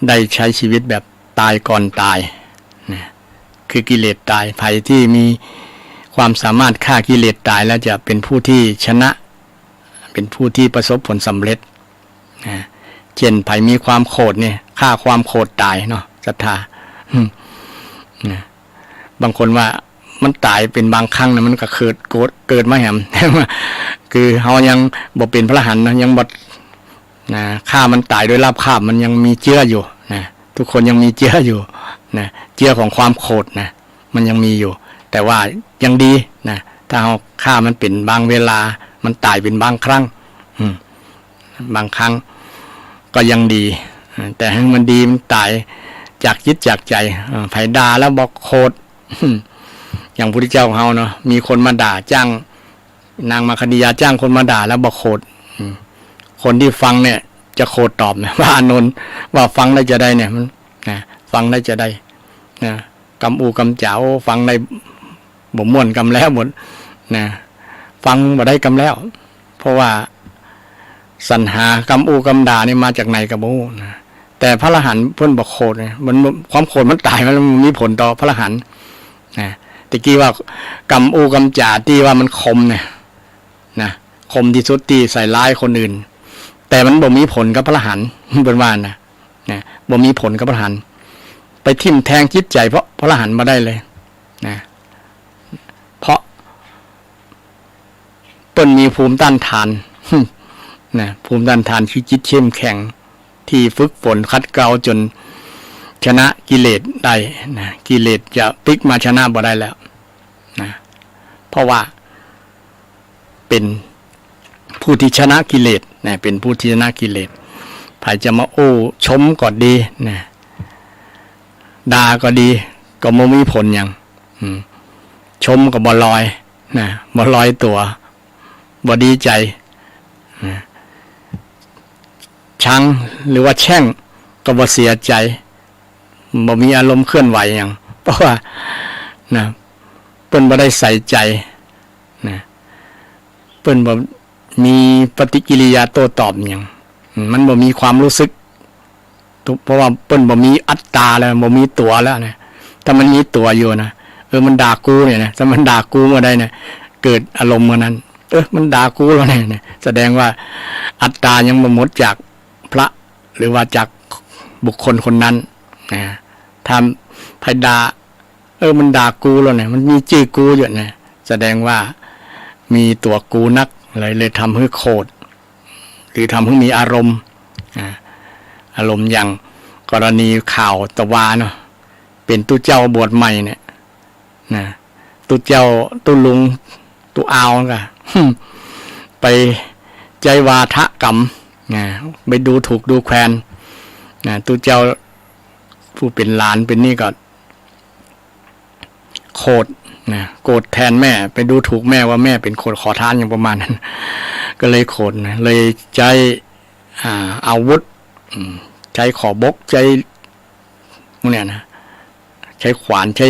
ได้ใช้ชีวิตแบบตายก่อนตายนะคือกิเลสตายภัยที่มีความสามารถฆ่ากิเลสตายแล้วจะเป็นผู้ที่ชนะเป็นผู้ที่ประสบผลสำเร็จนะเช่นภัยมีความโกรธเนี่ยฆ่าความโกรธตายเนาะศรัทธานะบางคนว่ามันตายเป็นบางครั้งนะมันก็เกิดมาแหม คือเฮายังบ่เป็นพระอรหันต์นะยังบ่นะฆ่ามันตายโดยราบคาบมันยังมีเจื้ออยู่นะทุกคนยังมีเจื้ออยู่นะเจื้อของความโกรธนะมันยังมีอยู่แต่ว่ายังดีนะถ้าเฮาฆ่ามันเป็นบางเวลามันตายเป็นบางครั้งบางครั้งก็ยังดีแต่ให้มันดีมันตายจากจิตจากใจไผด่าแล้วบอกโคตรอย่างพระพุทธเจ้าของเฮาเนาะมีคนมาด่าจ้างนางมาคณียาจ้างคนมาด่าแล้วบอกโคตรคนที่ฟังเนี่ยจะโคตรตอบนะว่าอานนท์ว่าฟังได้จะได้เนี่ยมันนะฟังได้จะได้นะกำอูกำเจ้าฟังได้บ่ม่วนกำแล้วหมดนะฟังบ่ได้กำแล้วเพราะว่าสัญหากำอูกำด่านี่มาจากไหนกับโอ้นะแต่พระอรหันต์เพิ่นบอกโคตรเนี่ยมันความโคตรมันตายมันมีผลต่อพระอรหันต์นะตะกี้ว่ากำอูกำจ่าที่ว่ามันคมเนี่ยนะคมที่สุดที่ใส่ร้ายคนอื่นแต่มันบ่มีผลกับพระอรหันต์เป็นว่านะบ่มีผลกับพระอรหันต์ไปทิ่มแทงจิตใจเพราะพระอรหันต์มาได้เลยนะเพราะเปิ้นมีภูมิต้านทานนะภูมิต้านทานคือจิตเข้มแข็งที่ฝึกฝนคัดเกลาจนชนะกิเลสได้นะกิเลสจะพลิกมาชนะบ่ได้แล้วนะเพราะว่าเป็นผู้ที่ชนะกิเลสนะเป็นผู้ที่ชนะกิเลสใครจะมาโอ้ชมก็ดีนะด่าก็ดีก็ไม่มีผลอย่างชมก็บ่ลอยนะบ่ลอยตัวบ่ดีใจนะชังหรือว่าแช่งก็บ่เสียใจบ่มีอารมณ์เคลื่อนไหวอย่างเพราะว่านะเปิ้นบ่ได้ใส่ใจนะเปิ้นบ่มีปฏิกิริยาโต้ตอบอย่างมันบ่มีความรู้สึกเพราะว่าเปิ้นบ่มีอัตตาแล้วบ่มีตัวแล้วนะถ้ามันมีตัวอยู่นะมันด่ากูเนี่ยนะถ้ามันด่ากูเมื่อใดเนี่ยเกิดอารมณ์เมื่อนั้นมันด่ากูแล้วเนี่ยแสดงว่าอัตตายังบ่หมดจากพระหรือว่าจากบุคคลคนนั้นนะถ้าไผด่ามันด่ากูแล้วเนี่ยมันมีชื่อกูอยู่เนี่ยแสดงว่ามีตัวกูนักเลยทำให้โกรธหรือทำให้มีอารมณ์อารมณ์อย่างกรณีข่าวตะวาเนาะเป็นตู้เจ้าบวชใหม่เนี่ยนะตู้เจ้าตู้ลุงตู้อาวก็ไปใจวาทะกรรมไปดูถูกดูแคลนตู้เจ้าผู้เป็นหลานเป็นนี่ก็โคตรโกรธแทนแม่ไปดูถูกแม่ว่าแม่เป็นคนขอทานอย่างประมาณนั้นก็เลยโกรธเลยใช้อาวุธใช้ขอบกใช้เนี่ยนะใช้ขวานใช้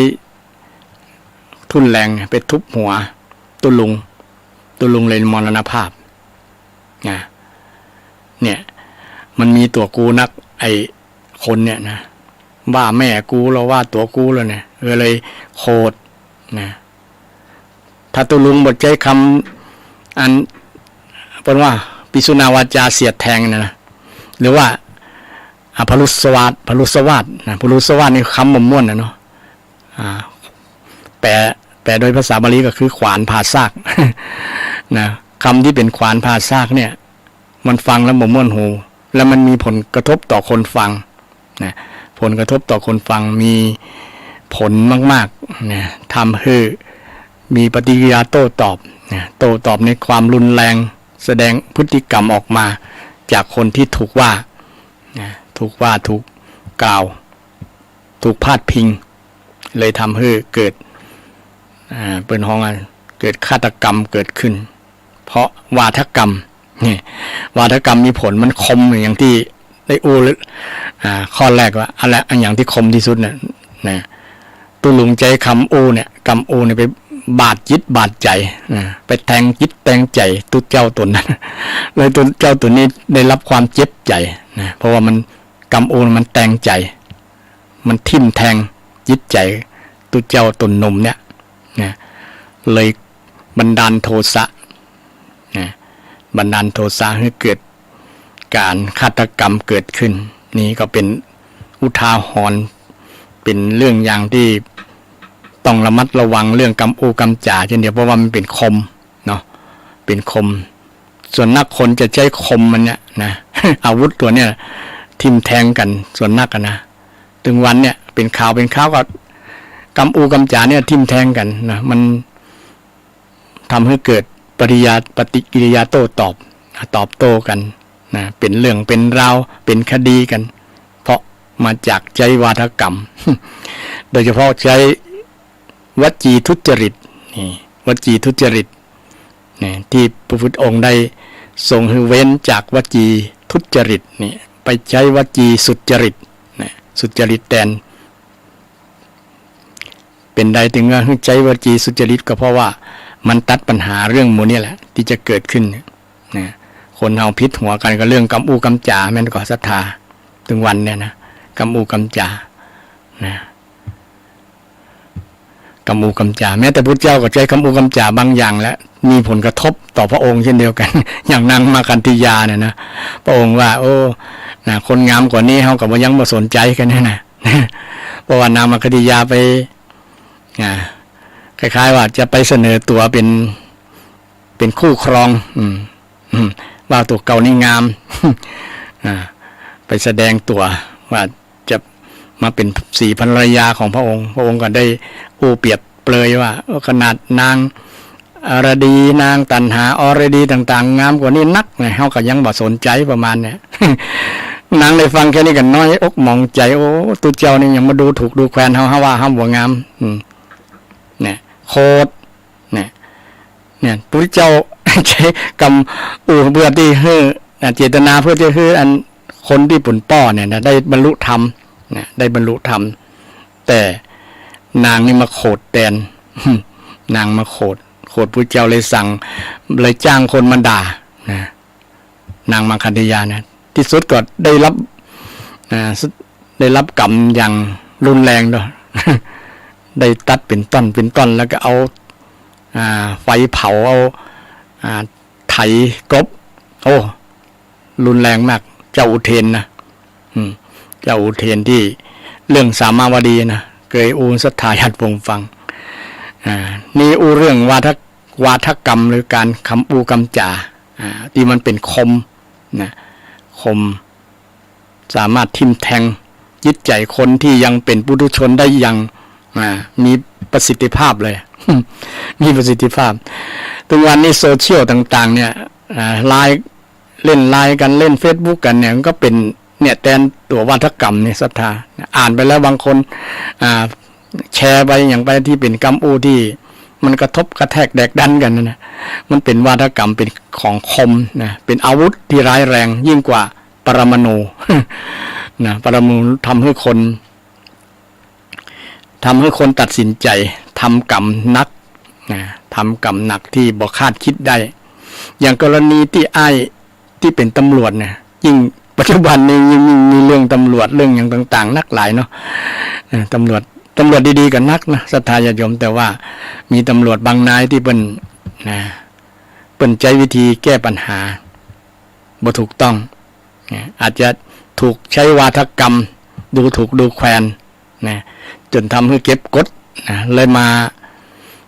ทุ่นแรงไปทุบหัวตุลุงเลยมรณภาพเนี่ยมันมีตัวกูนักไอ้คนเนี่ยนะว่าแม่กูเราว่าตัวกูแล้วเนี่ยเลยโคตรนะถ้าตุลุงบทใจคำอันเป็นว่าปิสุนาวาจาเสียดแทงนะหรือว่าพลุสวัสดิ์นะพลุสวัสดิ์นี่คำม่วนนะเนาะแปลโดยภาษาบาลีก็คือขวานผ่าซาก นะคำที่เป็นขวานผ่าซากเนี่ยมันฟังแล้วบ่ม่วนหู แล้วมันมีผลกระทบต่อคนฟังนะผลกระทบต่อคนฟังมีผลมากๆนะทำให้มีปฏิกิริยาโต้ตอบนะโต้ตอบในความรุนแรงแสดงพฤติกรรมออกมาจากคนที่ถูกว่านะถูกกล่าวถูกพาดพิงเลยทำให้เกิดเป็นห้องเกิดฆาตกรรมเกิดขึ้นเพราะวาทกรรมนี่วาทกรรมมีผลมันคมอย่างที่ได้ข้อแรกว่าอะไรอย่างที่คมที่สุดเนี่ยนะตุลุงใจคำเนี่ยคำเนี่ยไปบาดจิตบาดใจไปแทงจิตแทงใจตุเจ้าตนนั้นเลยตุเจ้าตนนี้ได้รับความเจ็บใจนะเพราะว่ามันคำมันแทงใจมันทิ่มแทงจิตใจตุเจ้าตนนมเนี่ยนะเลยบันดาลโทสะนะบันดาลโทสะให้เกิดการฆาตกรรมเกิดขึ้นนี่ก็เป็นอุทาหรณ์เป็นเรื่องอย่างที่ต้องระมัดระวังเรื่องกำจ่าเช่นเดียวเพราะว่ามันเป็นคมเนาะเป็นคมส่วนนักคนจะใช้คมมันเนี่ยนะ อาวุธตัวเนี่ยทิ่มแทงกันส่วนนักนะถึงวันเนี่ยเป็นข่าวก็กำจ่าเนี่ยทิ่มแทงกันนะมันทำให้เกิดปฏิกิริยาโต้ตอบโต้กันนะเป็นเรื่องเป็นราวเป็นคดีกันเพราะมาจากใจวาทกรรม โดยเฉพาะใช้วจีทุจริตนี่วจีทุจริตนี่ที่พระพุทธองค์ได้ทรงให้เว้นจากวจีทุจริตนี่ไปใช้วจีสุจริตนี่สุจริตแทนเป็นใดถึงว่าใช้วจีสุจริตก็เพราะว่ามันตัดปัญหาเรื่องหมู่นี้แหละที่จะเกิดขึ้นนะคนเฮาพิษหัวกันก็เรื่องกำจ่าแม่นก็ศรัทธาถึงวันเนี่ยนะกำจ่านะกำจ่าแม้แต่พุทธเจ้าก็ใช้กำจ่าบางอย่างและมีผลกระทบต่อพระองค์เช่นเดียวกัน อย่างนางมาคันธิยาเนี่ยนะพระองค์ว่าโอ้นะคนงามกว่านี้เฮาก็บ่ยังบ่สนใจกันนะ เพราะว่านางมาคันธิยาไปคล้ายๆว่าจะไปเสนอตัวเป็นคู่ครองว่าตัวเก่านี่งาม ไปแสดงตัวว่าจะมาเป็นสีภรรยาของพระองค์ก็ได้เปรียบเปรยว่าขนาดนางอรดีนางตันหาอรดีต่างๆงามกว่านี้นักเฮาก็ยังบ่สนใจประมาณเนี่ย นางได้ฟังแค่นี้กันน้อยอกมองใจโอ้ตัวเจ้านี่ยังมาดูถูกดูแคลนเฮาว่าเฮาบ่งามเนี่ยโคตรเนี่ยพระเจ้า ใช้กรรมเพื่อที่ให้เจตนาเพื่อที่ให้อันคนที่ปุ่นป้อเนี่ยนะได้บรรลุธรรมนะได้บรรลุธรรมแต่นางนี่มาโขดแทน นางมาโขดพระเจ้าเลยสั่งเลยจ้างคนมาด่านะนางมาคันธยานะที่สุดก็ได้รับกรรมอย่างรุนแรงด้วย ได้ตัดเป็นต้นแล้วก็เอาไฟเผาเอาไถกบโอ้รุนแรงมากเจ้าอุเทนนะเจ้าอุเทนที่เรื่องสามาวดีนะเคยศรัทธาญาติวงฟังนี่เรื่องวาทกรรมหรือการกำจ่าที่มันเป็นคมนะคมสามารถทิ่มแทงจิตใจคนที่ยังเป็นปุถุชนได้อย่างมีประสิทธิภาพเลย มีประสิทธิภาพทุกวันนี้โซเชียลต่างๆเนี่ยไลน์เล่นไลน์กันเล่น Facebook กันเนี่ยมันก็เป็นเนี่ยแทนตัววาทกรรมนี่ศรัทธาอ่านไปแล้วบางคนแชร์ไปอย่างไปที่เป็นกรรมที่มันกระทบกระแทกแดกดันกันนะมันเป็นวาทกรรมเป็นของคมนะเป็นอาวุธที่ร้ายแรงยิ่งกว่าปรมาณู นะปรมาณูทำให้คนตัดสินใจทำกรรมนักทำกรรมหนักที่บ่คาดคิดได้อย่างกรณีที่เป็นตำรวจเนี่ยยิ่งปัจจุบันนี้ยิ่งมีเรื่องตำรวจเรื่องอย่างต่างๆนักหลายเนาะตำรวจดีๆกันนักนะศรัทธาญาติโยมแต่ว่ามีตำรวจบางนายที่เปิ้นใช้วิธีแก้ปัญหาบ่ถูกต้องอาจจะถูกใช้วาทกรรมดูถูกดูแคลนนะจนทำให้เก็บกดเลยมา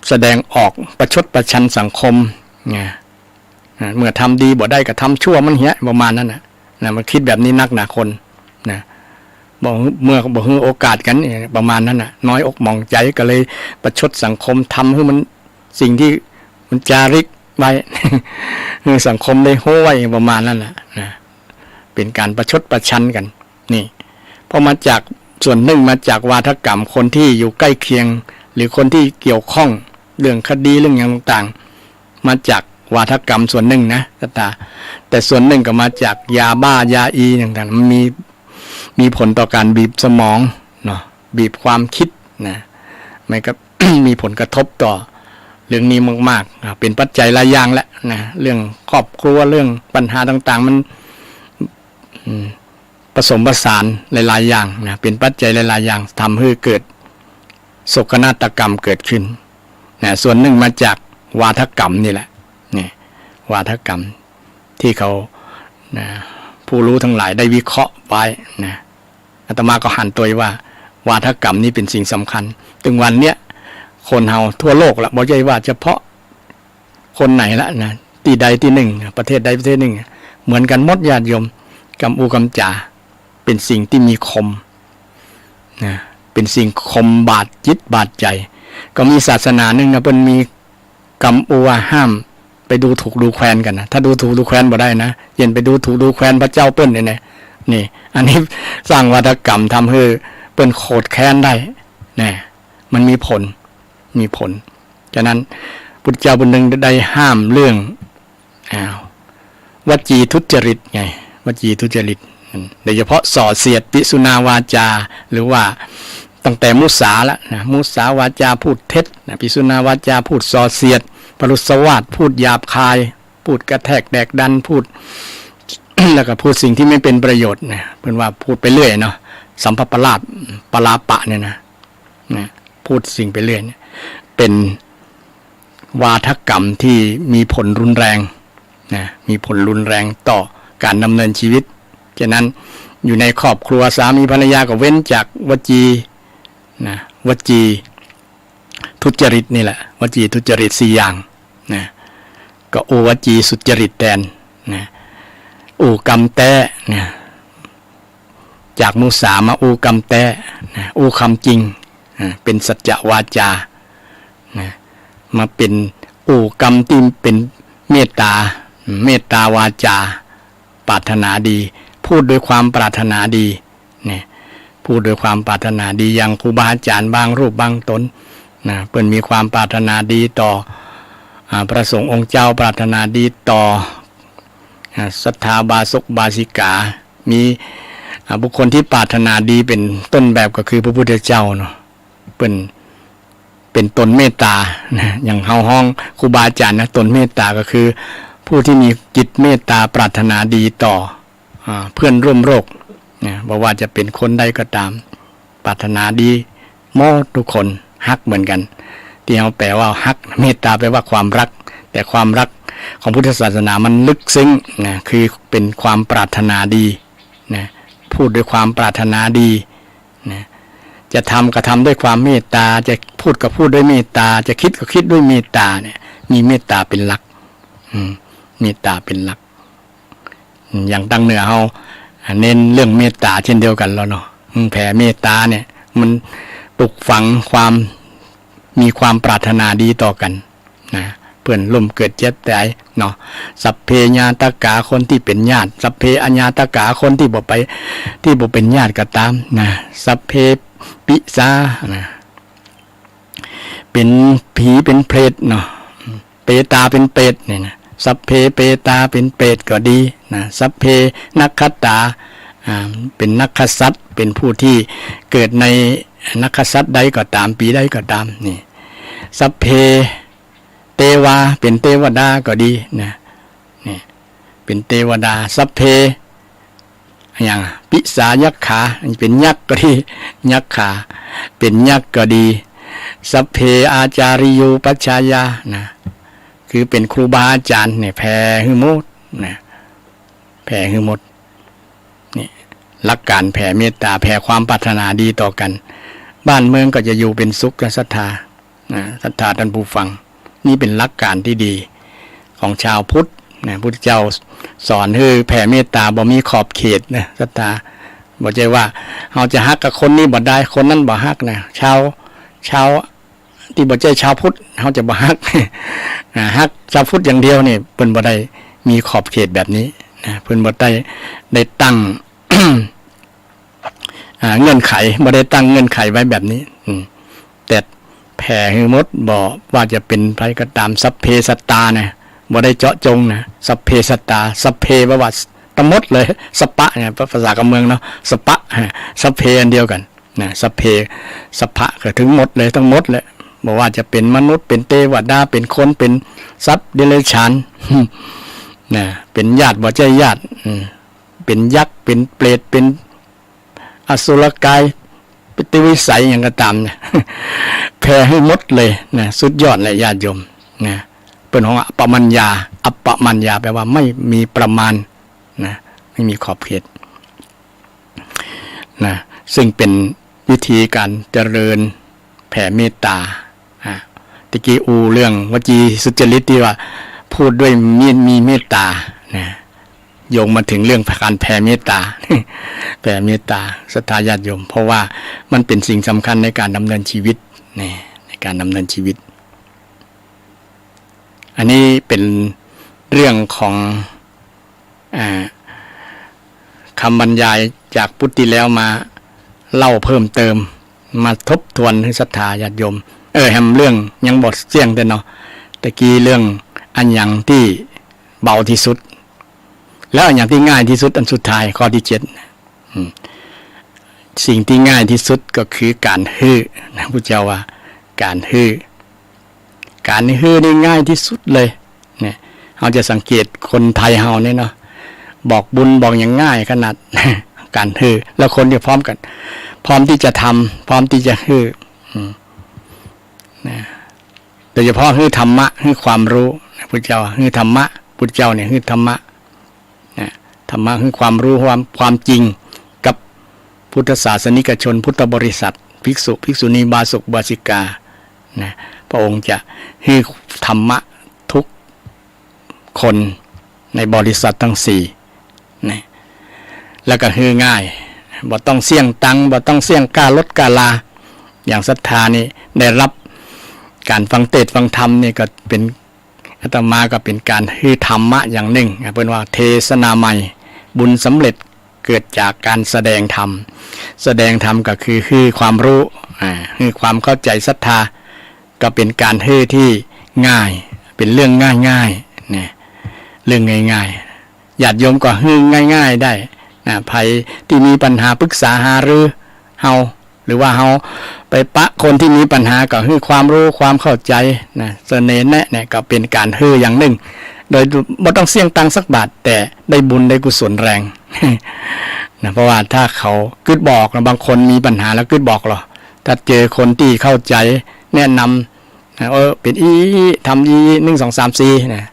แสดงออกประชดประชันสังคม เมื่อทำดีบ่ได้ก็ทำชั่วมันเหี้ยประมาณนั้นนะมันคิดแบบนี้นักหนาคนนะบอกเมื่อบอกให้โอกาสกันประมาณนั้นนะน้อยอกมองใจก็เลยประชดสังคมทำให้มันสิ่งที่มันจาริกไว้ สังคมได้โห้ไว้ประมาณนั้นนะเป็นการประชดประชันกันนี่พอมาจากส่วนหนึ่งมาจากวาทกรรมคนที่อยู่ใกล้เคียงหรือคนที่เกี่ยวข้องเรื่องคดีเรื่องอย่างต่างๆมาจากวาทกรรมส่วนหนึ่งนะแต่ส่วนหนึ่งก็มาจากยาบ้ายาอีต่างๆมันมีผลต่อการบีบสมองเนาะบีบความคิดนะมันก็ มีผลกระทบต่อเรื่องนี้มากๆเป็นปัจจัยหลายอย่างแหละนะเรื่องครอบครัวเรื่องปัญหาต่างๆมันผสมผสานหลายๆอย่างนะเป็นปัจจัยหลายๆอย่างทำให้เกิดโศกนาฏกรรมเกิดขึ้นนะส่วนหนึ่งมาจากวาทกรรมนี่แหละนี่วาทกรรมที่เขานะผู้รู้ทั้งหลายได้วิเคราะห์ไว้นะอาตมาก็หันตัวว่าวาทกรรมนี้เป็นสิ่งสำคัญถึงวันเนี้ยคนเฮาทั่วโลกละบอกใจว่าเฉพาะคนไหนละนะที่ใดที่หนึ่งประเทศใดประเทศหนึ่งเหมือนกันหมดญาติโยมกำอูกำจ่าเป็นสิ่งที่มีคมนะเป็นสิ่งคมบาดจิตบาดใจก็มีศาสนาหนึ่งนะเป็นมีกำอูห้ามไปดูถูกดูแคลนกันนะถ้าดูถูกดูแคลนบ่ได้นะเย็นไปดูถูกดูแคลนพระเจ้าเปิ้นเนี่ยนี่อันนี้สร้างวาทกรรมทำให้เปิ้นโคตรแค้นได้เนี่ยมันมีผลฉะนั้นพุทธเจ้าบุญหนึ่งได้ห้ามเรื่องวจีทุจริตไงวจีทุจริตโดยเฉพาะส่อเสียดปิสุนาวาจาหรือว่าตั้งแต่มุสาละนะมุสาวาจาพูดเท็จนะปิสุนาวาจาพูดส่อเสียดปรุสวาทพูดหยาบคายพูดกระแทกแดกดันพูด แล้วก็พูดสิ่งที่ไม่เป็นประโยชน์นะเป็นว่าพูดไปเรื่อยเนาะสัมภปลาปปลาปะเนี่ยนะพูดสิ่งไปเรื่อยเนี่ยเป็นวาทกรรมที่มีผลรุนแรงนะมีผลรุนแรงต่อการดำเนินชีวิตฉะนั้นอยู่ในครอบครัวสามีภรรยาก็เว้นจากวจีนะวจีทุจริตนี่แหละวจีทุจริต4อย่างนะก็โอวจีสุจริตแทนนะอูกรรมแต้นะจากมุสามาอูกรรมแต้นะอูคำจริงเป็นสัจจวาจานะมาเป็นอูกรรมที่เป็นเมตตาวาจาปรารถนาดีพูดด้วยความปรารถนาดีเนี่ยพูดด้วยความปรารถนาดีอย่างครูบาอาจารย์บางรูปบางตนนะเพิ่นมีความปรารถนาดีต่อพระสงฆ์องค์เจ้าปรารถนาดีต่อศรัทธาบาศกบาสิกามีบุคคลที่ปรารถนาดีเป็นต้นแบบก็คือพระพุทธเจ้าเนาะเป็นตนเมตตานะอย่างเฮาห้องครูบาอาจารย์นะตนเมตตาก็คือผู้ที่มีจิตเมตตาปรารถนาดีต่อเพื่อนร่วมโลกนะบอกว่าจะเป็นคนใดก็ตามปรารถนาดีหมดทุกคนฮักเหมือนกันที่เขาแปลว่าฮักเมตตาแปลว่าความรักแต่ความรักของพุทธศาสนามันลึกซึ้งนะคือเป็นความปรารถนาดีนะพูดด้วยความปรารถนาดีนะจะทำก็ทำด้วยความเมตตาจะพูดก็พูดด้วยเมตตาจะคิดก็คิดด้วยเมตตาเนี่ยมีเมตตาเป็นหลักเมตตาเป็นหลักอย่างตั้งเหนือเขาเน้นเรื่องเมตตาเช่นเดียวกันแล้วเนาะแผ่เมตตาเนี่ยมันปลุกฝังความมีความปรารถนาดีต่อกันนะเพื่อนร่วมเกิดเจ็บตายเนาะสัพเพญาตกาคนที่เป็นญาติสัพเพอญาตกาคนที่บ่เป็นญาติก็ตามนะสัพเพปิสานะเป็นผีเป็นเปรตเนาะเปตาเป็นเปรตเนี่ยนะสัพเพเปตาเป็นเปรตก็ดีนะสัพเพนักขตาเป็นนักขสัตว์เป็นผู้ที่เกิดในนักขสัตว์ใดก็ตามปีใดก็ตามนี่สัพเพเทวาเป็นเทวดาก็ดีนะนี่เป็นเทวดาสัพเพอย่างปิสายักขาเป็นยักษ์ก็ดียักขาเป็นยักษ์ก็ดีสัพเพอาจาริโยปัชฌายานะคือเป็นครูบาอาจารย์เนี่ยแผ่หือหมดนะแผ่หือหมดนี่หลักการแผ่เมตตาแผ่ความปรารถนาดีต่อกันบ้านเมืองก็จะอยู่เป็นสุขและศรัทธาศรัทธาท่านผู้ฟังนี่เป็นหลักการที่ดีของชาวพุทธ นะพุทธเจ้าสอนให้แผ่เมตตาบ่มีขอบเขตนะศรัทธาบ่ใช่ว่าเราจะฮักกับคนนี้บ่ได้คนนั้นบ่ฮักนะชาวที่บ่ใช่ชาวพุทธเขาจะบ่ฮักฮักชาวพุทธอย่างเดียวนี่เพิ่นบ่ได้มีขอบเขตแบบนี้นะเพิ่นบ่ได้ตั้ง เงื่อนไขบ่ได้ตั้งเงื่อนไขไว้แบบนี้แต่แผ่ให้หมดบ่ว่าจะเป็นไผก็ตามสัพเพสัตตานะบ่ได้เจาะจงนะสัพเพสัตตาสัพเพแปลว่าทั้งหมดเลยสปะเนี่ยภาษากำเมืองเนาะสปะสัพเพอันเดียวกันนะสัพเพสัพพะก็ถึงหมดเลยทั้งหมดเลยบ่ว่าจะเป็นมนุษย์เป็นเทวดาเป็นคนเป็นสัตว์เดรัจฉานนะเป็นญาติบ่ใช่ญาติเป็นยักษ์เป็นเปรตเป็นอสุรกายปิติวิสัยอย่างก็ตามเนี่ยแผ่ให้หมดเลยนะสุดยอดเลยญาติโยมนะเป็นของอัปปมัญญาอัปปมัญญาแปลว่าไม่มีประมาณนะไม่มีขอบเขตนะซึ่งเป็นวิธีการเจริญแผ่เมตตาตะกี้เรื่องวจีสุจริตที่ว่าพูดด้วยมีเมตตานะโยงมาถึงเรื่องการแผ่เมตตา แผ่เมตตาศรัทธาญาติโยมเพราะว่ามันเป็นสิ่งสำคัญในการดำเนินชีวิตในการดำเนินชีวิตอันนี้เป็นเรื่องของคำบรรยายจากพุทธิแล้วมาเล่าเพิ่มเติมมาทบทวนให้ศรัทธาญาติโยมแฮมเรื่องยังบทเสี่ยงแต่เนาะตะกี้เรื่องอันยังที่เบาที่สุดแล้วอันอย่างที่ง่ายที่สุดอันสุดท้ายข้อที่7สิ่งที่ง่ายที่สุดก็คือการฮื้อนะพุทธเจ้าว่าการฮื้อนี่ง่ายที่สุดเลยเนี่ยเราจะสังเกตคนไทยเฮาเนี่ยเนาะบอกบุญบอกอย่างง่ายขนาด การฮื้อแล้วคนที่พร้อมกันพร้อมที่จะทำพร้อมที่จะฮื้อนะโดยเฉพาะฮื้อธรรมะฮื้อความรู้พุทธเจ้าฮื้อธรรมะพุทธเจ้าเนี่ยฮื้อธรรมะธรรมะคือความรู้ความจริงกับพุทธศาสนิกชนพุทธบริษัทภิกษุภิกษุณีบาสุกบาสิกานะพระองค์จะให้ธรรมะทุกคนในบริษัททั้ง4นะแล้วก็คือง่ายบ่ต้องเสี่ยงตังบ่ต้องเสี่ยงกาลดกาลาอย่างศรัทธานี่ได้รับการฟังเทศน์ฟังธรรมนี่ก็เป็นอาตมาก็เป็นการฮือธรรมะอย่างหนึ่งเป็นว่าเทศนาใหม่บุญสำเร็จเกิดจากการแสดงธรรมก็คือความรู้คือความเข้าใจศรัทธาก็เป็นการฮือที่ง่ายเป็นเรื่องง่ายๆเนี่ยเรื่องง่ายๆญาติโยมก็ฮือง่ายๆได้นะใครที่มีปัญหาปรึกษาหารือเฮาหรือว่าเฮาไปปะคนที่มีปัญหาก็คือความรู้ความเข้าใจนะเสน่ห์แนะเนี่ยก็เป็นการฮืออย่างหนึ่งโดยบ่ต้องเสี่ยงตังสักบาทแต่ได้บุญได้กุศลแรง นะเพราะว่าถ้าเขากึดบอกนะบางคนมีปัญหาแล้วกึดบอกหรอถ้าเจอคนที่เข้าใจแนะนำเป็นทำ1 2 3 4นะ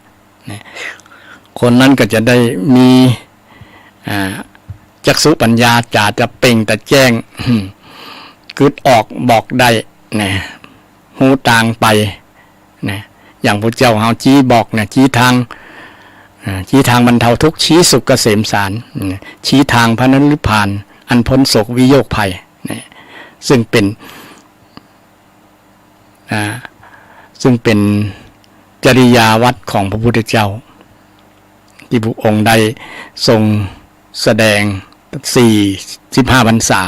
คนนั้นก็จะได้มีจักษุปัญญาจะเปล่งแต่แจ้งกึดออกบอกได้นะหูต่างไปนะอย่างพระเจ้าเฮาชี้บอกนะชี้ทางบรรเทาทุกข์ชี้สุขเกษมสารชี้ทางพระนิพพานอันพ้นโศกวิโยคภัยนะซึ่งเป็นจริยาวัดของพระพุทธเจ้าที่พระองค์ได้ทรงแสดง45 พรรษา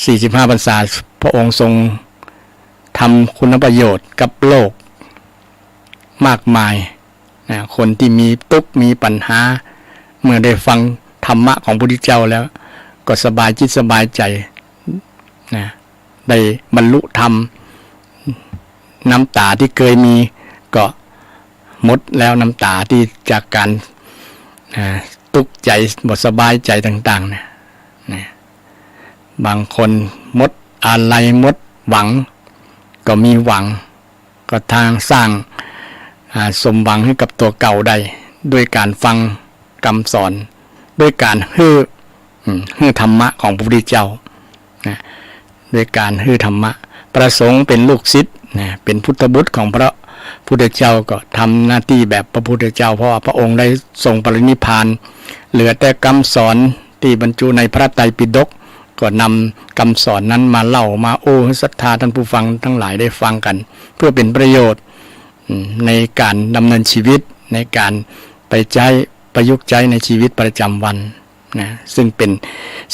45 พรรษาพระองค์ทรงทำคุณประโยชน์กับโลกมากมายนะคนที่มีทุกข์มีปัญหาเมื่อได้ฟังธรรมะของพระพุทธเจ้าแล้วก็สบายจิตสบายใจนะได้บรรลุธรรมน้ำตาที่เคยมีก็หมดแล้วน้ำตาที่จากการทุกข์ใจบ่สบายใจต่างๆนะบางคนหมดอะไรหมดหวังก็มีหวังก็ทางสร้างสมหวังให้กับตัวเก่าได้ด้วยการฟังคำสอนด้วยการฮื้อธรรมะของพระพุทธเจ้าด้วยการฮื้อธรรมะประสงค์เป็นลูกศิษย์เป็นพุทธบุตรของพระ พุทธเจ้าก็ทำหน้าที่แบบพระพุทธเจ้าเพราะว่าพระองค์ได้ทรงปรินิพพานเหลือแต่คำสอนที่บรรจุในพระไตรปิฎกก็นำคำสอนนั้นมาเล่ามาโอ้ให้ศรัทธาท่านผู้ฟังทั้งหลายได้ฟังกันเพื่อเป็นประโยชน์ในการดำเนินชีวิตในการไปใช้ประยุกต์ใช้ในชีวิตประจำวันนะซึ่งเป็น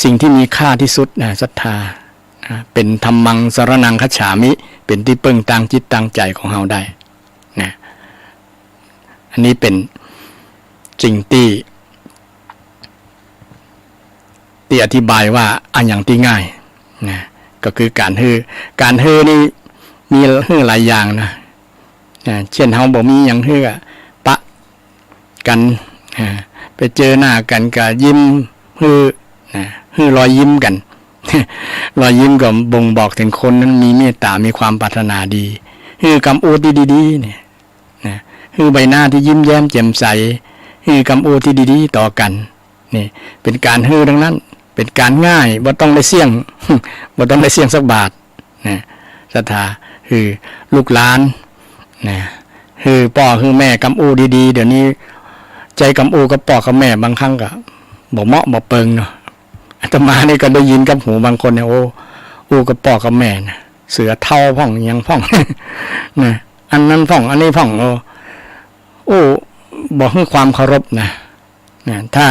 สิ่งที่มีค่าที่สุดนะศรัทธาเป็นธรรมังสรณังคัจฉามิเป็นที่พึ่งทางจิตทางใจของเราได้นะอันนี้เป็นสิ่งที่อธิบายว่าอันอย่างที่ง่ายนะก็คือการฮือนี่มีฮือหลายอย่างนะเช่นเฮาบ่มีอย่างฮือปะกันไปเจอหน้ากันก็ยิ้มฮือรอยยิ้มกัน รอยยิ้มก็บ่งบอกถึงคนนั้นมีเมตตามีความปรารถนาดีฮือกำโอที่ดีๆเนี่ยนะฮือใบหน้าที่ยิ้มแย้มแจ่มใสฮือกำโอที่ดีๆต่อกันนี่เป็นการฮือดังนั้นเป็นการง่ายบ่ต้องได้เสี่ยง บ่ต้องได้เสี่ยงสักบาทนะศรัทธาคือลูกหลานนะคือพ่อคือแม่กำอูดีๆเดี๋ยวนี้ใจกำอูกับพ่อกับแม่บางครั้งก็บ่เหมาะบ่เปิงเนาะอาตมานี่ก็ได้ยินกับหูบางคนเนี่ยโอ้อูกับพ่อกับแม่นะเสือเท่าพ่องยังพ่อง นะอันนั้นพ่องอันนี้พ่องโอ้บ่ให้ความเคารพนะถ้า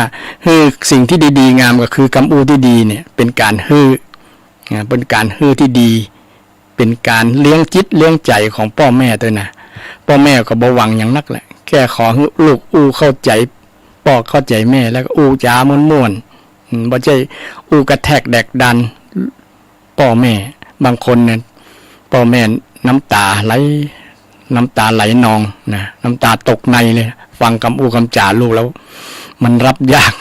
ฮือสิ่งที่ดีๆงามก็คือกำอูที่ดีเนี่ยเป็นการฮือเป็นการฮือที่ดีเป็นการเลี้ยงจิตเลี้ยงใจของพ่อแม่ด้วยนะพ่อแม่ก็บ่หวังอย่างนักแหละแค่ขอให้ลูกอูเข้าใจพ่อเข้าใจแม่แล้วก็อูจ๋าม่วนๆบ่ใช่อูกระแทกแดกดันพ่อแม่บางคนเนี่ยพ่อแม่น้ำตาไหลนองนะน้ำตาตกในเลยฟังคำอูคำจ๋าลูกแล้วมันรับยาก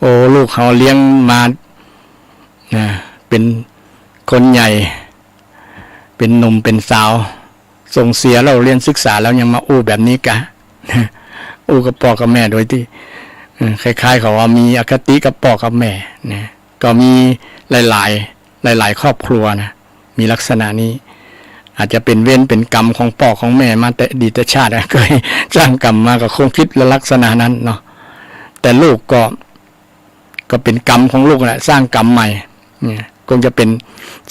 โอ้ลูกเขาเลี้ยงมาเป็นคนใหญ่เป็นหนุ่มเป็นสาวส่งเสียเราเรียนศึกษาแล้วยังมาอู้แบบนี้กะอู้กับพ่อกับแม่โดยที่คล้ายๆเขาว่ามีอคติกับพ่อกับแม่นะก็มีหลายครอบครัวนะมีลักษณะนี้อาจจะเป็นเวรเป็นกรรมของพ่อของแม่มาแต่อดีตชาติเคยสร้างกรรมมาก็คงคิดลักษณะนั้นเนาะแต่ลูกก็เป็นกรรมของลูกแหละสร้างกรรมใหม่เนี่ยคงจะเป็น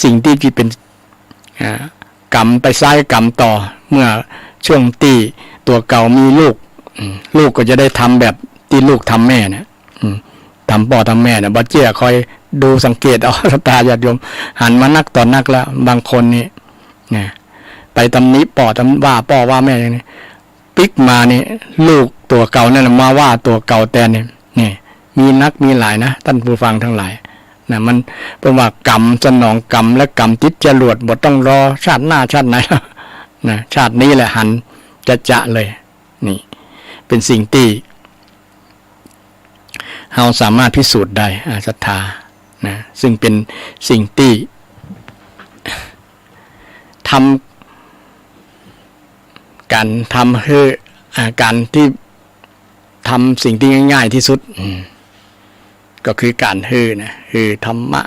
สิ่งที่เป็นกรรมไปซ้ายกรรมต่อเมื่อช่วงที่ตัวเก่ามีลูกก็จะได้ทำแบบที่ลูกทำแม่นะทำพ่อทำแม่นะบัดเจ้าคอยดูสังเกตเอาตาญาติโยมหันมานักต่อนักแล้วบางคนนี่ไปตำหนิพ่อว่าแม่อย่างนี้ปิ๊กมานี่ลูกตัวเก่านั่นมาว่าตัวเก่าแต่เนี่ยมีหลายนะท่านผู้ฟังทั้งหลายนะมันเป็นว่ากรรมสนองกรรมและกรรมติดจรวดบ่ต้องรอชาติหน้าชาติไหนนะชาตินี้แหละหันจะเลยนี่เป็นสิ่งที่เราสามารถพิสูจน์ได้ศรัทธานะซึ่งเป็นสิ่งที่การที่ทำสิ่งที่ง่ายๆที่สุดก็คือการนะธรรมะ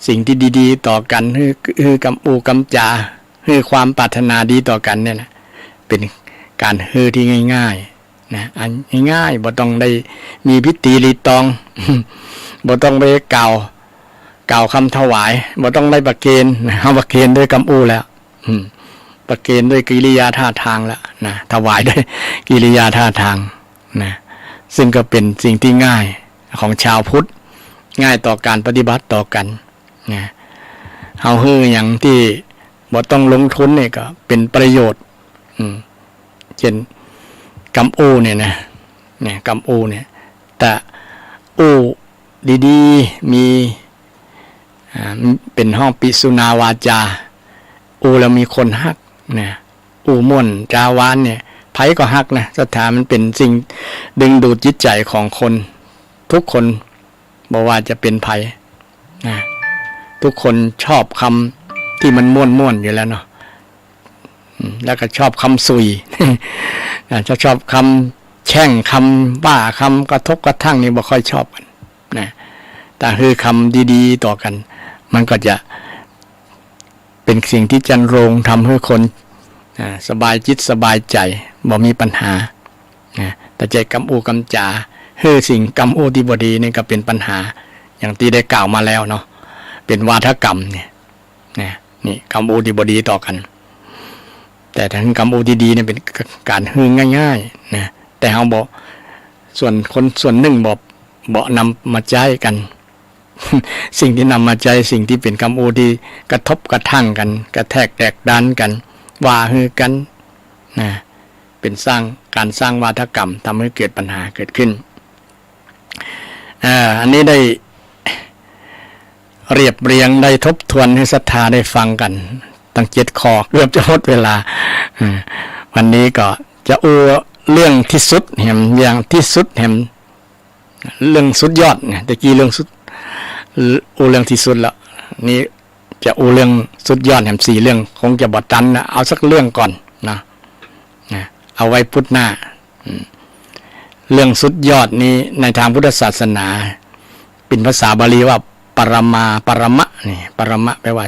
สิ่งที่ดีๆต่อกันกำอูกำจาความปรารถนาดีต่อกันเนี่ยนะเป็นการที่ง่ายๆนะอันง่ายๆบ่ต้องได้มีพิธีรีตองบ่ต้องไปกล่าวคำถวายบ่ต้องได้ประเคนเอาประเคนด้วยกำอูแล้วประเคนด้วยกิริยาท่าทางแล้วนะถวายด้วยกิริยาท่าทางนะซึ่งก็เป็นสิ่งที่ง่ายของชาวพุทธง่ายต่อการปฏิบัติต่อกันนะเอาอย่างที่บ่ต้องลงทุนเนี่ยก็เป็นประโยชน์เช่นกำอูเนี่ยนะกำอูเนี่ยแต่อูดีๆมีเป็นห้องปิสุนาวาจาอูแล้วมีคนฮักนะอูม่วนจาวานเนี่ยไผก็ฮักนะศรัทธามันเป็นสิ่งดึงดูดจิตใจของคนทุกคนบอกว่าจะเป็นไผนะทุกคนชอบคำที่มันม่วนอยู่แล้วเนาะแล้วก็ชอบคำซุย จะชอบคำแช่งคำบ้าคำกระทบกระทั่งนี่บ่ค่อยชอบกันนะแต่คือคำดีๆต่อกันมันก็จะเป็นสิ่งที่จันโรงทำให้คน สบายจิตสบายใจบ่มีปัญหาแต่ใจกำอูกำจาสิ่งกำอูที่บ่ดีนี่ก็เป็นปัญหาอย่างที่ได้กล่าวมาแล้วเนาะเป็นวาทกรรมเนี่ยนี่กำอูที่บ่ดีต่อกันแต่ถ้ากำอูที่ดีเนี่ยเป็นการง่ายๆนะแต่เฮาบ่ส่วนคนส่วนหนึ่งบ่นำมาใช้กัน สิ่งที่นำมาใช้สิ่งที่เป็นกำอูที่กระทบกระทั่งกันกระแทกแตกดันกันว่ากันนะเป็นการสร้างวาทกรรมทำให้เกิดปัญหาเกิดขึ้นอันนี้ได้เรียบเรียงได้ทบทวนให้ศรัทธาได้ฟังกันตั้ง7 ข้อเกือบจะหมดเวลาวันนี้ก็จะอูเรื่องที่สุดแห่งอย่างที่สุดแห่งเรื่องสุดยอดเนี่ยตะกี้เรื่องสุดอูเรื่องที่สุดแล้วนี่จะอูเรื่องสุดยอดแห่ง4 เรื่องคงจะบอตันนะเอาสักเรื่องก่อนนะเอาไว้พุทธหน้าเรื่องสุดยอดนี้ในทางพุทธศาสนาเป็นภาษาบาลีว่าปรมะนี่ปรมะแปลว่า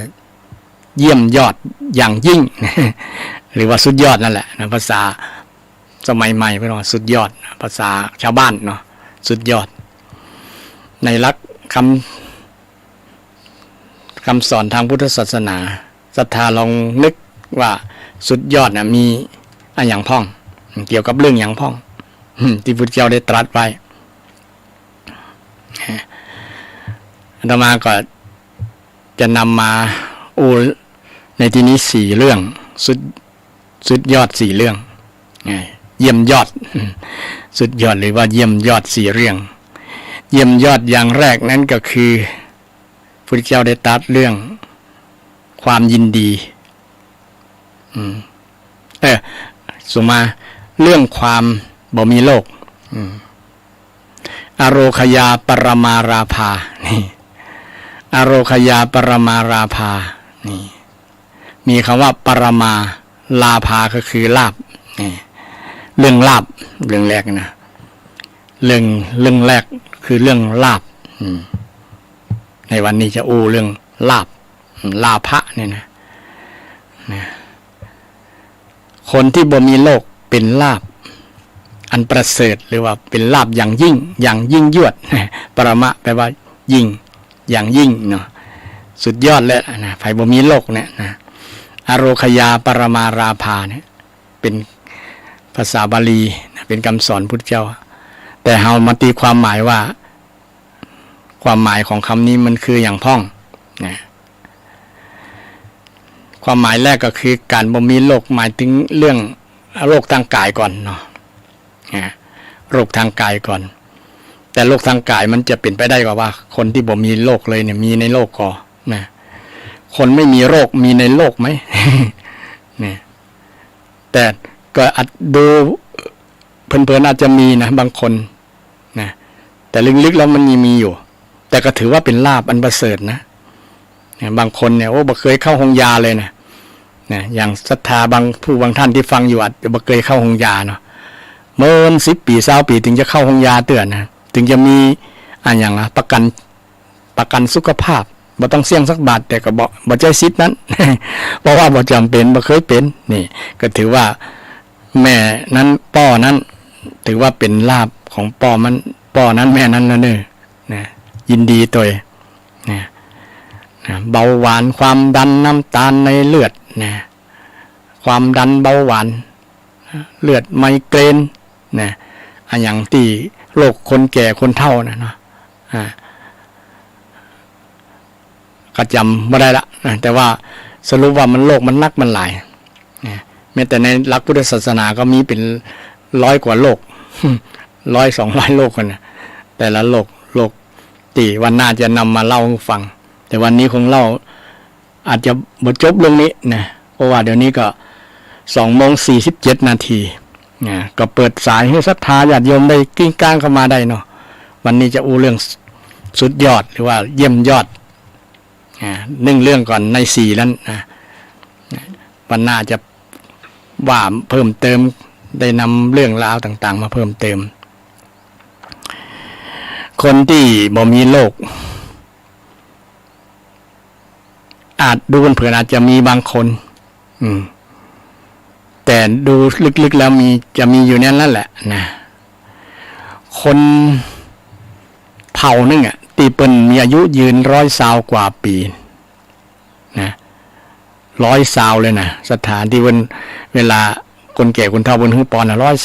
เยี่ยมยอดอย่างยิ่ง หรือว่าสุดยอดนั่นแหละนะภาษาสมัยใหม่แปลว่าสุดยอดภาษาชาวบ้านเนาะสุดยอดในหลักคำสอนทางพุทธศาสนาศรัทธาลองนึกว่าสุดยอดนะมีอะไรอย่างพ่องเกี่ยวกับเรื่องอย่างพ่องที่พุทธเจ้าได้ตรัสไว้อาตมาก็จะนำมาอูในที่นี้4 เรื่องสุดยอด4 เรื่องเยี่ยมยอดสุดยอดหรือว่าเยี่ยมยอด4 เรื่องเยี่ยมยอดอย่างแรกนั้นก็คือพระพุทธเจ้าได้ตรัสเรื่องความยินดีสมาเรื่องความบ่มีโลกอโรคยาปรมาราภานี่อโรคยาปรมาราภานี่มีคำว่าปรมาลาภาก็คือลาภนี่เรื่องลาภเรื่องแรกนะเรื่องแรกคือเรื่องลาภในวันนี้จะเรื่องลาภลาภะเนี่ยนะคนที่บ่มีโลกเป็นลาภอันประเสริฐหรือว่าเป็นลาภอย่างยิ่งอย่างยิ่งยวดปรมะแปลว่ายิ่งอย่างยิ่งเนาะสุดยอดแล้วนะไผบ่มีโลกเนี่ยนะอโรคยาปรมาราภาเนี่ยเป็นภาษาบาลีเป็นคำสอนพุทธเจ้าแต่เฮามาตีความหมายว่าความหมายของคำนี้มันคืออย่างพ่องนะความหมายแรกก็คือการบ่มีโรคหมายถึงเรื่องโรคทางกายก่อนเนาะโรคทางกายก่อนแต่โรคทางกายมันจะเป็นไปได้กว่าคนที่บ่มีโรคเลยเนี่ยมีในโลกก่อนะคนไม่มีโรคมีในโลกไหม เนี่ยแต่ก็อาจดูเพิ่นๆอาจจะมีนะบางคนนะแต่ลึกๆแล้วมันมีอยู่แต่ก็ถือว่าเป็นลาภอันประเสริฐนะบางคนเนี่ยบ่เคยเข้าห้องยาเลยนะอย่างศรัทธาบางท่านที่ฟังอยู่อาจจะบ่เคยเข้าห้องยาเนาะเมื่อ10 ปี20 ปีถึงจะเข้าห้องยาเตือนนะถึงจะมีอย่างประกันสุขภาพบ่ต้องเสี่ยงสักบาทแต่ก็บ่ใจสิทธิ์นั้น เพราะว่าบ่จำเป็นบ่เคยเป็นนี่ก็ถือว่าแม่นั้นป้อนั้นถือว่าเป็นลาภของป้อนั้นแม่นั้นแล้วเด้อนะยินดีตัวนะเบาหวานความดันน้ำตาลในเลือดนะความดันเบาหวานเลือดไมเกรนนะอย่างที่โรคคนแก่คนเฒ่านะเนาะก็จำไม่ได้ละแต่ว่าสรุปว่ามันโรคมันนักมันหลายแม้แต่ในหลักพุทธศาสนาก็มีเป็น100 กว่าโรค100-200 โรคกันนะแต่ละโรคที่วันหน้าจะนำมาเล่าให้ฟังแต่วันนี้คงเล่าอาจจะบ่จบลงนี้นะเพราะว่าเดี๋ยวนี้ก็2:47 นาทีก็เปิดสายให้ศรัทธาญาติโยมได้กิ้งก้างเข้ามาได้เนาะวันนี้จะอู้เรื่องสุดยอดหรือว่าเยี่ยมยอด1 เรื่องก่อนใน4นั้นนะวันหน้าจะว่าเพิ่มเติมได้นำเรื่องราวต่างๆมาเพิ่มเติมคนที่บ่มีโรคอาจดูเผื่ออาจจะมีบางคน แต่ดูลึกๆแล้วจะมีอยู่นั่นแหละนะคนเผ่านึงตีเปินมีอายุยืน120 กว่าปีนะ120เลยนะสถานที่เวลาคนแก่คนเฒ่าบนหื้อปอน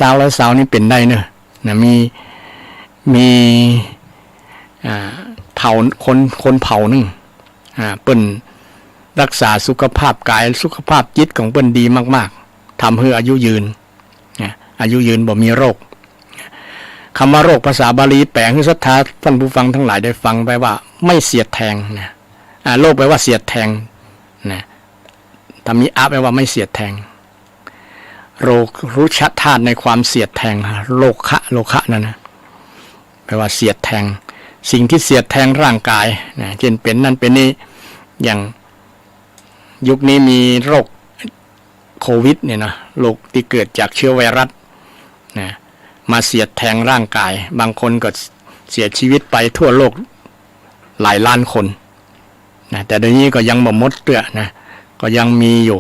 120นี่เป็นได้เนอะนะมีเผ่าคนเผ่านึงเปิ้นรักษาสุขภาพกายสุขภาพจิตของเปิ้นดีมากๆทำให้อายุยืนอายุยืนบ่มีโรคคำว่าโรคภาษาบาลีแปลให้ศรัทธาท่านผู้ฟังทั้งหลายได้ฟังไปว่าไม่เสียดแทงนะโรคแปลว่าเสียดแทงนะถ้ามีแปลว่าไม่เสียดแทงโรครู้ชัดธาตุในความเสียดแทงโลคะนั่นนะแปลว่าเสียดแทงสิ่งที่เสียดแทงร่างกายนะเช่นเป็นนั่นเป็นนี่อย่างยุคนี้มีโรคโควิดเนี่ยนะโรคที่เกิดจากเชื้อไวรัสนะมาเสียดแทงร่างกายบางคนก็เสียชีวิตไปทั่วโลกหลายล้านคนนะแต่เดี๋ยวนี้ก็ยังบ่หมดเตื้อนะก็ยังมีอยู่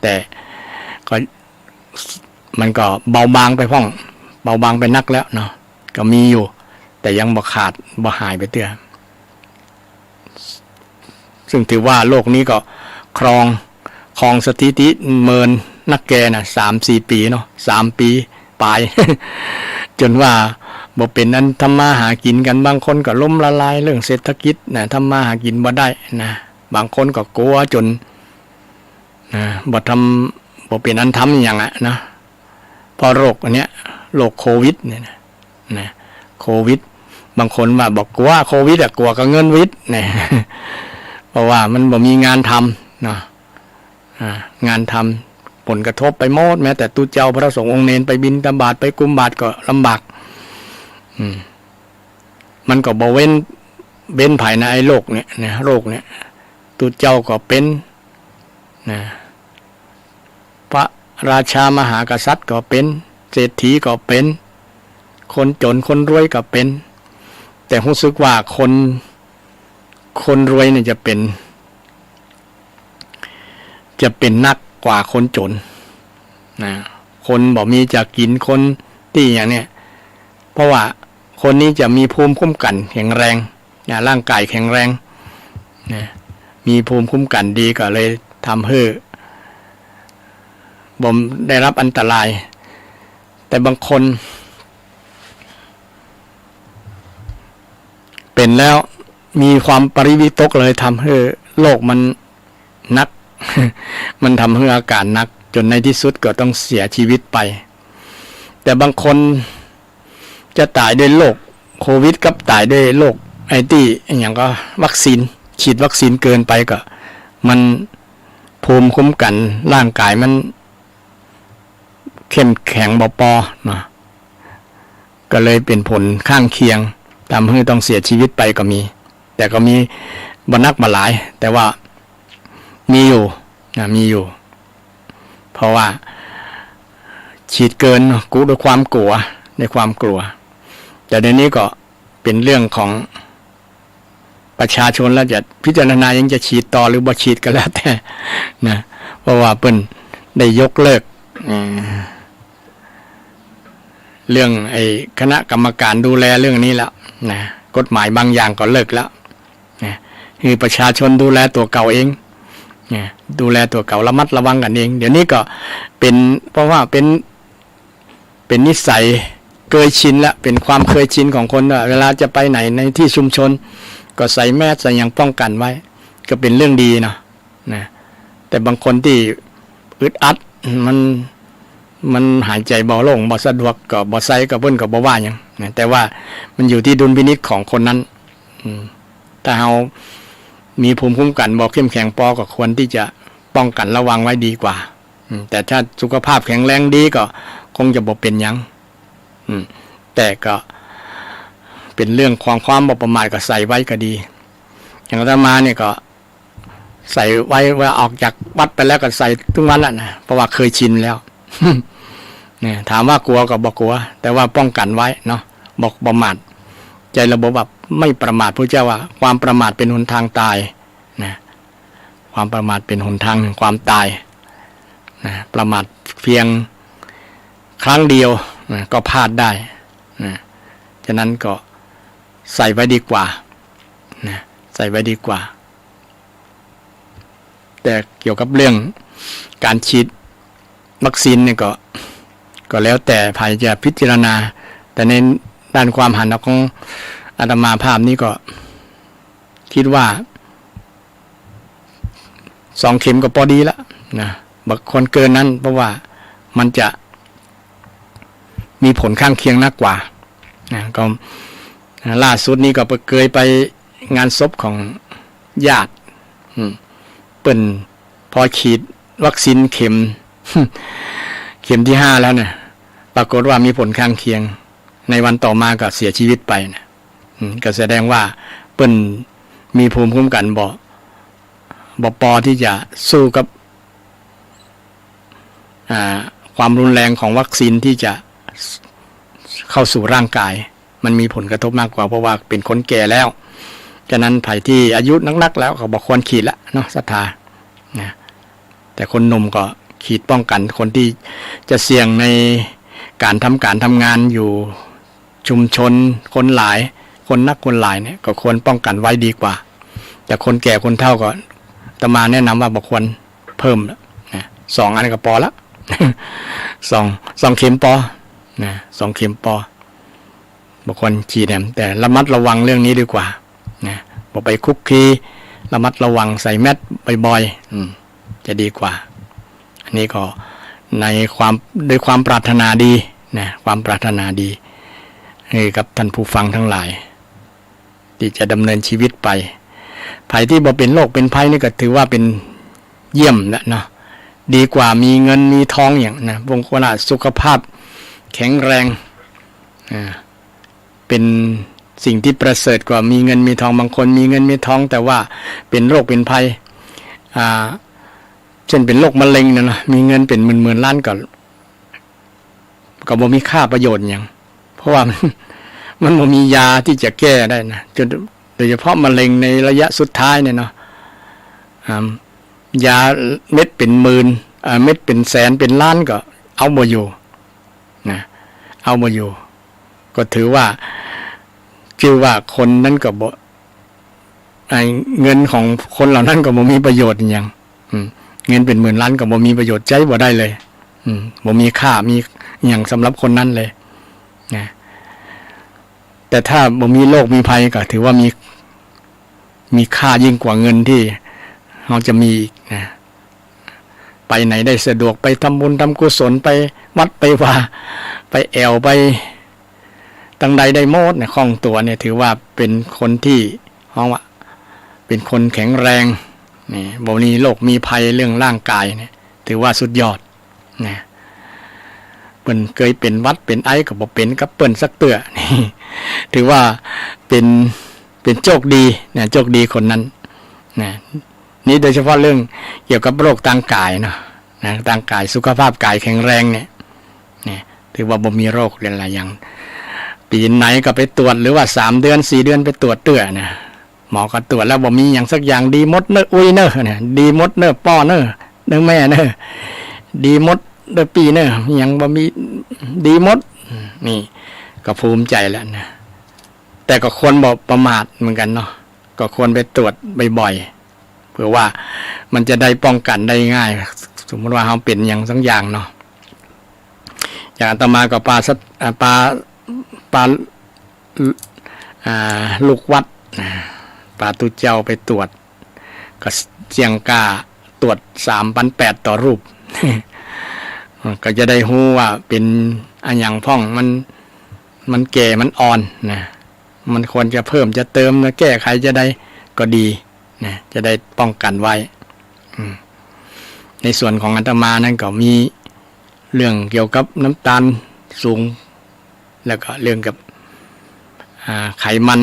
แต่ก็มันก็เบาบางไปพ้องเบาบางไปนักแล้วเนาะก็มีอยู่แต่ยังบ่ขาดบ่หายไปเตื้อซึ่งถือว่าโลกนี้ก็ครองสถิติเมินนักแกน่ะ 3-4 ปีเนาะ3 ปีปลาย จนว่าบ่เป็นนั้นทำมาหากินกันบางคนก็ล้มละลายเรื่องเศรษฐกิจนะทำมาหากินบ่ได้นะบางคนก็กลัวจนบ่เป็นอันทำอย่างนะพอโรคอันเนี้ยโรคโควิดเนี่ยนะโควิดบางคนว่าบอกกลัวโควิดกลัวกับเงินวิทย์เนี่ย เพราะว่ามันบ่มีงานทำเนาะงานทำผลกระทบไปหมดแม้แต่ตุเจ้าพระสงฆ์องค์เนนไปบิณฑบาตไปกุมบาตก็ลำบากมันก็บ่เว้นภายในโลกเนี่ยนะโรคเนี่ยตุเจ้าก็เป็นนะพระราชามหากษัตริย์ก็เป็นเศรษฐีก็เป็นคนจนคนรวยก็เป็นแต่รู้สึกว่าคนรวยเนี่ยจะเป็นนักกว่าคนจนนะคนบ่มีจะกินคนที่อย่างเนี้ยเพราะว่าคนนี้จะมีภูมิคุ้มกันแข็งแรงนะร่างกายแข็งแรงนะมีภูมิคุ้มกันดีก็เลยทำให้บ่ได้รับอันตรายแต่บางคนเป็นแล้วมีความปริวิตกเลยทำให้โรคมันนัก มันทำให้อาการหนักจนในที่สุดก็ต้องเสียชีวิตไปแต่บางคนจะตายด้วยโรคโควิดกับตายด้วยโรคอย่างก็วัคซีนฉีดวัคซีนเกินไปก็มันภูมิคุ้มกันร่างกายมันเข้มแข็งบ่พอนะก็เลยเป็นผลข้างเคียงทำให้ต้องเสียชีวิตไปก็มีแต่ก็มีบ่นักบ่หลายแต่ว่ามีอยู่เพราะว่าฉีดเกินกูด้วยความกลัวแต่เดี๋ยวนี้ก็เป็นเรื่องของประชาชนแล้วจะพิจารณายังจะฉีดต่อหรือบ่ฉีดก็แล้วแต่นะเพราะว่าเพิ่นได้ยกเลิกเรื่องคณะกรรมการดูแลเรื่องนี้แล้วนะกฎหมายบางอย่างก็เลิกแล้วนะคือประชาชนดูแลตัวเก่าเองดูแลตัวเก่าระมัดระวังกันเองเดี๋ยวนี้ก็เป็นเพราะว่าเป็นนิสัยเคยชินแล้วเป็นความเคยชินของคนว่าเวลาจะไปไหนในที่ชุมชนก็ใส่แมสใส่อย่างป้องกันไว้ก็เป็นเรื่องดีนะแต่บางคนที่อึดอัดมันหายใจเบาลงบ่สะดวกก็บ่ใส่ก็เพิ่นก็บ่ว่าหยังนะแต่ว่ามันอยู่ที่ดุลพินิจของคนนั้นถ้าเฮามีภูมิคุ้มกันบ่เข้มแข็งพอก็ควรที่จะป้องกันระวังไว้ดีกว่าแต่ถ้าสุขภาพแข็งแรงดีก็คงจะบ่เป็นหยังแต่ก็เป็นเรื่องความบ่ประมาทก็ใส่ไว้ก็ดีอย่างอาตมาเนี่ยก็ใส่ไว้ว่าออกจากวัดไปแล้วก็ใส่ทุกวันแล้วนะเพราะว่าเคยชินแล้ว เนี่ยถามว่ากลัวก็บ่กลัวแต่ว่าป้องกันไว้เนาะบอกประมาทใจระบบแบบไม่ประมาทพระเจ้าว่าความประมาทเป็นหนทางตายนะความประมาทเป็นหนทางแห่งความตาย นะประมาทเพียงครั้งเดียวนะก็พลาดได้นะฉะนั้นก็ใส่ไว้ดีกว่านะใส่ไว้ดีกว่าแต่เกี่ยวกับเรื่องการฉีดวัคซีนเนี่ยก็แล้วแต่ภายจะพิจารณาแต่ในด้านความหันของอาตมาภาพนี้ก็คิดว่า2 เข็มก็พอดีแล้วนะบางคนเกินนั้นเพราะว่ามันจะมีผลข้างเคียงมากกว่านะก็ล่าสุดนี้ก็เคยไปงานศพของญาติเปิ่นพอฉีดวัคซีนเข็ม เข็มที่5แล้วเนี่ยปรากฏว่ามีผลข้างเคียงในวันต่อมาก็เสียชีวิตไปนะก็แสดงว่าเปิ่นมีภูมิคุ้มกันบ่พอที่จะสู้กับความรุนแรงของวัคซีนที่จะเข้าสู่ร่างกายมันมีผลกระทบมากกว่าเพราะว่าเป็นคนแก่แล้วฉะนั้นไผ่ที่อายุนักๆแล้วเขาบอกควรฉีดละเนาะศรัทธานะแต่คนหนุ่มก็ฉีดป้องกันคนที่จะเสี่ยงในการทำงานอยู่ชุมชนคนหลายคนนักคนหลายเนี่ยก็ควรป้องกันไว้ดีกว่าแต่คนแก่คนเฒ่าก็อาตมาแนะนำว่าบอกควรเพิ่มนะ2 อันก็พอละ 2 เข็มพอนะ2 เข็มพอบางคนฉีดแต่ระมัดระวังเรื่องนี้ดีกว่านะบอกไปคุกคีระมัดระวังใส่แมสบ่อยๆจะดีกว่าอันนี้ก็ด้วยความปรารถนาดีนะความปรารถนาดีให้กับท่านผู้ฟังทั้งหลายที่จะดำเนินชีวิตไปภัยที่บ่เป็นโรคเป็นภัยนี่ก็ถือว่าเป็นเยี่ยมแล้วเนาะดีกว่ามีเงินมีทองอย่างนะวงโคราชสุขภาพแข็งแรงเป็นสิ่งที่ประเสริฐกว่ามีเงินมีทองบางคนมีเงินมีทองแต่ว่าเป็นโรคเป็นภัยเช่นเป็นโรคมะเร็งนะมีเงินเป็นหมื่นล้านก็บ่มีค่าประโยชน์อย่างเพราะว่ามันบ่มียาที่จะแก้ได้นะโดยเฉพาะมะเร็งในระยะสุดท้ายเนี่ยเนาะยาเม็ดเป็นหมื่นเม็ดเป็นแสนเป็นล้านก็เอาบ่อยู่นะเอาบ่อยู่ก็ถือว่าคนนั้นก็บ่เงินของคนเหล่านั้นก็บ่มีประโยชน์อย่างเงินเป็นหมื่นล้านก็บ่มีประโยชน์ใจบ่ได้เลยบ่มีค่ามีอย่างสำหรับคนนั้นเลยนะแต่ถ้าบ่มีโรคมีภัยก็ถือว่ามีค่ายิ่งกว่าเงินที่เราจะมีนะไปไหนได้สะดวกไปทำบุญทำกุศลไปวัดไปว่าไปแอวไปตั้งใดได้โมดเนี่ยคล่องตัวเนี่ยถือว่าเป็นคนที่เป็นคนแข็งแรงนี่บ่มีโรคมีภัยเรื่องร่างกายเนี่ยถือว่าสุดยอดนะเปิ้นเคยเป็นวัดเป็นไอก็บ่เป็นกับเปิ้นสักเตื้อนี่ถือว่าเป็นโชคดีนะโชคดีคนนั้นนะนี่โดยเฉพาะเรื่องเกี่ยวกับโรคทางกายเนาะนะทางกายสุขภาพกายแข็งแรงเนี่ยถือว่าบ่มีโรคอะไรอย่างปีไหนก็ไปตรวจหรือว่า3 เดือน4 เดือนไปตรวจเตื้อนะหมอก็ตรวจแล้วบ่มีอย่างสักอย่างดีมดเนออุ้ยเนอเนี่ยดีมดเนอป้อเนอเนื้อแม่เนอดีมดเนอปีเนอยังบ่มีดีมดนี่ก็ภูมิใจแล้วนะแต่ก็ควรบ่ประมาทเหมือนกันเนาะก็ควรไปตรวจบ่อยๆเพื่อว่ามันจะได้ป้องกันได้ง่ายสมมติว่าเราเป็นอย่างสักอย่างเนาะอย่างอาตมาก็ปาลูกวัดปาตุเจ้าไปตรวจก็เจียงกาตรวจ3,800ต่อรูป ก็จะได้รู้ว่าเป็นอันอย่างพ่องมันแก่มันอ่อนนะมันควรจะเพิ่มจะเติมแก้ไขจะได้ก็ดีนะจะได้ป้องกันไว้ในส่วนของอาตมานั้นก็มีเรื่องเกี่ยวกับน้ำตาลสูงแล้วก็เรื่องกับไขมัน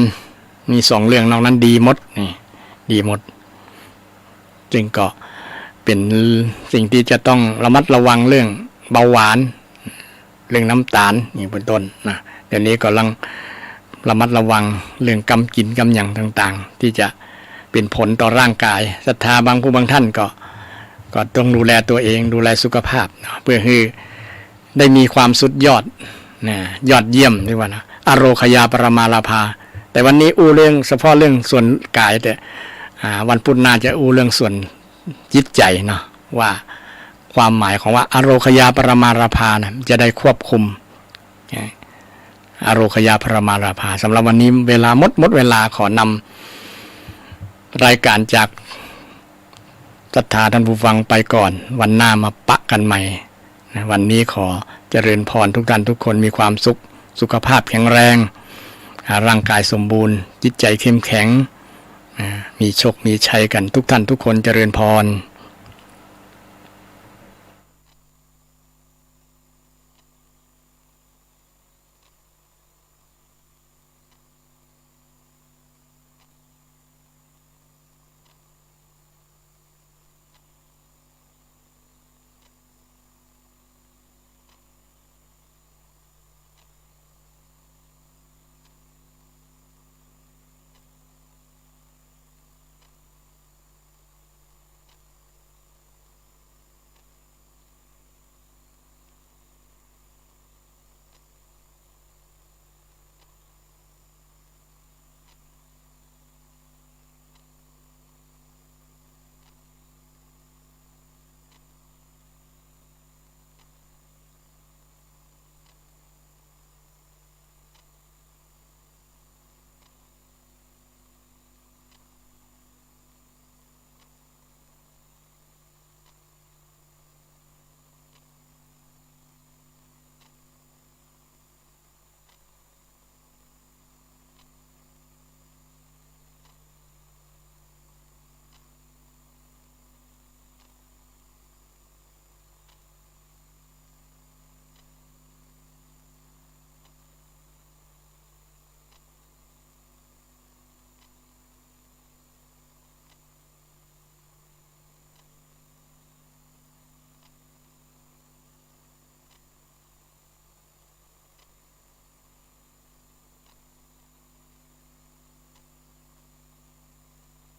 มี2 เรื่องนอกนั้นดีหมดนี่ดีหมดจึงก็เป็นสิ่งที่จะต้องระมัดระวังเรื่องเบาหวานเรื่องน้ำตาลนี่เป็นต้นนะเดี๋ยวนี้ก็กำลังระมัดระวังเรื่องกำกินกำหยังต่างๆที่จะเป็นผลต่อร่างกายศรัทธาบางผู้บางท่านก็ ก็ต้องดูแลตัวเองดูแลสุขภาพเนาะเพื่อให้ได้มีความสุดยอดนะยอดเยี่ยมดีกว่านะอโรคยาปรมาลาภาแต่วันนี้อู้เรื่องเฉพาะเรื่องส่วนกายแต่วันพุธหน้าจะอู้เรื่องส่วนจิตใจเนาะว่าความหมายของว่าอโรคยาปรมาลาภานะจะได้ควบคุมอโรคยาปรมาลาภาสำหรับวันนี้เวลาหมดเวลาขอนำรายการจากศรัทธาท่านผู้ฟังไปก่อนวันหน้ามาปะกันใหม่นะวันนี้ขอเจริญพรทุกท่านทุกคนมีความสุขสุขภาพแข็งแรงร่างกายสมบูรณ์จิตใจเข้มแข็งมีโชคมีชัยกันทุกท่านทุกคนเจริญพร